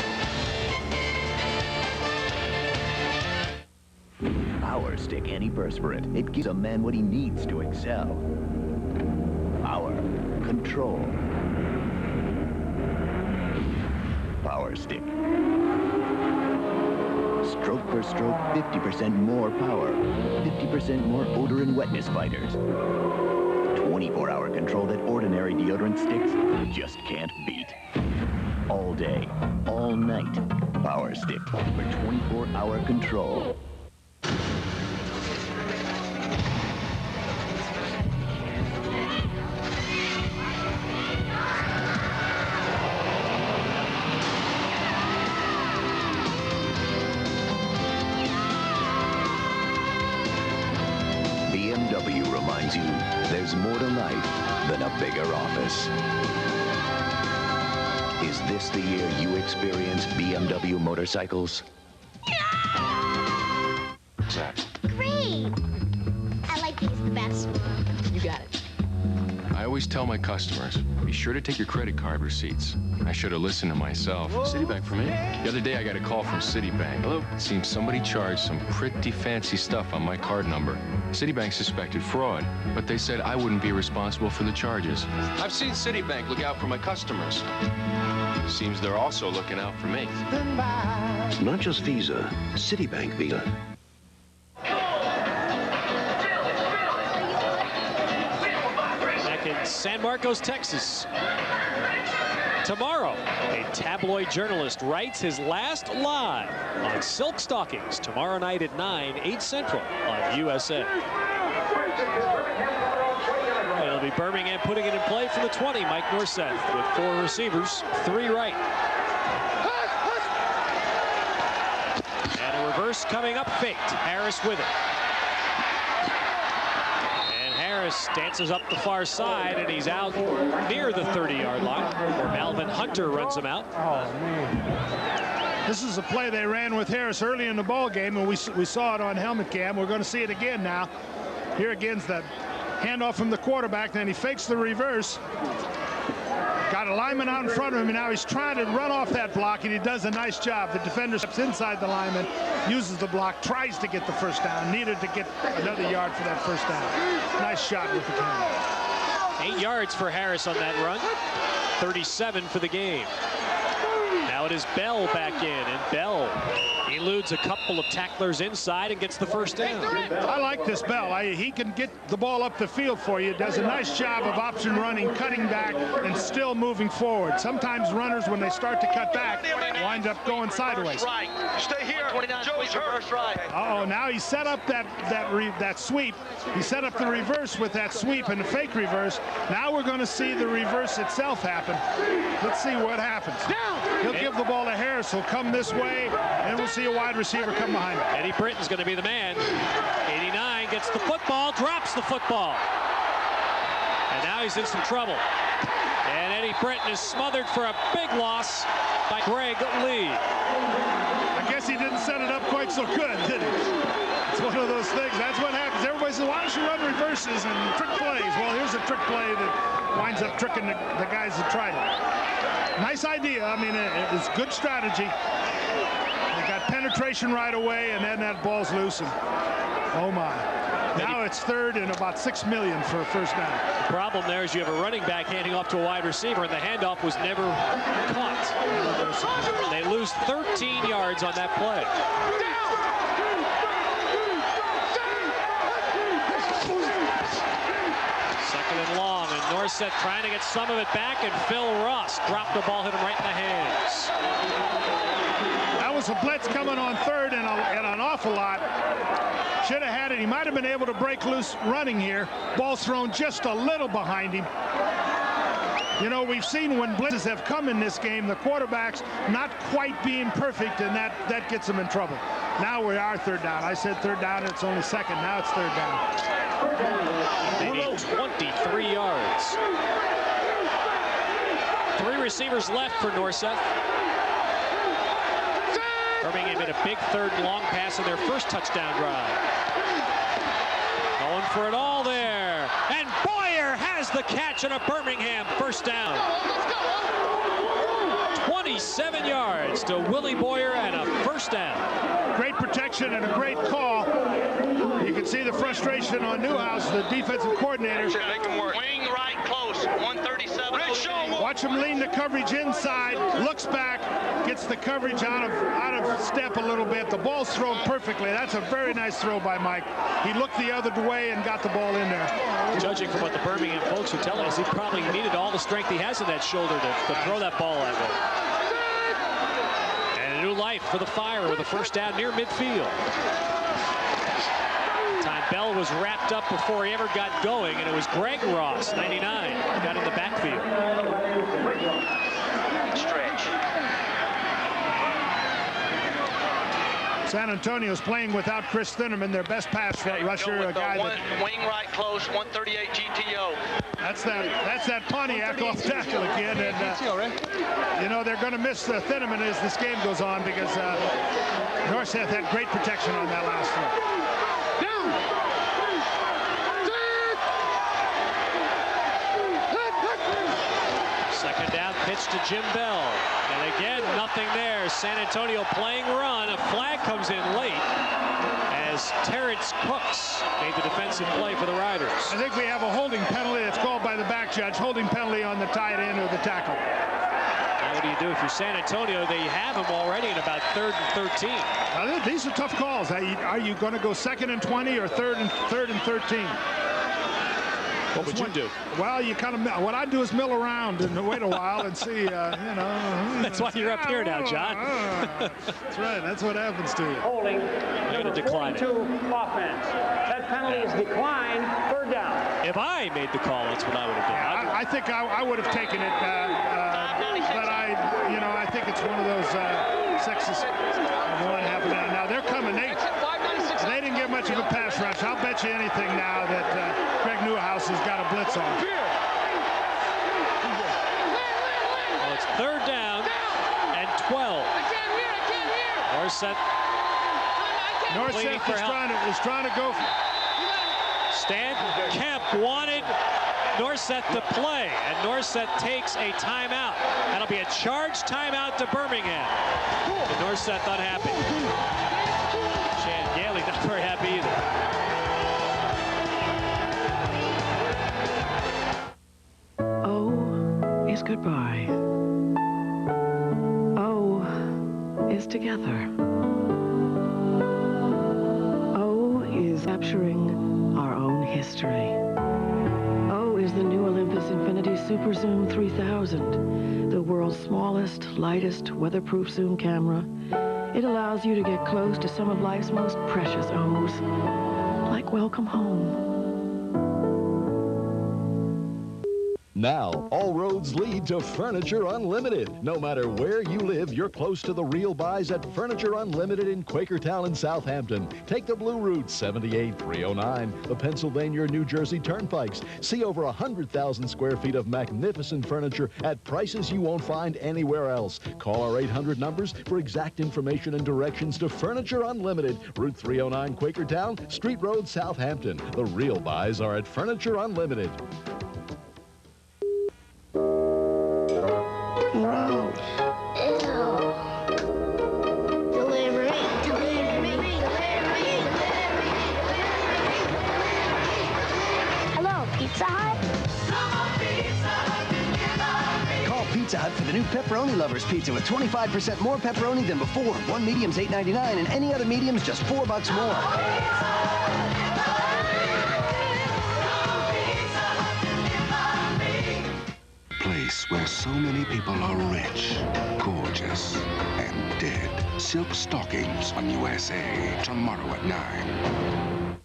Speaker 20: Power Stick Antiperspirant. It gives a man what he needs to excel. Power. Control. Power Stick. Stroke per stroke, 50% more power. 50% more odor and wetness fighters. 24-hour control that ordinary deodorant sticks just can't beat. All day, all night. Power Stick for 24-hour control. BMW reminds you there's more to life than a bigger office. Is this the year you experience BMW motorcycles?
Speaker 21: Great! I like these the best.
Speaker 22: You got it. I always tell my customers, be sure to take your credit card receipts. I should have listened to myself. Citibank for me? The other day I got a call from Citibank. Hello? It seems somebody charged some pretty fancy stuff on my card number. Citibank suspected fraud, but they said I wouldn't be responsible for the charges. I've seen Citibank look out for my customers. Seems they're also looking out for me.
Speaker 6: Not just Visa, Citibank Visa.
Speaker 1: Back in San Marcos, Texas. Tomorrow, a tabloid journalist writes his last lie on silk stockings. Tomorrow night at 9, 8 Central on USA. It'll be Birmingham putting it in play from the 20. Mike Norseth with 4 receivers, 3 right. And a reverse coming up, faked. Harris with it. Harris dances up the far side, and he's out near the 30-yard line, where Malvin Hunter runs him out.
Speaker 2: Oh, man. This is a play they ran with Harris early in the ball game, and we saw it on helmet cam. We're going to see it again now. Here again's that handoff from the quarterback, then he fakes the reverse. Got a lineman out in front of him, and now he's trying to run off that block, and he does a nice job. The defender steps inside the lineman, uses the block, tries to get the first down, needed to get another yard for that first down. Nice shot with the camera.
Speaker 1: 8 yards for Harris on that run. 37 for the game. Now it is Bell back in, and Bell eludes a couple of tacklers inside and gets the first down.
Speaker 2: I like this Bell. He can get the ball up the field for you. Does a nice job of option running, cutting back, and still moving forward. Sometimes runners, when they start to cut back, wind up going sideways.
Speaker 28: Stay here. Joey's hurt.
Speaker 2: Uh-oh, now he set up that sweep. He set up the reverse with that sweep and the fake reverse. Now we're going to see the reverse itself happen. Let's see what happens. He'll give the ball to Harris. He'll come this way, and we'll see a wide receiver come behind him.
Speaker 1: Eddie Britton's going to be the man. 89 gets the football, drops the football. And now he's in some trouble. And Eddie Britton is smothered for a big loss by Greg Lee.
Speaker 2: I guess he didn't set it up quite so good, did he? It's one of those things. That's what happens. Everybody says, why don't you run reverses and trick plays? Well, here's a trick play that winds up tricking the guys that tried it. Nice idea. I mean, it's good strategy. They got penetration right away, and then that ball's loose. And, oh, my. Now it's third and about 6 million for a first down.
Speaker 1: The problem there is you have a running back handing off to a wide receiver, and the handoff was never caught. They lose 13 yards on that play. Second and long, and Norseth trying to get some of it back, and Phil Ross dropped the ball, hit him right in the hands.
Speaker 2: That was a blitz coming on third and an awful lot. Should have had it. He might have been able to break loose running here. Ball's thrown just a little behind him. You know, we've seen when blitzes have come in this game, the quarterback's not quite being perfect, and that gets them in trouble. Now we are third down. I said third down, and it's only second. Now it's third down.
Speaker 1: They need 23 yards. 3 receivers left for Norseth. Birmingham made a big third and long pass in their first touchdown drive. Going for it all there. And Boyer has the catch on a Birmingham first down. 27 yards to Willie Boyer and a first down.
Speaker 2: Great protection and a great call. You can see the frustration on Newhouse, the defensive coordinator.
Speaker 28: Wing right close, 137.
Speaker 2: Watch him lean the coverage inside, looks back, gets the coverage out of step a little bit. The ball's thrown perfectly. That's a very nice throw by Mike. He looked the other way and got the ball in there.
Speaker 1: Judging from what the Birmingham folks are telling us, he probably needed all the strength he has in that shoulder to throw that ball that way. And a new life for the Fire with a first down near midfield. Bell was wrapped up before he ever got going, and it was Greg Ross, 99, got in the backfield.
Speaker 28: Stretch.
Speaker 2: San Antonio's playing without Chris Thinnerman, their best pass rusher, a guy
Speaker 28: wing right close, 138 GTO.
Speaker 2: That's that Pontiac off tackle again, and you know they're going to miss Thinnerman as this game goes on because Norseth had great protection on that last throw.
Speaker 1: Second down pitch to Jim Bell. And again, nothing there. San Antonio playing run. A flag comes in late as Terrence Cooks made the defensive play for the Riders.
Speaker 2: I think we have a holding penalty that's called by the back judge. Holding penalty on the tight end or the tackle.
Speaker 1: Now what do you do if you're San Antonio? They have him already in about 3rd and 13.
Speaker 2: Now, these are tough calls. Are you going to go 2nd and 20 or 3rd and 13?
Speaker 1: What would you do?
Speaker 2: Well, you kind of, what I do is mill around and wait a while and see, you know.
Speaker 1: That's why you're up here now, John.
Speaker 2: That's right. That's what happens to you.
Speaker 5: Holding.
Speaker 1: You're going to decline it.
Speaker 5: Offense. That penalty is declined. Third down.
Speaker 1: If I made the call, that's what I would have done.
Speaker 2: I think I would have taken it, but I think it's one of those sexes. One half an hour. Now they're coming. They didn't get much of a pass rush. I'll bet you anything now that Greg Newhouse has got a blitz on.
Speaker 1: Well, it's 3rd down and 12.
Speaker 2: Norseth is trying to go.
Speaker 1: Stan Kemp wanted Norseth to play, and Norseth takes a timeout. That'll be a charged timeout to Birmingham. And Norseth unhappy. Shan Gailey not very happy either.
Speaker 9: O is goodbye. O is together. O is capturing our own history. O is the new Olympus Infinity Super Zoom 3000, the world's smallest, lightest, weatherproof zoom camera. It allows you to get close to some of life's most precious O's, like welcome home.
Speaker 7: Now, all roads lead to Furniture Unlimited. No matter where you live, you're close to the real buys at Furniture Unlimited in Quakertown and Southampton. Take the Blue Route 78309, the Pennsylvania or New Jersey Turnpikes. See over 100,000 square feet of magnificent furniture at prices you won't find anywhere else. Call our 800 numbers for exact information and directions to Furniture Unlimited, Route 309 Quakertown, Street Road, Southampton. The real buys are at Furniture Unlimited.
Speaker 21: Gross. Ew. Delivery. Hello, Pizza Hut?
Speaker 16: Call Pizza Hut for the new Pepperoni Lovers Pizza with 25% more pepperoni than before. One medium's $8.99 and any other medium's just $4 more.
Speaker 14: Place where so many people are rich, gorgeous, and dead. Silk Stockings on USA, tomorrow at 9.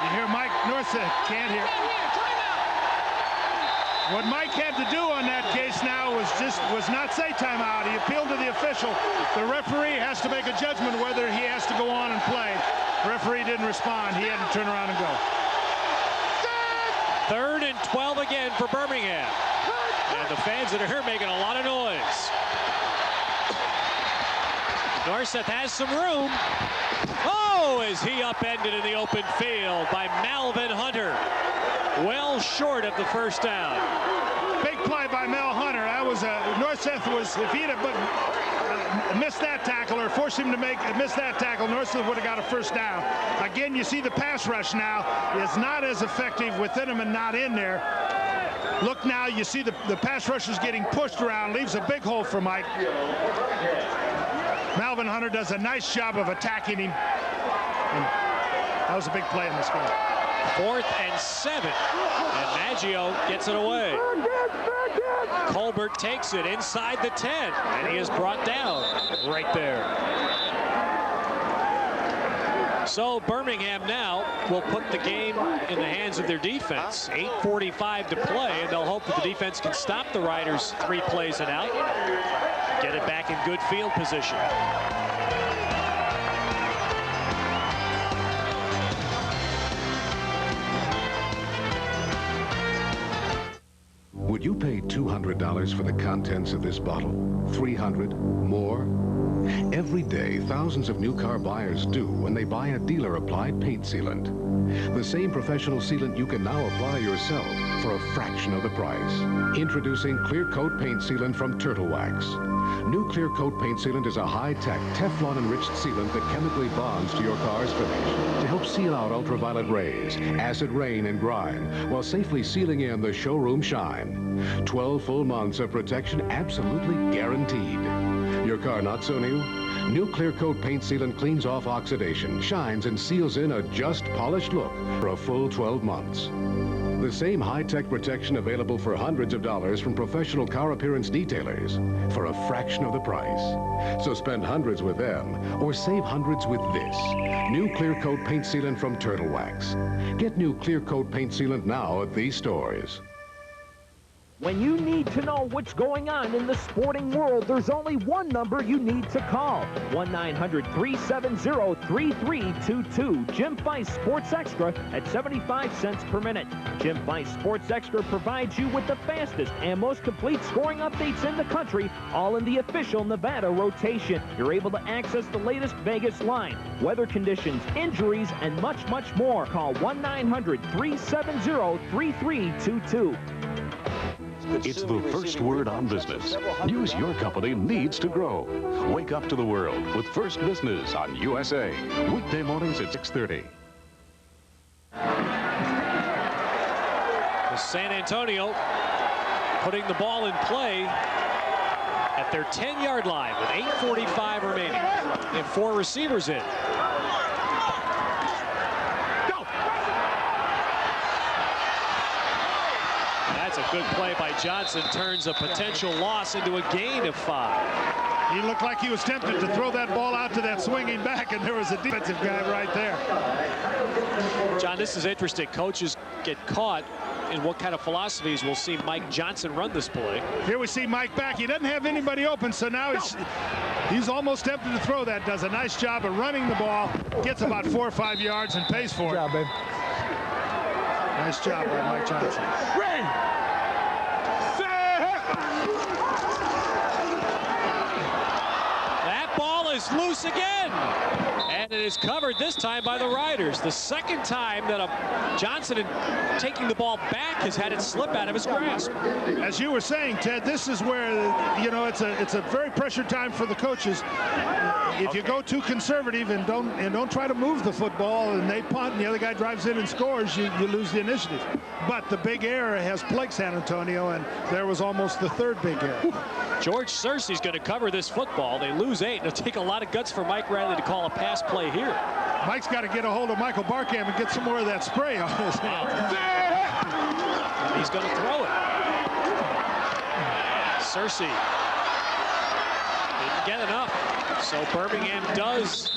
Speaker 2: You hear Mike Northseth, can't hear. What Mike had to do on that case now was not say timeout. He appealed to the official. The referee has to make a judgment whether he has to go on and play. The referee didn't respond. He had to turn around and go.
Speaker 1: 3rd and 12 again for Birmingham. And the fans that are here making a lot of noise. Northseth has some room. Oh, is he upended in the open field by Malvin Hunter. Well short of the first down.
Speaker 2: Big play by Mel Hunter. That was Northseth was, if he'd have missed that tackle or forced him to miss that tackle, Northseth would have got a first down. Again, you see the pass rush now is not as effective within him and not in there. Look now, you see the pass rush is getting pushed around, leaves a big hole for Mike. Malvin Hunter does a nice job of attacking him. And that was a big play in this game.
Speaker 1: 4th and 7. And Maggio gets it away. Colbert takes it inside the 10. And he is brought down right there. So Birmingham now will put the game in the hands of their defense. 8:45 to play, and they'll hope that the defense can stop the Riders 3 plays and out. Get it back in good field position.
Speaker 14: Would you pay $200 for the contents of this bottle? $300? More? Every day, thousands of new car buyers do when they buy a dealer-applied paint sealant. The same professional sealant you can now apply yourself for a fraction of the price. Introducing Clear Coat Paint Sealant from Turtle Wax. New Clear Coat Paint Sealant is a high-tech, Teflon-enriched sealant that chemically bonds to your car's finish to help seal out ultraviolet rays, acid rain, and grime, while safely sealing in the showroom shine. 12 full months of protection absolutely guaranteed. Your car not so new? New Clear Coat Paint Sealant cleans off oxidation, shines, and seals in a just polished look for a full 12 months. The same high-tech protection available for hundreds of dollars from professional car appearance detailers for a fraction of the price. So spend hundreds with them or save hundreds with this. New Clear Coat Paint Sealant from Turtle Wax. Get new Clear Coat Paint Sealant now at these stores.
Speaker 17: When you need to know what's going on in the sporting world, there's only one number you need to call. 1-900-370-3322. Jim Fice Sports Extra at 75 cents per minute. Jim Fice Sports Extra provides you with the fastest and most complete scoring updates in the country, all in the official Nevada rotation. You're able to access the latest Vegas line, weather conditions, injuries, and much, much more. Call 1-900-370-3322.
Speaker 14: It's the first word on business. News your company needs to grow. Wake up to the world with First Business on USA. Weekday mornings at 6:30.
Speaker 1: San Antonio putting the ball in play at their 10-yard line with 8:45 remaining. They have 4 receivers in. That's a good play by Johnson. Turns a potential loss into a gain of 5.
Speaker 2: He looked like he was tempted to throw that ball out to that swinging back, and there was a defensive guy right there.
Speaker 1: John, this is interesting. Coaches get caught in what kind of philosophies we'll see Mike Johnson run this play.
Speaker 2: Here we see Mike back. He doesn't have anybody open, so now he's almost tempted to throw that. Does a nice job of running the ball, gets about 4 or 5 yards, and pays for it. Good job, babe. Nice job by Mike Johnson.
Speaker 1: That ball is loose again. And it is covered this time by the Riders. The second time that Johnson, in taking the ball back, has had it slip out of his grasp.
Speaker 2: As you were saying, Ted, this is where, you know, it's a very pressured time for the coaches. If you go too conservative and don't try to move the football, and they punt and the other guy drives in and scores, you lose the initiative. But the big error has plagued San Antonio, and there was almost the third big error.
Speaker 1: George Searcy's going to cover this football. They lose 8. It'll take a lot of guts for Mike Riley to call a pass play here.
Speaker 2: Mike's got to get a hold of Michael Barkham and get some more of that spray on his hand.
Speaker 1: And he's going to throw it. Searcy didn't get enough. So Birmingham does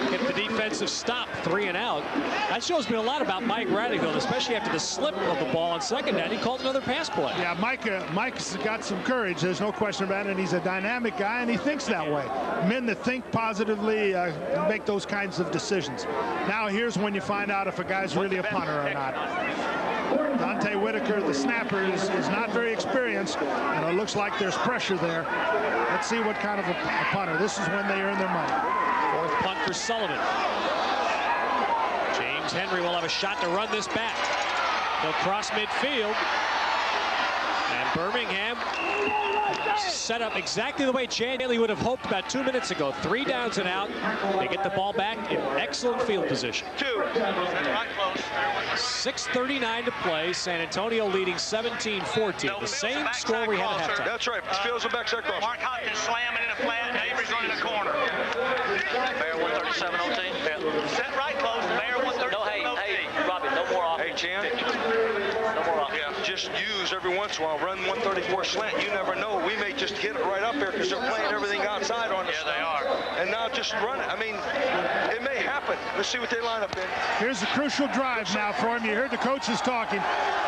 Speaker 1: get the defensive stop, 3 and out. That shows me a lot about Mike Riley, though, especially after the slip of the ball on second down. He called another pass play.
Speaker 2: Yeah, Mike's got some courage. There's no question about it. And he's a dynamic guy, and he thinks that way. Men that think positively make those kinds of decisions. Now here's when you find out if a guy's really a punter or not. Dante Whitaker, the snapper, is not very experienced, and it looks like there's pressure there. Let's see what kind of a punter. This is when they earn their money.
Speaker 1: 4th punt for Sullivan. James Henry will have a shot to run this back. They'll cross midfield. And Birmingham set up exactly the way Chan Daly would have hoped about 2 minutes ago. 3 downs and out. They get the ball back in excellent field position. 6:39 to play. San Antonio leading 17-14. The same score we had at halftime.
Speaker 18: That's right. Fields and backside cross.
Speaker 28: Mark Hopkins slamming in a flat. Avery's running the corner. Bear 137 OT. Set right close. Bear 137
Speaker 3: no, hey, Robbie, no more off.
Speaker 18: Hey, Chan.
Speaker 3: No more off.
Speaker 18: Yeah, just use every once in a while. Run 134 slant. You never know. We may just hit it right up there because they're playing everything outside on us.
Speaker 28: Yeah, they are.
Speaker 18: And now just run it. I mean, it may happen. Let's see what they line up in.
Speaker 2: Here's a crucial drive now for him. You heard the coaches talking.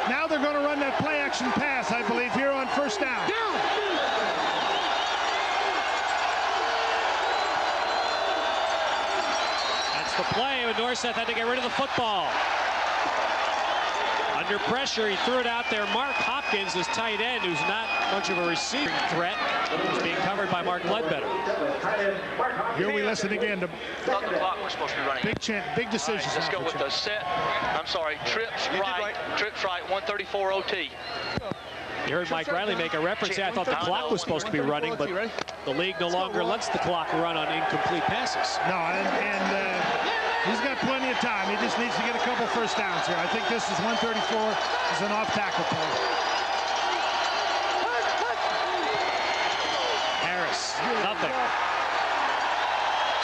Speaker 2: Now they're going to run that play action pass, I believe, here on first down.
Speaker 1: That's the play. With Northseth had to get rid of the football. Under pressure, he threw it out there. Mark Hopkins, his tight end, who's not much of a receiving threat, is being covered by Mark Ledbetter.
Speaker 2: Here we listen again to
Speaker 3: Thought the clock was supposed to be running.
Speaker 2: big decisions.
Speaker 3: Right, let's go with the set. I'm sorry, trips right. 134 OT.
Speaker 1: You heard Mike Riley make a reference there. I thought the clock was supposed to be running, but the league no longer lets the clock run on incomplete passes.
Speaker 2: No, and he's got plenty of time. He just needs to get a couple first downs here. I think this is 134. Is an off-tackle play.
Speaker 1: Harris, nothing.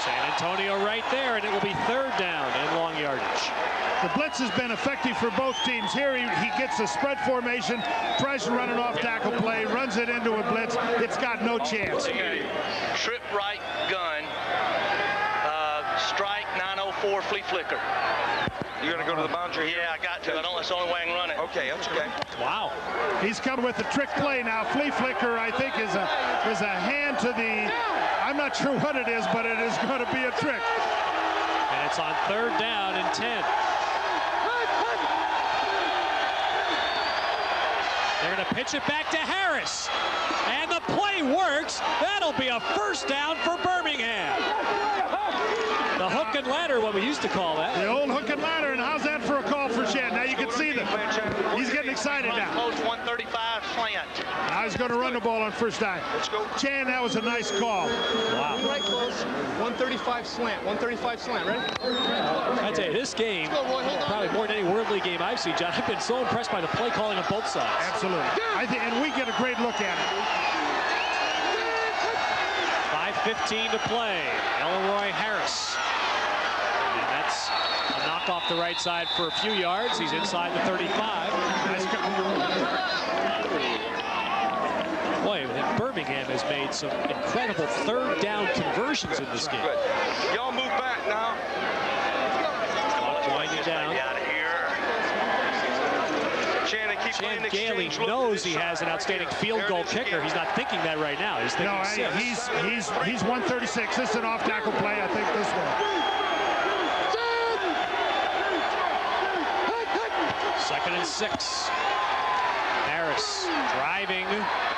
Speaker 1: San Antonio right there, and it will be 3rd down and long yardage.
Speaker 2: The blitz has been effective for both teams. Here he gets a spread formation, tries to run an off-tackle play, runs it into a blitz. It's got no chance.
Speaker 3: Trip right gun. Strike 904 flea flicker.
Speaker 18: You're going to go to the boundary here?
Speaker 3: Yeah, I got to. That's the only way I can run it.
Speaker 18: Okay, that's okay.
Speaker 1: Wow.
Speaker 2: He's coming with the trick play now. Flea flicker, I think, is a hand to the... I'm not sure what it is, but it is going to be a trick.
Speaker 1: And it's on 3rd down and 10. They're going to pitch it back to Harris. And the play works. That'll be a first down for Birmingham. The hook and ladder, what we used to call that.
Speaker 2: The old hook and ladder, and how's that for a call for Chan? Now you can see that he's getting excited now.
Speaker 3: Close 135 slant.
Speaker 2: Now he's going to run the ball on first down.
Speaker 18: Let's go.
Speaker 2: Chan, that was a nice call.
Speaker 1: Wow.
Speaker 8: Right close, 135 slant, 135 slant, right?
Speaker 1: I tell you, this game, probably more than any World League game I've seen, John, I've been so impressed by the play calling on both sides.
Speaker 2: Absolutely. And we get a great look at it.
Speaker 1: 5:15 to play. Elroy Harris. And that's a knock off the right side for a few yards. He's inside the 35. Boy, Birmingham has made some incredible third down conversions in this game.
Speaker 18: Y'all move back now.
Speaker 1: Winding down. Chan Gailey knows he has an outstanding field goal kicker. He's not thinking that right now. He's thinking
Speaker 2: he's 136. This is an off-tackle play. I think this one.
Speaker 1: Second and 6. Harris driving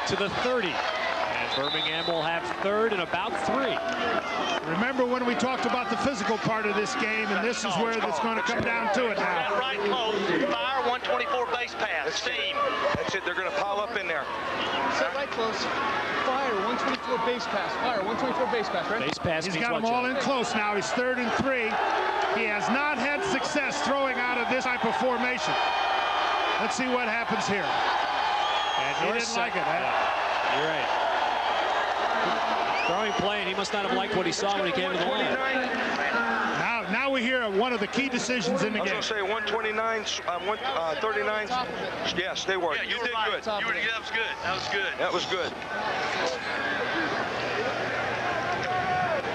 Speaker 1: to the 30. And Birmingham will have third and about 3.
Speaker 2: Remember when we talked about the physical part of this game, and this is where it's going to come down to it now.
Speaker 3: Right close. Fire 124 base pass. Steam.
Speaker 18: That's it. They're going to pile up in there.
Speaker 8: Set right close. Fire 124 base pass. Fire 124 base pass, right?
Speaker 1: Base pass.
Speaker 2: He's got them all in close now. He's 3rd and 3. He has not had success throwing out of this type of formation. Let's see what happens here.
Speaker 1: And
Speaker 2: he didn't like it, huh?
Speaker 1: Yeah, you're right. Throwing play, and he must not have liked what he saw when he came to the line.
Speaker 2: Now we hear one of the key decisions in the game.
Speaker 18: I was going to say 129, 139. Yes, they were.
Speaker 3: Yeah,
Speaker 18: you did
Speaker 3: right.
Speaker 18: good.
Speaker 3: That was good. That was good.
Speaker 18: That was good.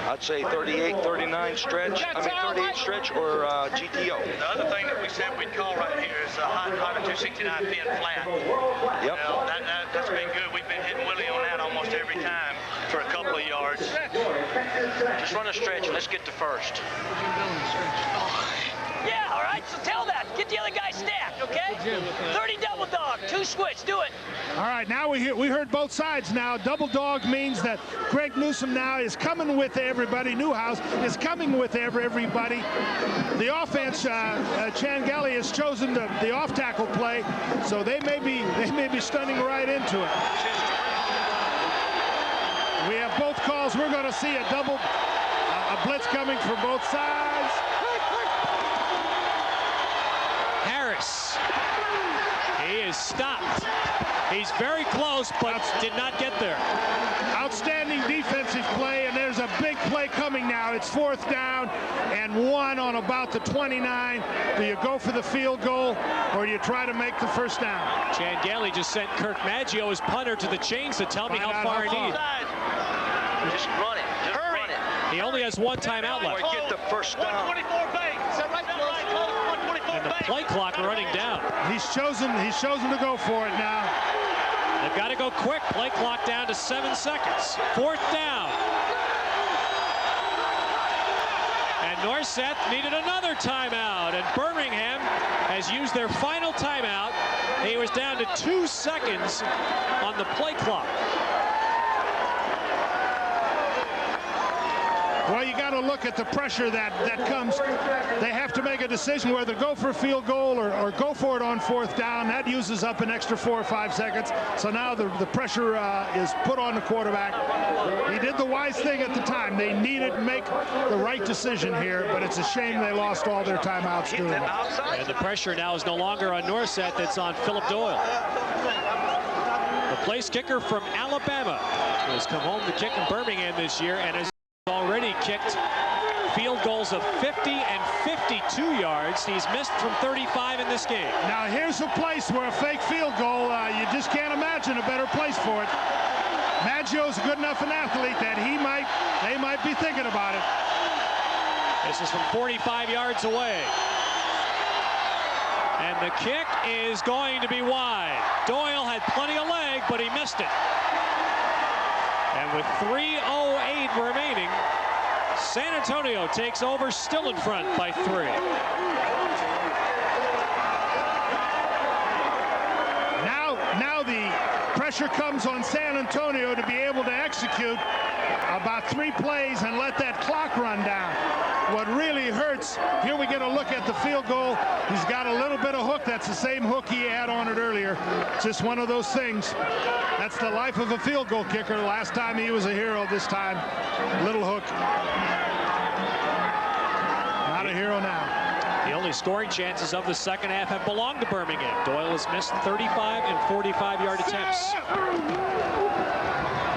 Speaker 18: I'd say 38, 39 stretch. I mean 38 stretch or GTO.
Speaker 3: The other thing that we said we'd call right here is a hot 269 pin flat.
Speaker 18: Yep.
Speaker 3: You know, that's been good. We've been hitting Willie on that almost every time for a couple of yards. Just run a stretch and let's get to first.
Speaker 10: Yeah, all right, so tell that. Get the other guy stacked, okay? 30 double dog, 2 switch, do it.
Speaker 2: All right, now we heard both sides now. Double dog means that Greg Newsome now is coming with everybody. Newhouse is coming with everybody. The offense, Chan Gailey has chosen the off-tackle play, so they may be stunning right into it. We have both calls. We're going to see a blitz coming from both sides.
Speaker 1: Harris. He is stopped. He's very close, but did not get there.
Speaker 2: Outstanding defensive play, and there's a big play coming now. It's 4th down and 1 on about the 29. Do you go for the field goal, or do you try to make the first down?
Speaker 1: Chan Gailey just sent Kirk Maggio, his punter, to the chains to tell me how far he needs.
Speaker 3: Just run it. Just run it.
Speaker 1: He only has 1 timeout left.
Speaker 18: Get the first down.
Speaker 3: 124 base. Set right close. 124
Speaker 1: And the play clock running down.
Speaker 2: He's chosen to go for it now.
Speaker 1: They've got to go quick. Play clock down to 7 seconds. 4th down. And Norseth needed another timeout, and Birmingham has used their final timeout. He was down to 2 seconds on the play clock.
Speaker 2: Well, you got to look at the pressure that comes. They have to make a decision whether to go for a field goal or go for it on 4th down. That uses up an extra 4 or 5 seconds. So now the pressure is put on the quarterback. He did the wise thing at the time. They needed to make the right decision here, but it's a shame they lost all their timeouts doing it.
Speaker 1: And the pressure now is no longer on Norseth. It's on Philip Doyle. The place kicker from Alabama, who has come home to kick in Birmingham this year and has already kicked field goals of 50 and 52 yards. He's missed from 35 in this game.
Speaker 2: Now here's a place where a fake field goal, you just can't imagine a better place for it. Maggio's good enough an athlete that they might be thinking about it.
Speaker 1: This is from 45 yards away. And the kick is going to be wide. Doyle had plenty of leg, but he missed it. And with 3:08 remaining, San Antonio takes over, still in front by 3.
Speaker 2: Now the pressure comes on San Antonio to be able to execute about 3 plays and let that clock run down. What really hurts, here we get a look at the field goal. He's got a little bit of hook. That's the same hook he had on it earlier. Just one of those things. That's the life of a field goal kicker. Last time he was a hero, this time little hook. Not a hero now.
Speaker 1: The only scoring chances of the second half have belonged to Birmingham. Doyle has missed 35 and 45-yard attempts.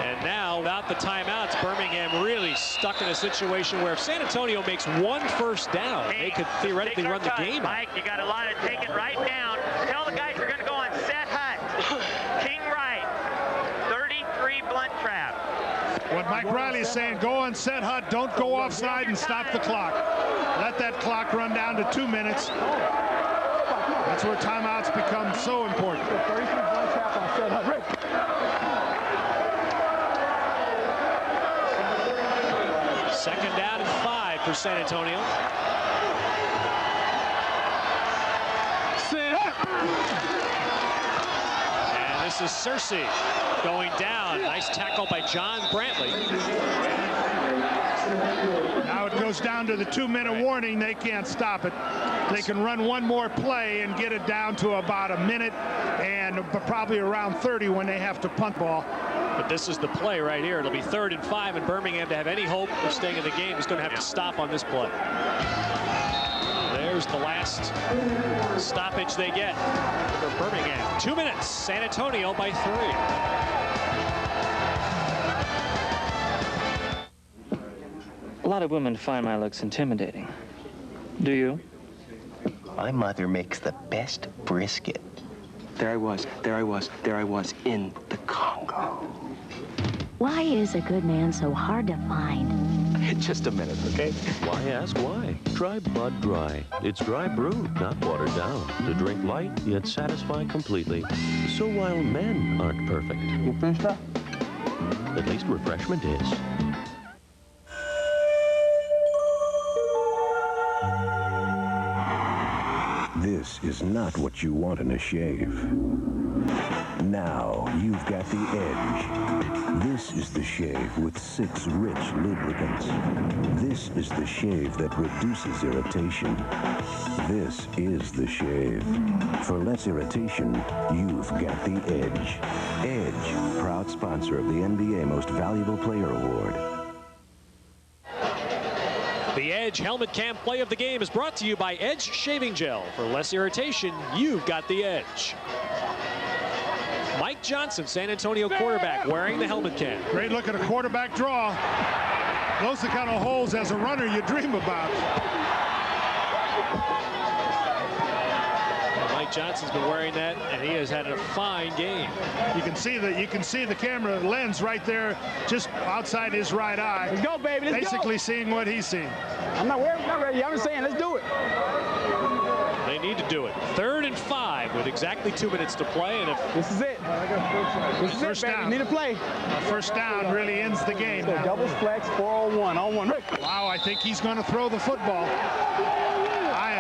Speaker 1: And now, without the timeouts, Birmingham really stuck in a situation where if San Antonio makes 1 first down, they could theoretically run the game.
Speaker 10: Mike, you got a lot to take it right down. Tell the guys we're going to go on set hut. King right. 30,
Speaker 11: free blunt trap.
Speaker 2: What Mike Riley is saying, go on set, Hut, don't go offside and stop the clock. Let that clock run down to 2 minutes. That's where timeouts become so important.
Speaker 1: Second down and 5 for San Antonio. And this is Searcy going down. Nice tackle by John Brantley.
Speaker 2: Now it goes down to the 2-minute warning. They can't stop it. They can run one more play and get it down to about a minute and probably around 30 when they have to punt ball.
Speaker 1: But this is the play right here. It'll be 3rd and 5, and Birmingham, to have any hope of staying in the game, is going to have to stop on this play. There's the last stoppage they get for Birmingham. 2 minutes. San Antonio by 3.
Speaker 12: A lot of women find my looks intimidating. Do you?
Speaker 16: My mother makes the best brisket.
Speaker 12: There I was in the Congo.
Speaker 13: Why is a good man so hard to find?
Speaker 12: Just a minute, okay?
Speaker 15: Why ask why? Try Bud Dry. It's dry brewed, not watered down. To drink light, yet satisfy completely. So while men aren't perfect,
Speaker 12: You finished up?
Speaker 15: at least refreshment is.
Speaker 23: This is not what you want in a shave. Now you've got the edge. This is the shave with 6 rich lubricants. This is the shave that reduces irritation. This is the shave. For less irritation, you've got the edge. Edge, proud sponsor of the NBA Most Valuable Player Award.
Speaker 1: The Edge Helmet Cam play of the game is brought to you by Edge Shaving Gel. For less irritation, you've got the edge. Mike Johnson, San Antonio quarterback, wearing the helmet cam.
Speaker 2: Great look at a quarterback draw. Those are the kind of holes as a runner you dream about.
Speaker 1: Mike Johnson's been wearing that, and he has had a fine game.
Speaker 2: You can see the camera lens right there, just outside his right eye.
Speaker 5: Let's go, baby. Let's
Speaker 2: basically
Speaker 5: go.
Speaker 2: Seeing what he's seeing.
Speaker 5: I'm not ready. I'm just saying, let's do it.
Speaker 1: They need to do it. 3rd and 5 with exactly 2 minutes to play. And if
Speaker 5: this is it. This is
Speaker 2: first
Speaker 5: it, baby.
Speaker 2: down.
Speaker 5: Need to play.
Speaker 2: First down really ends the game.
Speaker 5: So double flex, 4-on-1 on one.
Speaker 2: Wow, I think he's going to throw the football. I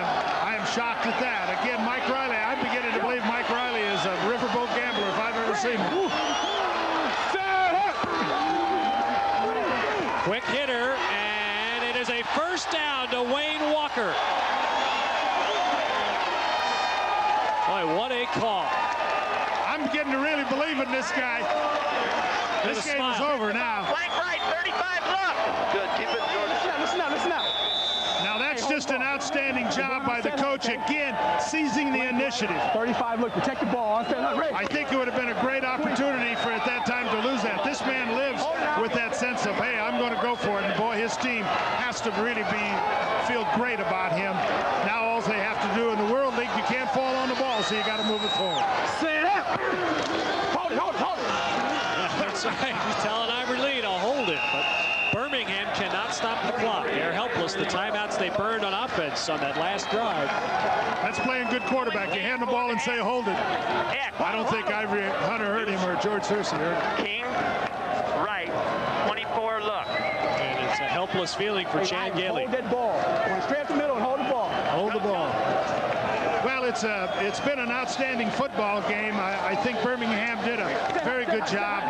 Speaker 2: am shocked at that. Again, Mike Riley. I'm beginning to believe Mike Riley is a riverboat gambler if I've ever seen him.
Speaker 1: quick hitter, and it is a first down to Wayne Walker. Boy, what a call.
Speaker 2: I'm beginning to really believe in this guy. This game is over now.
Speaker 10: Flank right, 35, look.
Speaker 3: Good, keep it, Jordan.
Speaker 5: Listen now.
Speaker 2: Now that's just an outstanding job by the coach, again, seizing the initiative.
Speaker 5: 35, look, protect the ball.
Speaker 2: I think it would have been a great opportunity for at that time to lose that. This man lives with that sense of, hey, I'm going to go for it. And boy, his team has to really feel great about him. Now all they have to do in the World League, you can't fall on the ball, so you got to move it forward.
Speaker 5: Set up. Hold it.
Speaker 1: That's right. He's telling Ivory Lee to hold it, but Birmingham cannot stop the clock. They're helpless. The timeouts they burned on offense on that last drive.
Speaker 2: That's playing good quarterback. You hand the ball and say, hold it. I don't think Ivory Hunter heard him or George Searcy heard him.
Speaker 10: King, right, 24, look.
Speaker 1: And it's a helpless feeling for Chan Gailey.
Speaker 5: Hold that ball. Straight up the middle and hold the ball.
Speaker 2: Hold the ball. Well, it's been an outstanding football game. I think Birmingham did a very good job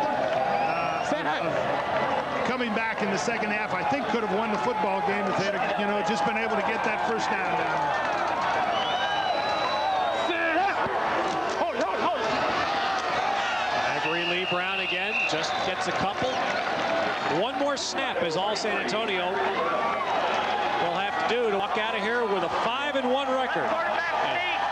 Speaker 2: coming back in the second half. I think could have won the football game if they had, just been able to get that first down down.
Speaker 5: Hold it.
Speaker 1: Ivory Lee Brown again, just gets a couple. One more snap is all San Antonio will have to do to walk out of here with a 5-1 record.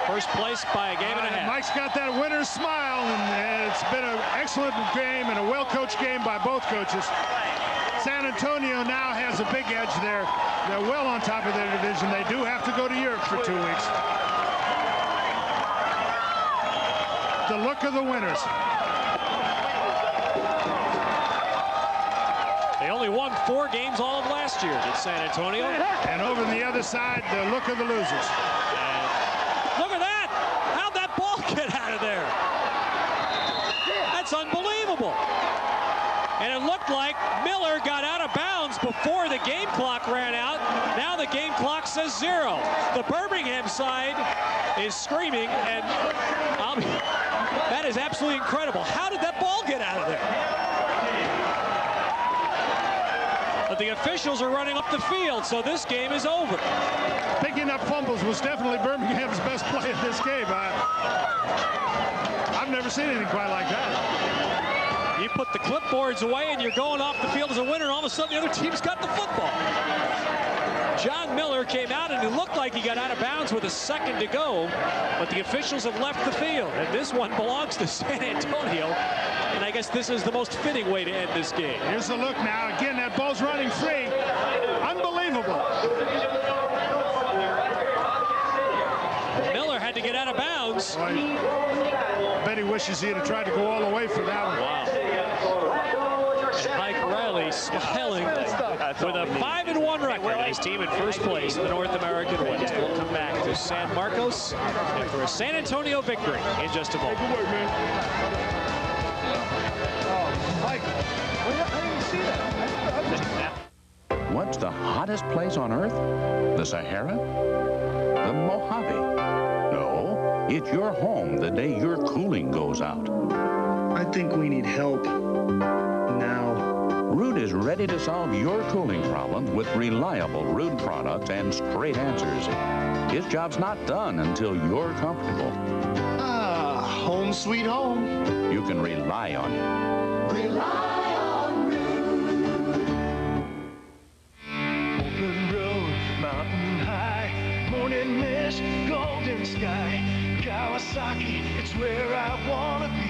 Speaker 1: First place by a game and a half.
Speaker 2: Mike's got that winner's smile, and it's been an excellent game and a well-coached game by both coaches. San Antonio now has a big edge there. They're well on top of their division. They do have to go to Europe for 2 weeks. The look of the winners.
Speaker 1: only won 4 games all of last year at San Antonio.
Speaker 2: And over on the other side, the look of the losers.
Speaker 1: And look at that! How'd that ball get out of there? That's unbelievable. And it looked like Miller got out of bounds before the game clock ran out. Now the game clock says 0. The Birmingham side is screaming, and that is absolutely incredible. How did that ball get out of there? But the officials are running up the field, so this game is over.
Speaker 2: Picking up fumbles was definitely Birmingham's best play of this game. I've never seen anything quite like that.
Speaker 1: You put the clipboards away and you're going off the field as a winner, and all of a sudden the other team's got the football. John Miller came out and it looked like he got out of bounds with a second to go, but the officials have left the field, and this one belongs to San Antonio, and I guess this is the most fitting way to end this game.
Speaker 2: Here's a look now. Again, that ball's running free. Unbelievable.
Speaker 1: Miller had to get out of bounds.
Speaker 2: Boy, I bet he wishes he had tried to go all the way for that one.
Speaker 1: Wow. Mike Riley smiling with a 5-1 record. His team in first place in the North American West. We'll come back to San Marcos after a San Antonio victory in just a moment.
Speaker 8: Good work, man. Mike, I didn't see that.
Speaker 4: What's the hottest place on Earth? The Sahara? The Mojave? No, it's your home the day your cooling goes out.
Speaker 11: I think we need help now.
Speaker 4: Root is ready to solve your cooling problems with reliable Root products and straight answers. His job's not done until you're comfortable.
Speaker 11: Ah, home sweet home.
Speaker 4: You can rely on it.
Speaker 11: Rely on Root. Open road, mountain high, morning mist, golden sky. Kawasaki, it's where I wanna be.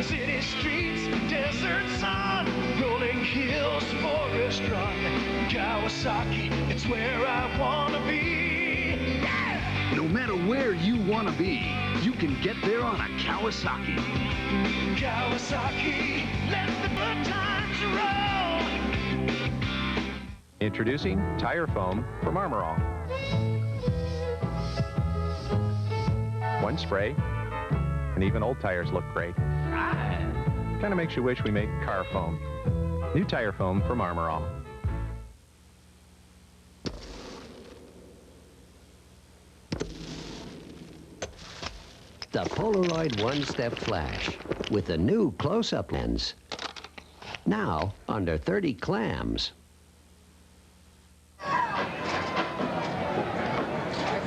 Speaker 11: City streets, desert sun, rolling hills, forest run. Kawasaki, it's where I wanna be. Yeah!
Speaker 19: No matter where you wanna be, you can get there on a Kawasaki.
Speaker 11: Kawasaki, let the good times roll.
Speaker 20: Introducing Tire Foam from Armor All. One spray, and even old tires look great. Kind of makes you wish we make car foam. New Tire Foam from Armor All.
Speaker 24: The Polaroid one-step flash with the new close-up lens. Now under 30 clams.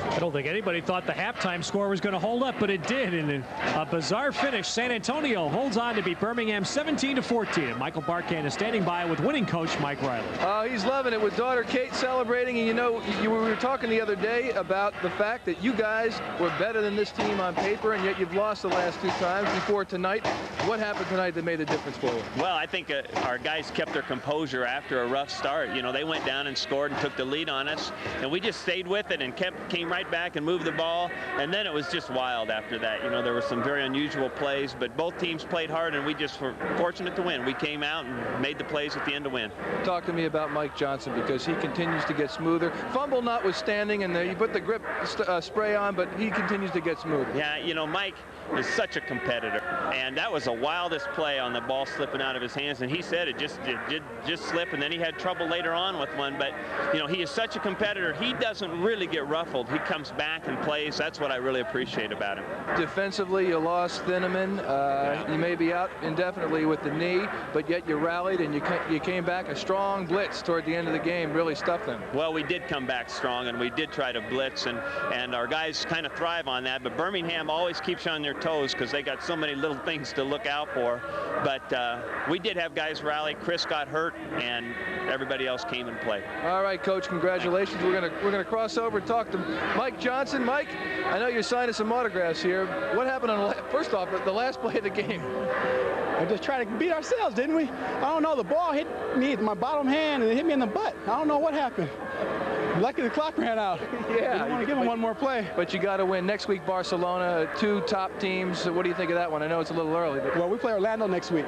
Speaker 1: I don't think anybody thought the halftime score was going to hold up, but it did. In a bizarre finish, San Antonio holds on to beat Birmingham 17-14. And Michael Barkan is standing by with winning coach Mike Riley.
Speaker 8: He's loving it with daughter Kate celebrating. And you know, we were talking the other day about the fact that you guys were better than this team on paper, and yet you've lost the last 2 times before tonight. What happened tonight that made the difference for you?
Speaker 25: Well, I think our guys kept their composure after a rough start. You know, they went down and scored and took the lead on us, and we just stayed with it and came right back and moved the ball, and then it was just wild after that. You know, there were some very unusual plays, but both teams played hard, and we just were fortunate to win. We came out and made the plays at the end to win.
Speaker 8: Talk to me about Mike Johnson, because he continues to get smoother. Fumble notwithstanding, and you put the grip spray on, but he continues to get smoother.
Speaker 25: Yeah, you know, Mike is such a competitor, and that was the wildest play on the ball slipping out of his hands, and he said it just slip, and then he had trouble later on with one. But you know, he is such a competitor. He doesn't really get ruffled. He comes back and plays. That's what I really appreciate about him.
Speaker 8: Defensively, you lost Thieneman. You may be out indefinitely with the knee, but yet you rallied and you came back. A strong blitz toward the end of the game really stuffed them.
Speaker 25: Well, we did come back strong, and we did try to blitz, and our guys kind of thrive on that. But Birmingham always keeps you on their toes because they got so many little things to look out for. But we did have guys rally. Chris got hurt, and everybody else came and played.
Speaker 8: All right, Coach, congratulations. We're gonna cross over and talk to Mike Johnson. Mike, I know you're signing some autographs here. What happened on first off, the last play of the game?
Speaker 26: We just tried to beat ourselves, didn't we? I don't know. The ball hit me, my bottom hand, and it hit me in the butt. I don't know what happened. Lucky the clock ran out.
Speaker 8: Yeah.
Speaker 26: I want to give them one more play.
Speaker 8: But you got to win. Next week, Barcelona, 2 top teams. What do you think of that one? I know it's a little early. But...
Speaker 26: Well, we play Orlando next week.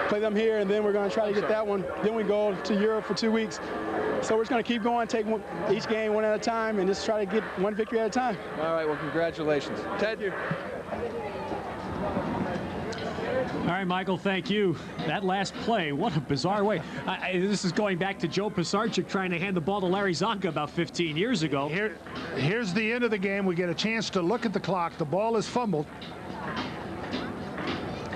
Speaker 26: Play them here, and then we're going to try to get that one. Then we go to Europe for 2 weeks. So we're just going to keep going, take each game one at a time, and just try to get one victory at a time.
Speaker 8: All right, well, congratulations. Ted.
Speaker 1: All right, Michael, thank you. That last play, what a bizarre way. This is going back to Joe Pisarcik trying to hand the ball to Larry Zonka about 15 years ago.
Speaker 2: Here's the end of the game. We get a chance to look at the clock. The ball is fumbled.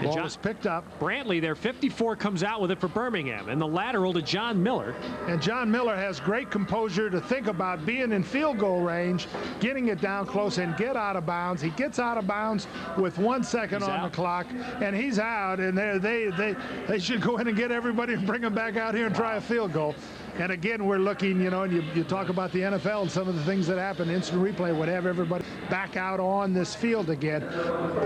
Speaker 2: Ball is picked up.
Speaker 1: Brantley there, 54, comes out with it for Birmingham, and the lateral to John Miller.
Speaker 2: And John Miller has great composure to think about being in field goal range, getting it down close, and get out of bounds. He gets out of bounds with 1 second on the clock, and he's out. And they should go in and get everybody and bring him back out here and try a field goal. And again, we're looking, and you talk about the NFL and some of the things that happen. Instant replay would have everybody back out on this field again.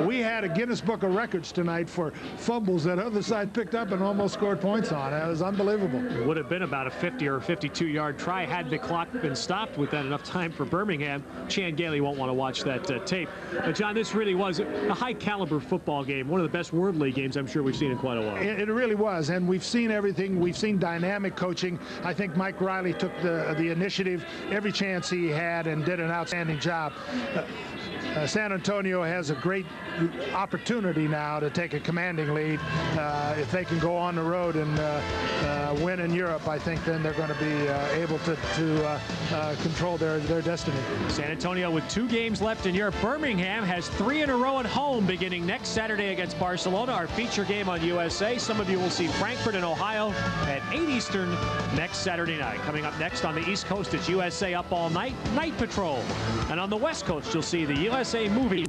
Speaker 2: We had a Guinness Book of Records tonight for fumbles that other side picked up and almost scored points on. It was unbelievable.
Speaker 1: It would have been about a 50 or 52-yard try had the clock been stopped with that enough time for Birmingham. Chan Gailey won't want to watch that tape. But, John, this really was a high-caliber football game, one of the best World League games I'm sure we've seen in quite a while.
Speaker 2: It really was, and we've seen everything. We've seen dynamic coaching. I think Mike Riley took the initiative every chance he had and did an outstanding job. San Antonio has a great opportunity now to take a commanding lead. If they can go on the road and win in Europe, I think then they're going to be able to control their destiny.
Speaker 1: San Antonio with 2 games left in Europe. Birmingham has 3 in a row at home beginning next Saturday against Barcelona, our feature game on USA. Some of you will see Frankfurt in Ohio at 8 Eastern next Saturday night. Coming up next on the East Coast, it's USA Up All Night, Night Patrol. And on the West Coast, you'll see the USA Movie